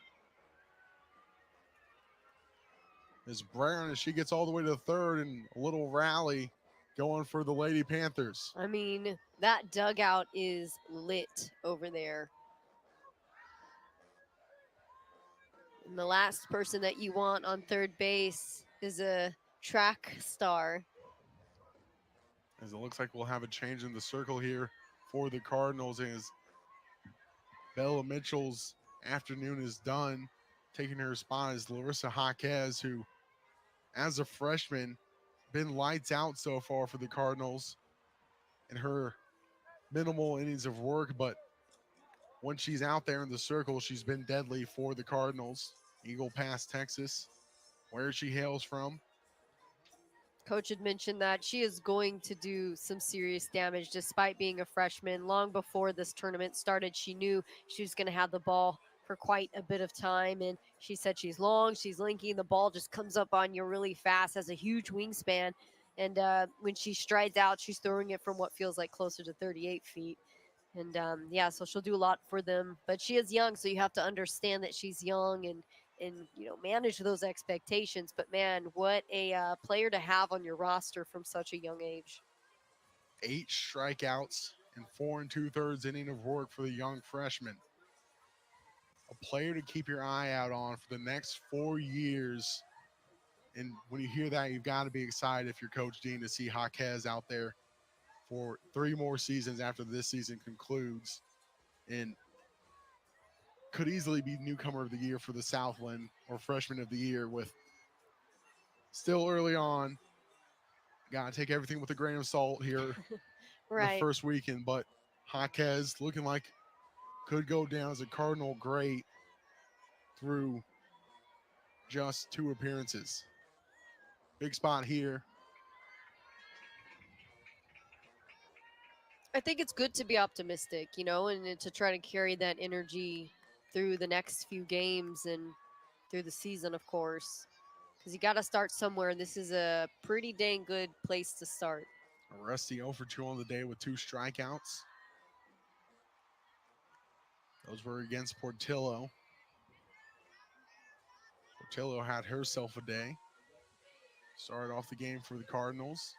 Is Brown as she gets all the way to the third, and a little rally going for the Lady Panthers. I mean, that dugout is lit over there. And the last person that you want on third base is a track star. As it looks like we'll have a change in the circle here for the Cardinals as Bella Mitchell's afternoon is done. Taking her spot is Larissa Jaquez, who, as a freshman, been lights out so far for the Cardinals in her minimal innings of work, but when she's out there in the circle, she's been deadly for the Cardinals. Eagle Pass, Texas, where she hails from. Coach had mentioned that she is going to do some serious damage despite being a freshman. Long before this tournament started, she knew she was going to have the ball for quite a bit of time. And she said she's long, she's lanky, the ball just comes up on you really fast, has a huge wingspan. And when she strides out, she's throwing it from what feels like closer to 38 feet. And yeah, so she'll do a lot for them. But she is young, so you have to understand that she's young and manage those expectations. But man, what a player to have on your roster from such a young age. 8 strikeouts and 4 2/3 inning of work for the young freshman. A player to keep your eye out on for the next 4 years. And when you hear that, you've got to be excited if you're Coach Dean to see Jaquez out there for 3 more seasons after this season concludes. And could easily be newcomer of the year for the Southland or freshman of the year with still early on. Got to take everything with a grain of salt here Right. the first weekend, but Jaquez looking like could go down as a Cardinal great through just 2 appearances. Big spot here. I think it's good to be optimistic, you know, and to try to carry that energy through the next few games and through the season, of course, because you got to start somewhere. This is a pretty dang good place to start. Rusty 0 for 2 on the day with 2 strikeouts. Those were against Portillo. Portillo had herself a day. Started off the game for the Cardinals.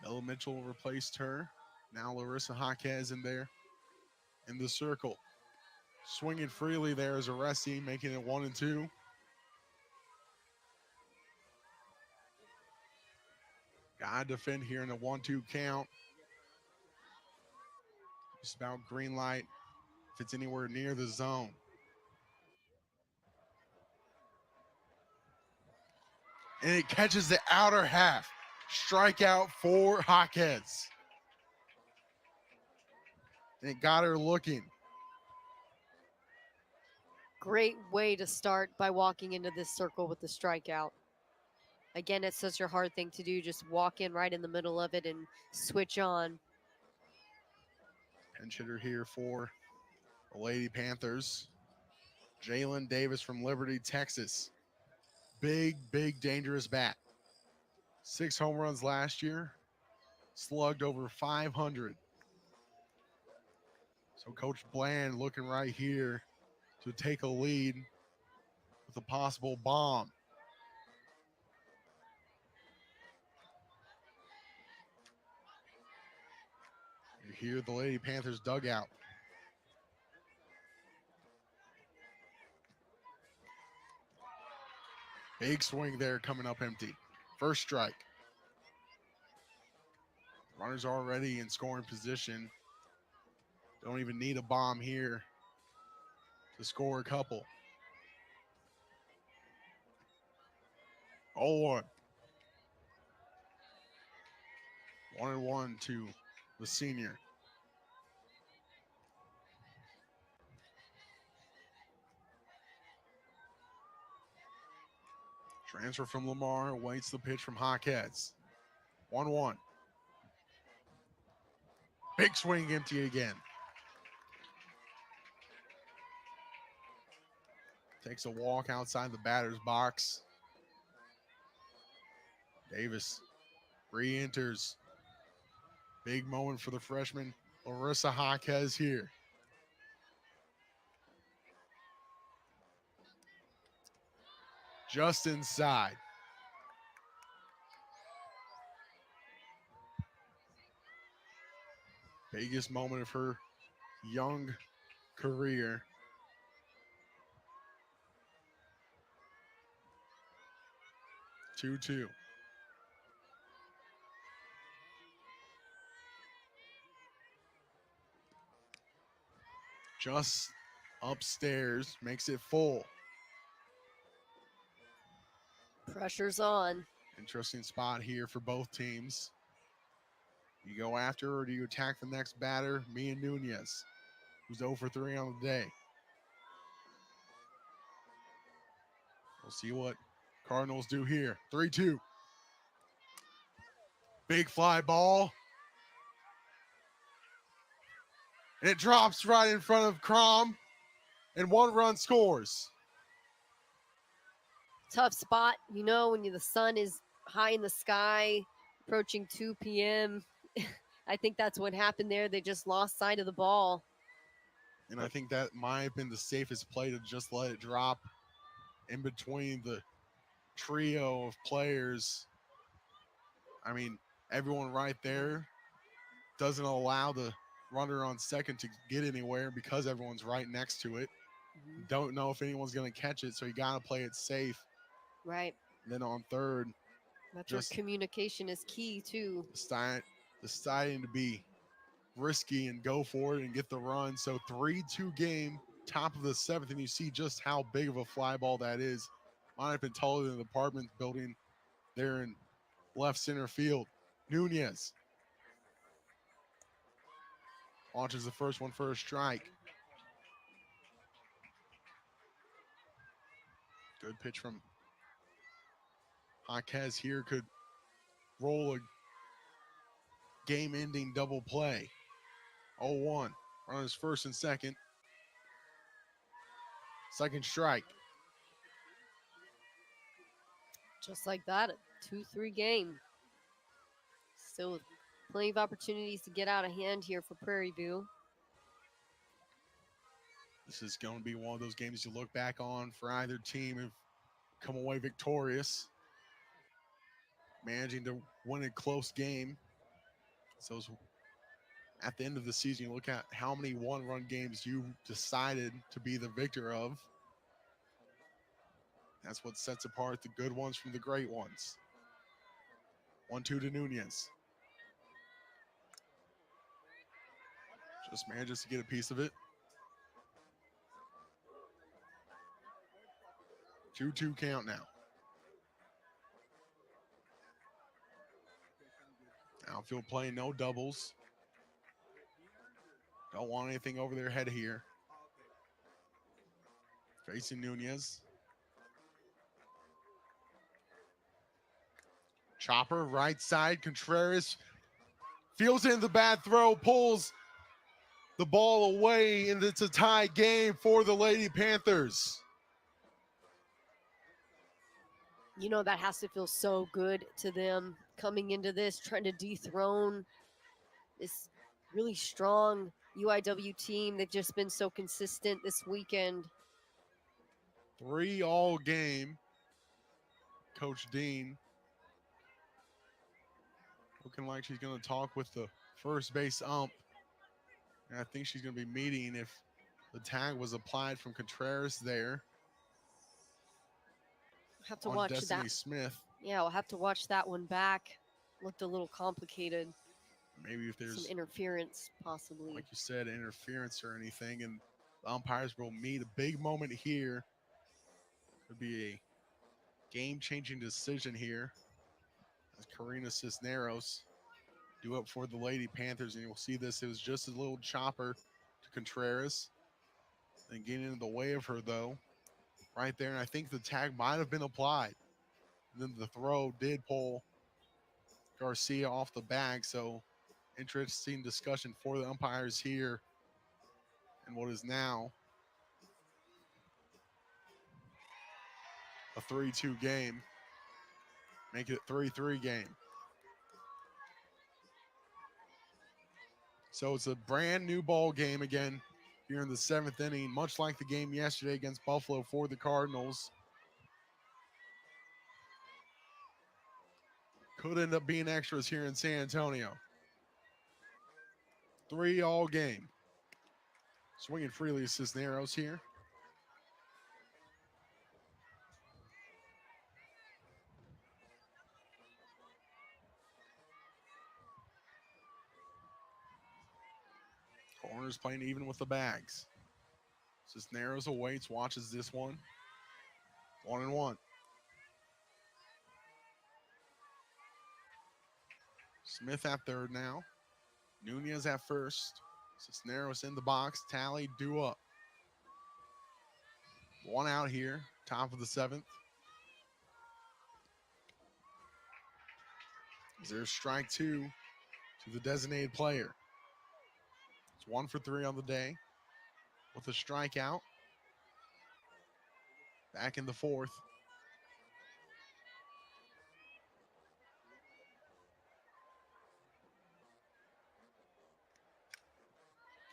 Ella Mitchell replaced her. Now Larissa Jaquez in there in the circle. Swinging freely there is Aresti, making it 1-2. Gotta defend here in a 1-2 count. Just about green light if it's anywhere near the zone. And it catches the outer half. Strikeout for Jaquez. And it got her looking. Great way to start by walking into this circle with the strikeout. Again, it's such a hard thing to do. Just walk in right in the middle of it and switch on. Pinch hitter here for the Lady Panthers. Jalen Davis from Liberty, Texas. Big, dangerous bat. 6 home runs last year. Slugged over 500. So Coach Bland looking right here to take a lead with a possible bomb. You hear the Lady Panthers dugout. Big swing there coming up empty. First strike. Runners already in scoring position. Don't even need a bomb here to score a couple. 0-1. 1-1 to the senior. Transfer from Lamar, awaits the pitch from Jaquez. 1-1. Big swing, empty again. Takes a walk outside the batter's box. Davis re-enters. Big moment for the freshman, Larissa Jaquez here. Just inside. Biggest moment of her young career. Two. Just upstairs, makes it full. Pressure's on. Interesting spot here for both teams. You go after or do you attack the next batter, Mia Nunez, who's 0 for 3 on the day. We'll see what Cardinals do here. 3-2. Big fly ball. And it drops right in front of Crom, and 1 run scores. Tough spot, you know, when the sun is high in the sky, approaching 2 p.m. I think that's what happened there. They just lost sight of the ball. And I think that might have been the safest play to just let it drop in between the trio of players. I mean, everyone right there doesn't allow the runner on second to get anywhere because everyone's right next to it. Don't know if anyone's going to catch it, so you got to play it safe. Right. And then on third, That's where communication is key, too. Deciding to be risky and go for it and get the run. So 3-2 game, top of the 7th, and you see just how big of a fly ball that is. Might have been taller than the apartment building there in left center field. Nunez launches the first one for a strike. Good pitch from Jaquez here, could roll game-ending double play. 0-1. Runners first and second. Second strike. Just like that, a 2-3 game. Still with plenty of opportunities to get out of hand here for Prairie View. This is going to be one of those games you look back on for either team and come away victorious. Managing to win a close game. So at the end of the season, you look at how many one-run games you decided to be the victor of. That's what sets apart the good ones from the great ones. 1-2 to Nunez. Just manages to get a piece of it. 2-2 count now. Outfield play, no doubles. Don't want anything over their head here. Facing Nunez. Chopper, right side, Contreras feels in the bad throw, pulls the ball away, and it's a tie game for the Lady Panthers. You know, that has to feel so good to them coming into this, trying to dethrone this really strong UIW team. They've just been so consistent this weekend. 3-all game. Coach Dean looking like she's going to talk with the first base ump. And I think she's going to be meeting if the tag was applied from Contreras there. Have to on watch Destiny that. Smith. Yeah, we'll have to watch that one back. Looked a little complicated. Maybe if there's some interference, possibly. like you said, interference or anything, and the umpires will meet. A big moment here. Could be a game-changing decision here. As Karina Cisneros do up for the Lady Panthers, and you'll see this. It was just a little chopper to Contreras. And getting in the way of her, though, right there. And I think the tag might have been applied. And then the throw did pull Garcia off the bag. So interesting discussion for the umpires here. And what is now a 3-2 game. Make it a 3-3 game. So it's a brand new ball game again here in the 7th inning, much like the game yesterday against Buffalo for the Cardinals. Could end up being extras here in San Antonio. 3-all game. Swinging freely Cisneros here. Corners playing even with the bags. Cisneros awaits, watches this one. 1-1. Smith at third now. Nunez at first. Cisneros in the box. Tally, due up. One out here, top of the 7th. There's strike 2 to the designated player. It's 1 for 3 on the day with a strikeout. Back in the 4th.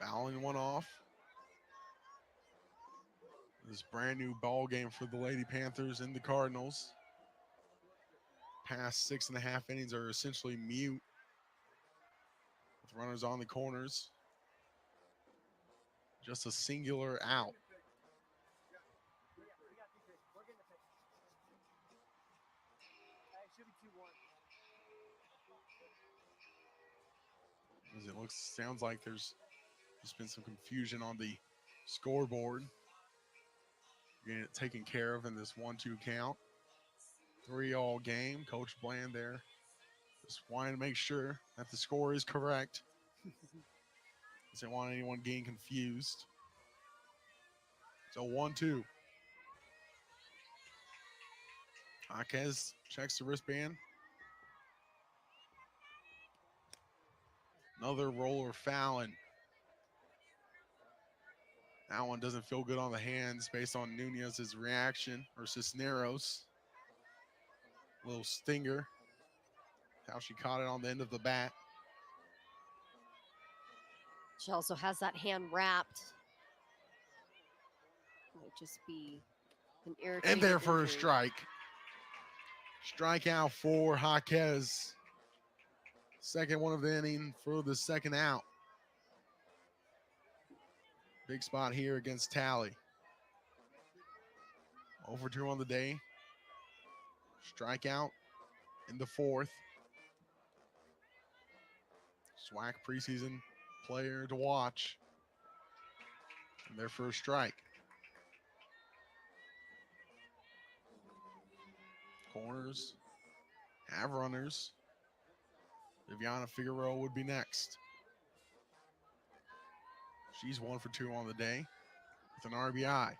Fouling one off. This brand new ball game for the Lady Panthers and the Cardinals. Past 6.5 innings are essentially mute with runners on the corners. Just a singular out. As it sounds like there's just been some confusion on the scoreboard. Getting it taken care of in this 1-2 count. 3-all game. Coach Bland there just wanting to make sure that the score is correct. Doesn't want anyone getting confused. So 1-2. Jaquez checks the wristband. Another roller foul, and that one doesn't feel good on the hands based on Nunez's reaction, or Cisneros. Little stinger. How she caught it on the end of the bat. She also has that hand wrapped. Might just be an irritating And there for a injury. strike. Strikeout for Jaquez. Second one of the inning for the second out. Big spot here against Tally. 0-2 on the day. Strikeout in the fourth. SWAC preseason player to watch. And their first strike. Corners have runners. Viviana Figueroa would be next. She's 1-for-2 on the day with an RBI.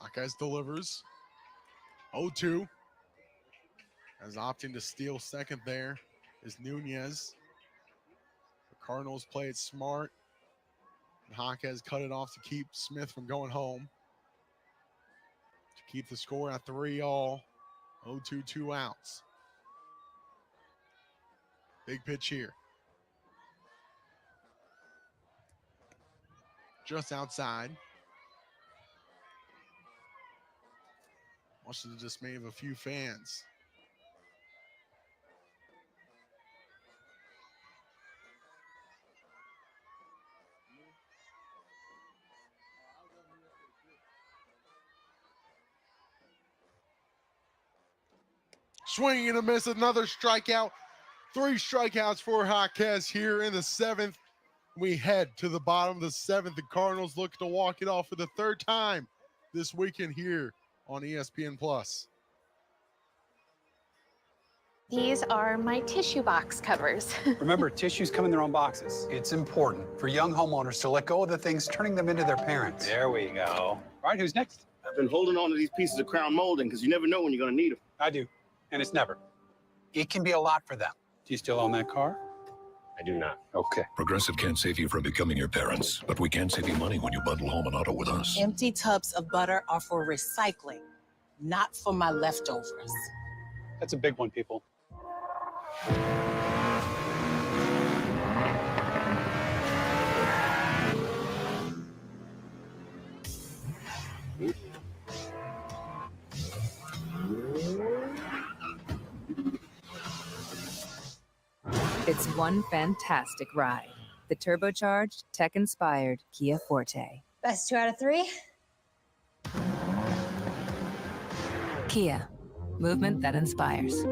Jaquez delivers. 0-2. As opting to steal second there is Nunez. The Cardinals play it smart. And Jaquez cut it off to keep Smith from going home. To keep the score at 3-all. 0-2, 2 outs. Big pitch here. Just outside. Much to the dismay of a few fans. Swinging and a miss, another strikeout. 3 strikeouts for Jaquez here in the 7th. We head to the bottom of the 7th. The Cardinals look to walk it off for the 3rd time this weekend here on ESPN+. These are my tissue box covers. Remember, tissues come in their own boxes. It's important for young homeowners to let go of the things turning them into their parents. There we go. All right, who's next? I've been holding on to these pieces of crown molding because you never know when you're going to need them. I do, and it's never. It can be a lot for them. Do you still own that car? I do not. Okay. Progressive can't save you from becoming your parents, but we can save you money when you bundle home and auto with us. Empty tubs of butter are for recycling, not for my leftovers. That's a big one, people. It's one fantastic ride. The turbocharged, tech-inspired Kia Forte. Best 2 out of 3? Kia, movement that inspires.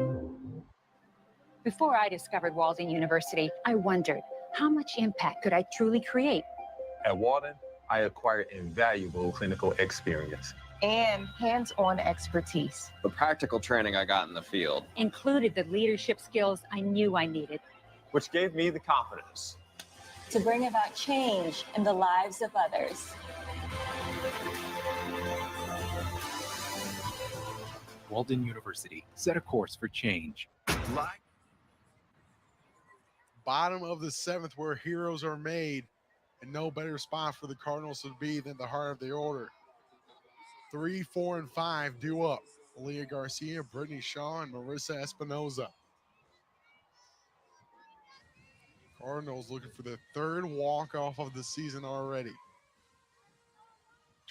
Before I discovered Walden University, I wondered, how much impact could I truly create? At Walden, I acquired invaluable clinical experience. And hands-on expertise. The practical training I got in the field Included the leadership skills I knew I needed. Which gave me the confidence To bring about change in the lives of others. Walden University, set a course for change. Bottom of the 7th where heroes are made, and no better spot for the Cardinals to be than the heart of the order. 3, 4, and 5 due up. Leah Garcia, Brittany Shaw, and Marissa Espinoza. Cardinals looking for the 3rd walk-off of the season already.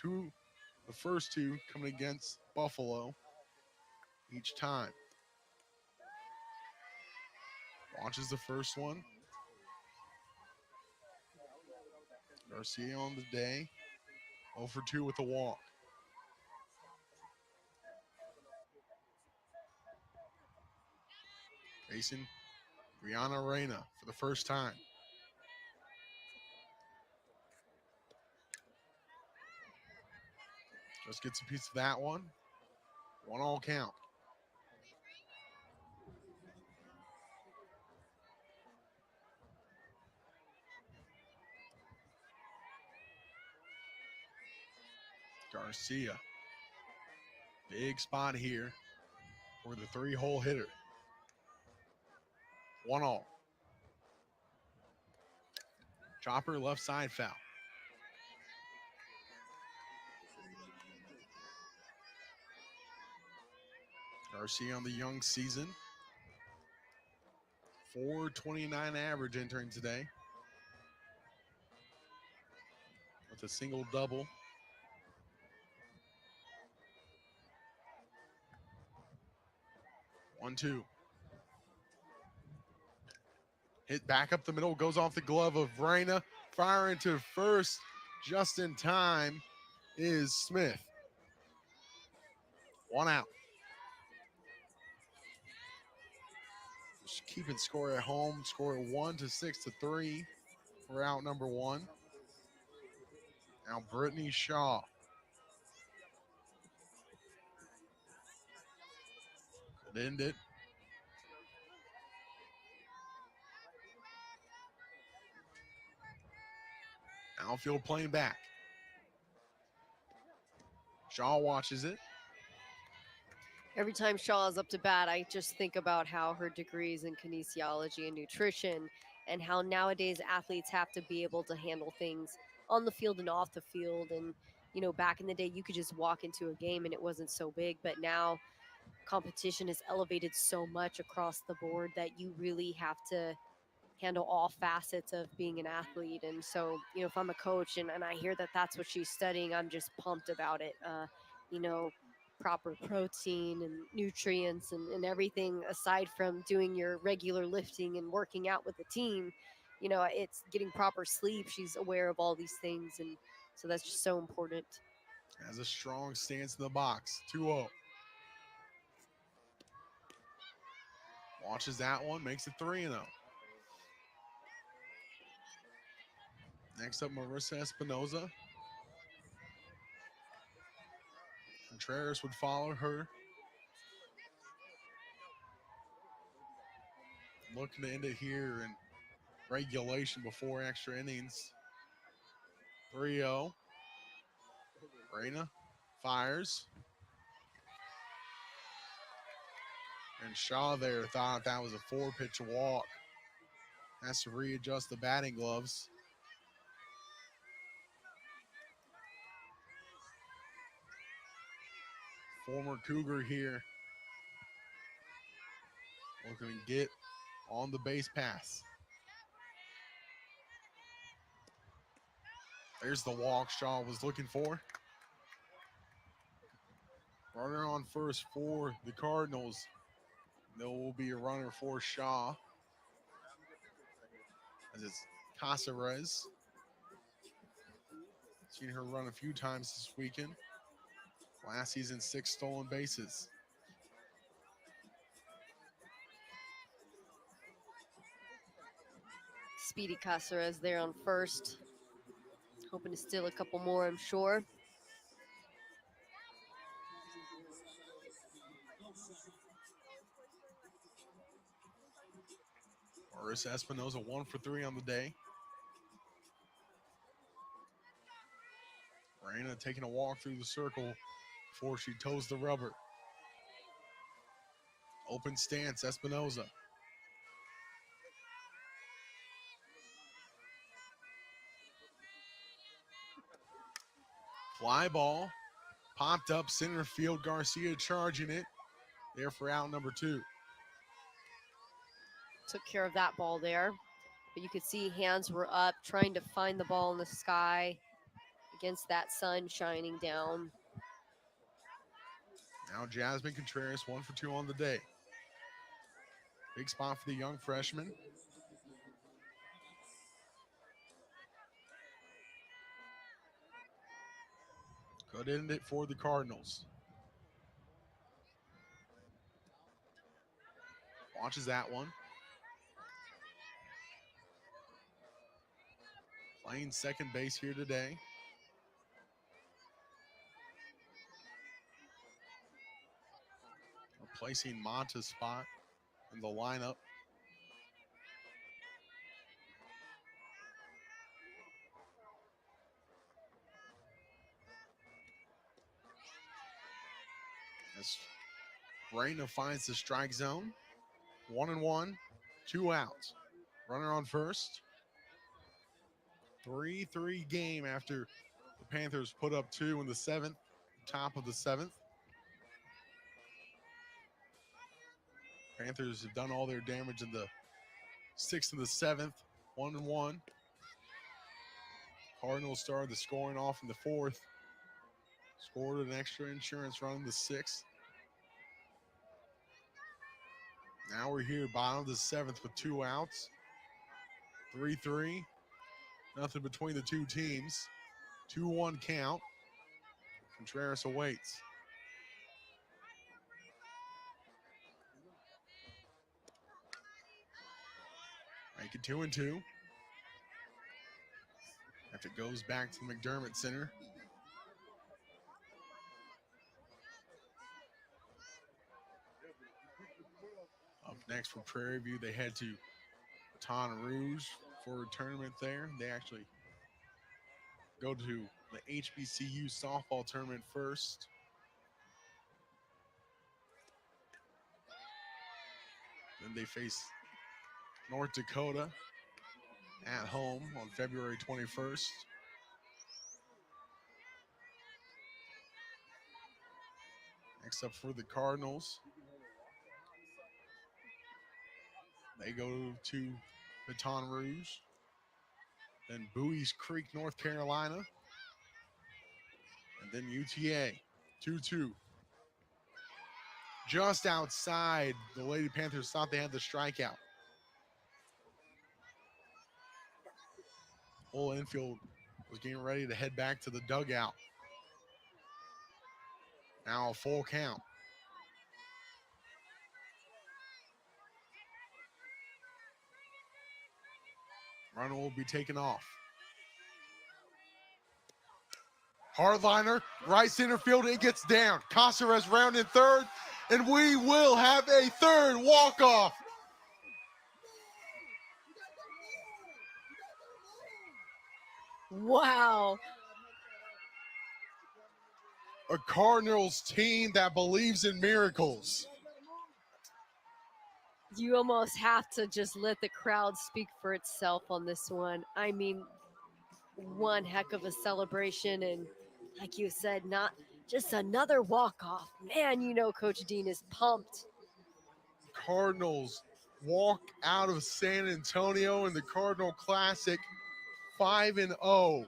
The first 2 coming against Buffalo each time. Launches the first one. Garcia on the day. 0-for-2 with a walk. Facing Brianna Reyna for the first time. Just gets a piece of that one. 1-all count. Garcia. Big spot here. for the 3-hole hitter. 1-all. Chopper left side foul. Garcia on the young season. 429 average entering today. With a single double. One, two. Hit back up the middle, goes off the glove of Reina. Fire into first, just in time is Smith. 1 out. Just keeping score at home. Score 1-6-3 for out number 1. Now Brittany Shaw. Could end it. Outfield playing back. Shaw watches it. Every time Shaw is up to bat, I just think about how her degrees in kinesiology and nutrition and how nowadays athletes have to be able to handle things on the field and off the field. And, you know, back in the day, you could just walk into a game and it wasn't so big. But now competition is elevated so much across the board that you really have to handle all facets of being an athlete. And so, you know, if I'm a coach and I hear that that's what she's studying, I'm just pumped about it. You know, proper protein and nutrients and everything aside from doing your regular lifting and working out with the team, you know, it's getting proper sleep. She's aware of all these things. And so that's just so important. Has a strong stance in the box. 2-0. Watches that one, makes it 3-0. Next up, Marissa Espinoza. Contreras would follow her. Looking to end it here in regulation before extra innings. 3-0. Reina fires. And Shaw there thought that was a 4-pitch walk. Has to readjust the batting gloves. Former Cougar here. Looking to get on the base pass. There's the walk Shaw was looking for. Runner on first for the Cardinals. There will be a runner for Shaw. As it's Caceres. Seen her run a few times this weekend. Last season, 6 stolen bases. Speedy Caceres there on first. Hoping to steal a couple more, I'm sure. Marissa Espinoza 1 for 3 on the day. Reina taking a walk through the circle before she toes the rubber. Open stance, Espinoza. Fly ball, popped up center field. Garcia charging it. There for out number 2. Took care of that ball there. But you could see hands were up, trying to find the ball in the sky against that sun shining down. Now Jasmine Contreras 1 for 2 on the day. Big spot for the young freshman. Could end it for the Cardinals. Watches that one. Playing second base here today. Replacing Monta's spot in the lineup. As Reina finds the strike zone. 1-1, 2 outs. Runner on first. 3-3 game after the Panthers put up 2 in the 7th, top of the 7th. Panthers have done all their damage in the 6th and the 7th, 1-1. Cardinals started the scoring off in the 4th. Scored an extra insurance run in the 6th. Now we're here, bottom of the 7th with 2 outs. 3-3. Nothing between the two teams. 2-1 count. Contreras awaits. Make it 2-2. After it goes back to the McDermott Center. Up next for Prairie View, they head to Baton Rouge for a tournament there. They actually go to the HBCU softball tournament first. Then they face North Dakota at home on February 21st. Next up for the Cardinals, they go to Baton Rouge, then Bowie's Creek, North Carolina, and then UTA, 2-2. Just outside, the Lady Panthers thought they had the strikeout. Whole infield was getting ready to head back to the dugout. Now a full count. Runner will be taken off. Hardliner, right center field, it gets down. Caceres round in third, and we will have a third walk-off. Wow. A Cardinals team that believes in miracles. You almost have to just let the crowd speak for itself on this one. I mean, one heck of a celebration, and like you said, not just another walk-off. Man, you know Coach Dean is pumped. Cardinals walk out of San Antonio in the Cardinal Classic 5-0.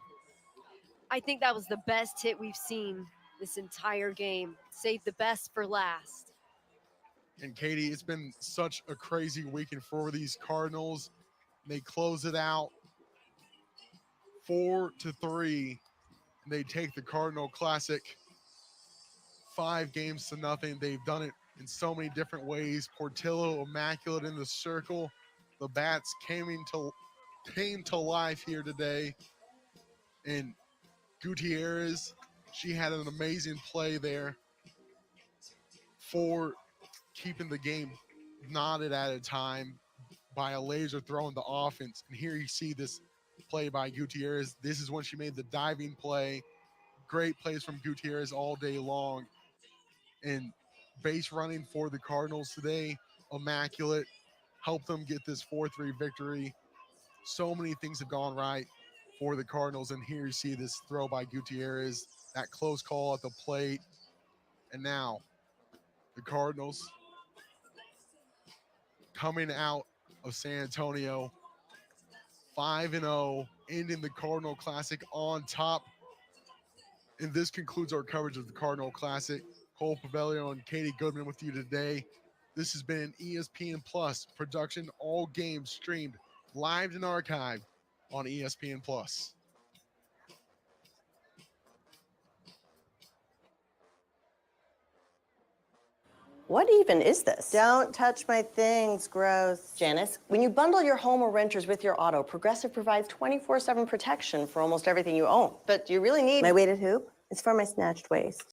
I think that was the best hit we've seen this entire game. Save the best for last. And Katie, it's been such a crazy weekend for these Cardinals. They close it out 4-3. They take the Cardinal Classic 5-0. They've done it in so many different ways. Portillo immaculate in the circle. The bats came to life here today. And Gutierrez, she had an amazing play there for keeping the game knotted at a time by a laser throw in the offense. And here you see this play by Gutierrez. This is when she made the diving play. Great plays from Gutierrez all day long. And base running for the Cardinals today, immaculate. Helped them get this 4-3 victory. So many things have gone right for the Cardinals. And here you see this throw by Gutierrez, that close call at the plate. And now the Cardinals coming out of San Antonio 5-0, ending the Cardinal Classic on top. And this concludes our coverage of the Cardinal Classic. Cole Pavelio and Katie Goodman with you today. This has been an ESPN Plus production, all games streamed live and archived on ESPN Plus. What even is this? Don't touch my things, gross. Janice, when you bundle your home or renters with your auto, Progressive provides 24/7 protection for almost everything you own. But you really need my weighted hoop. It's for my snatched waist.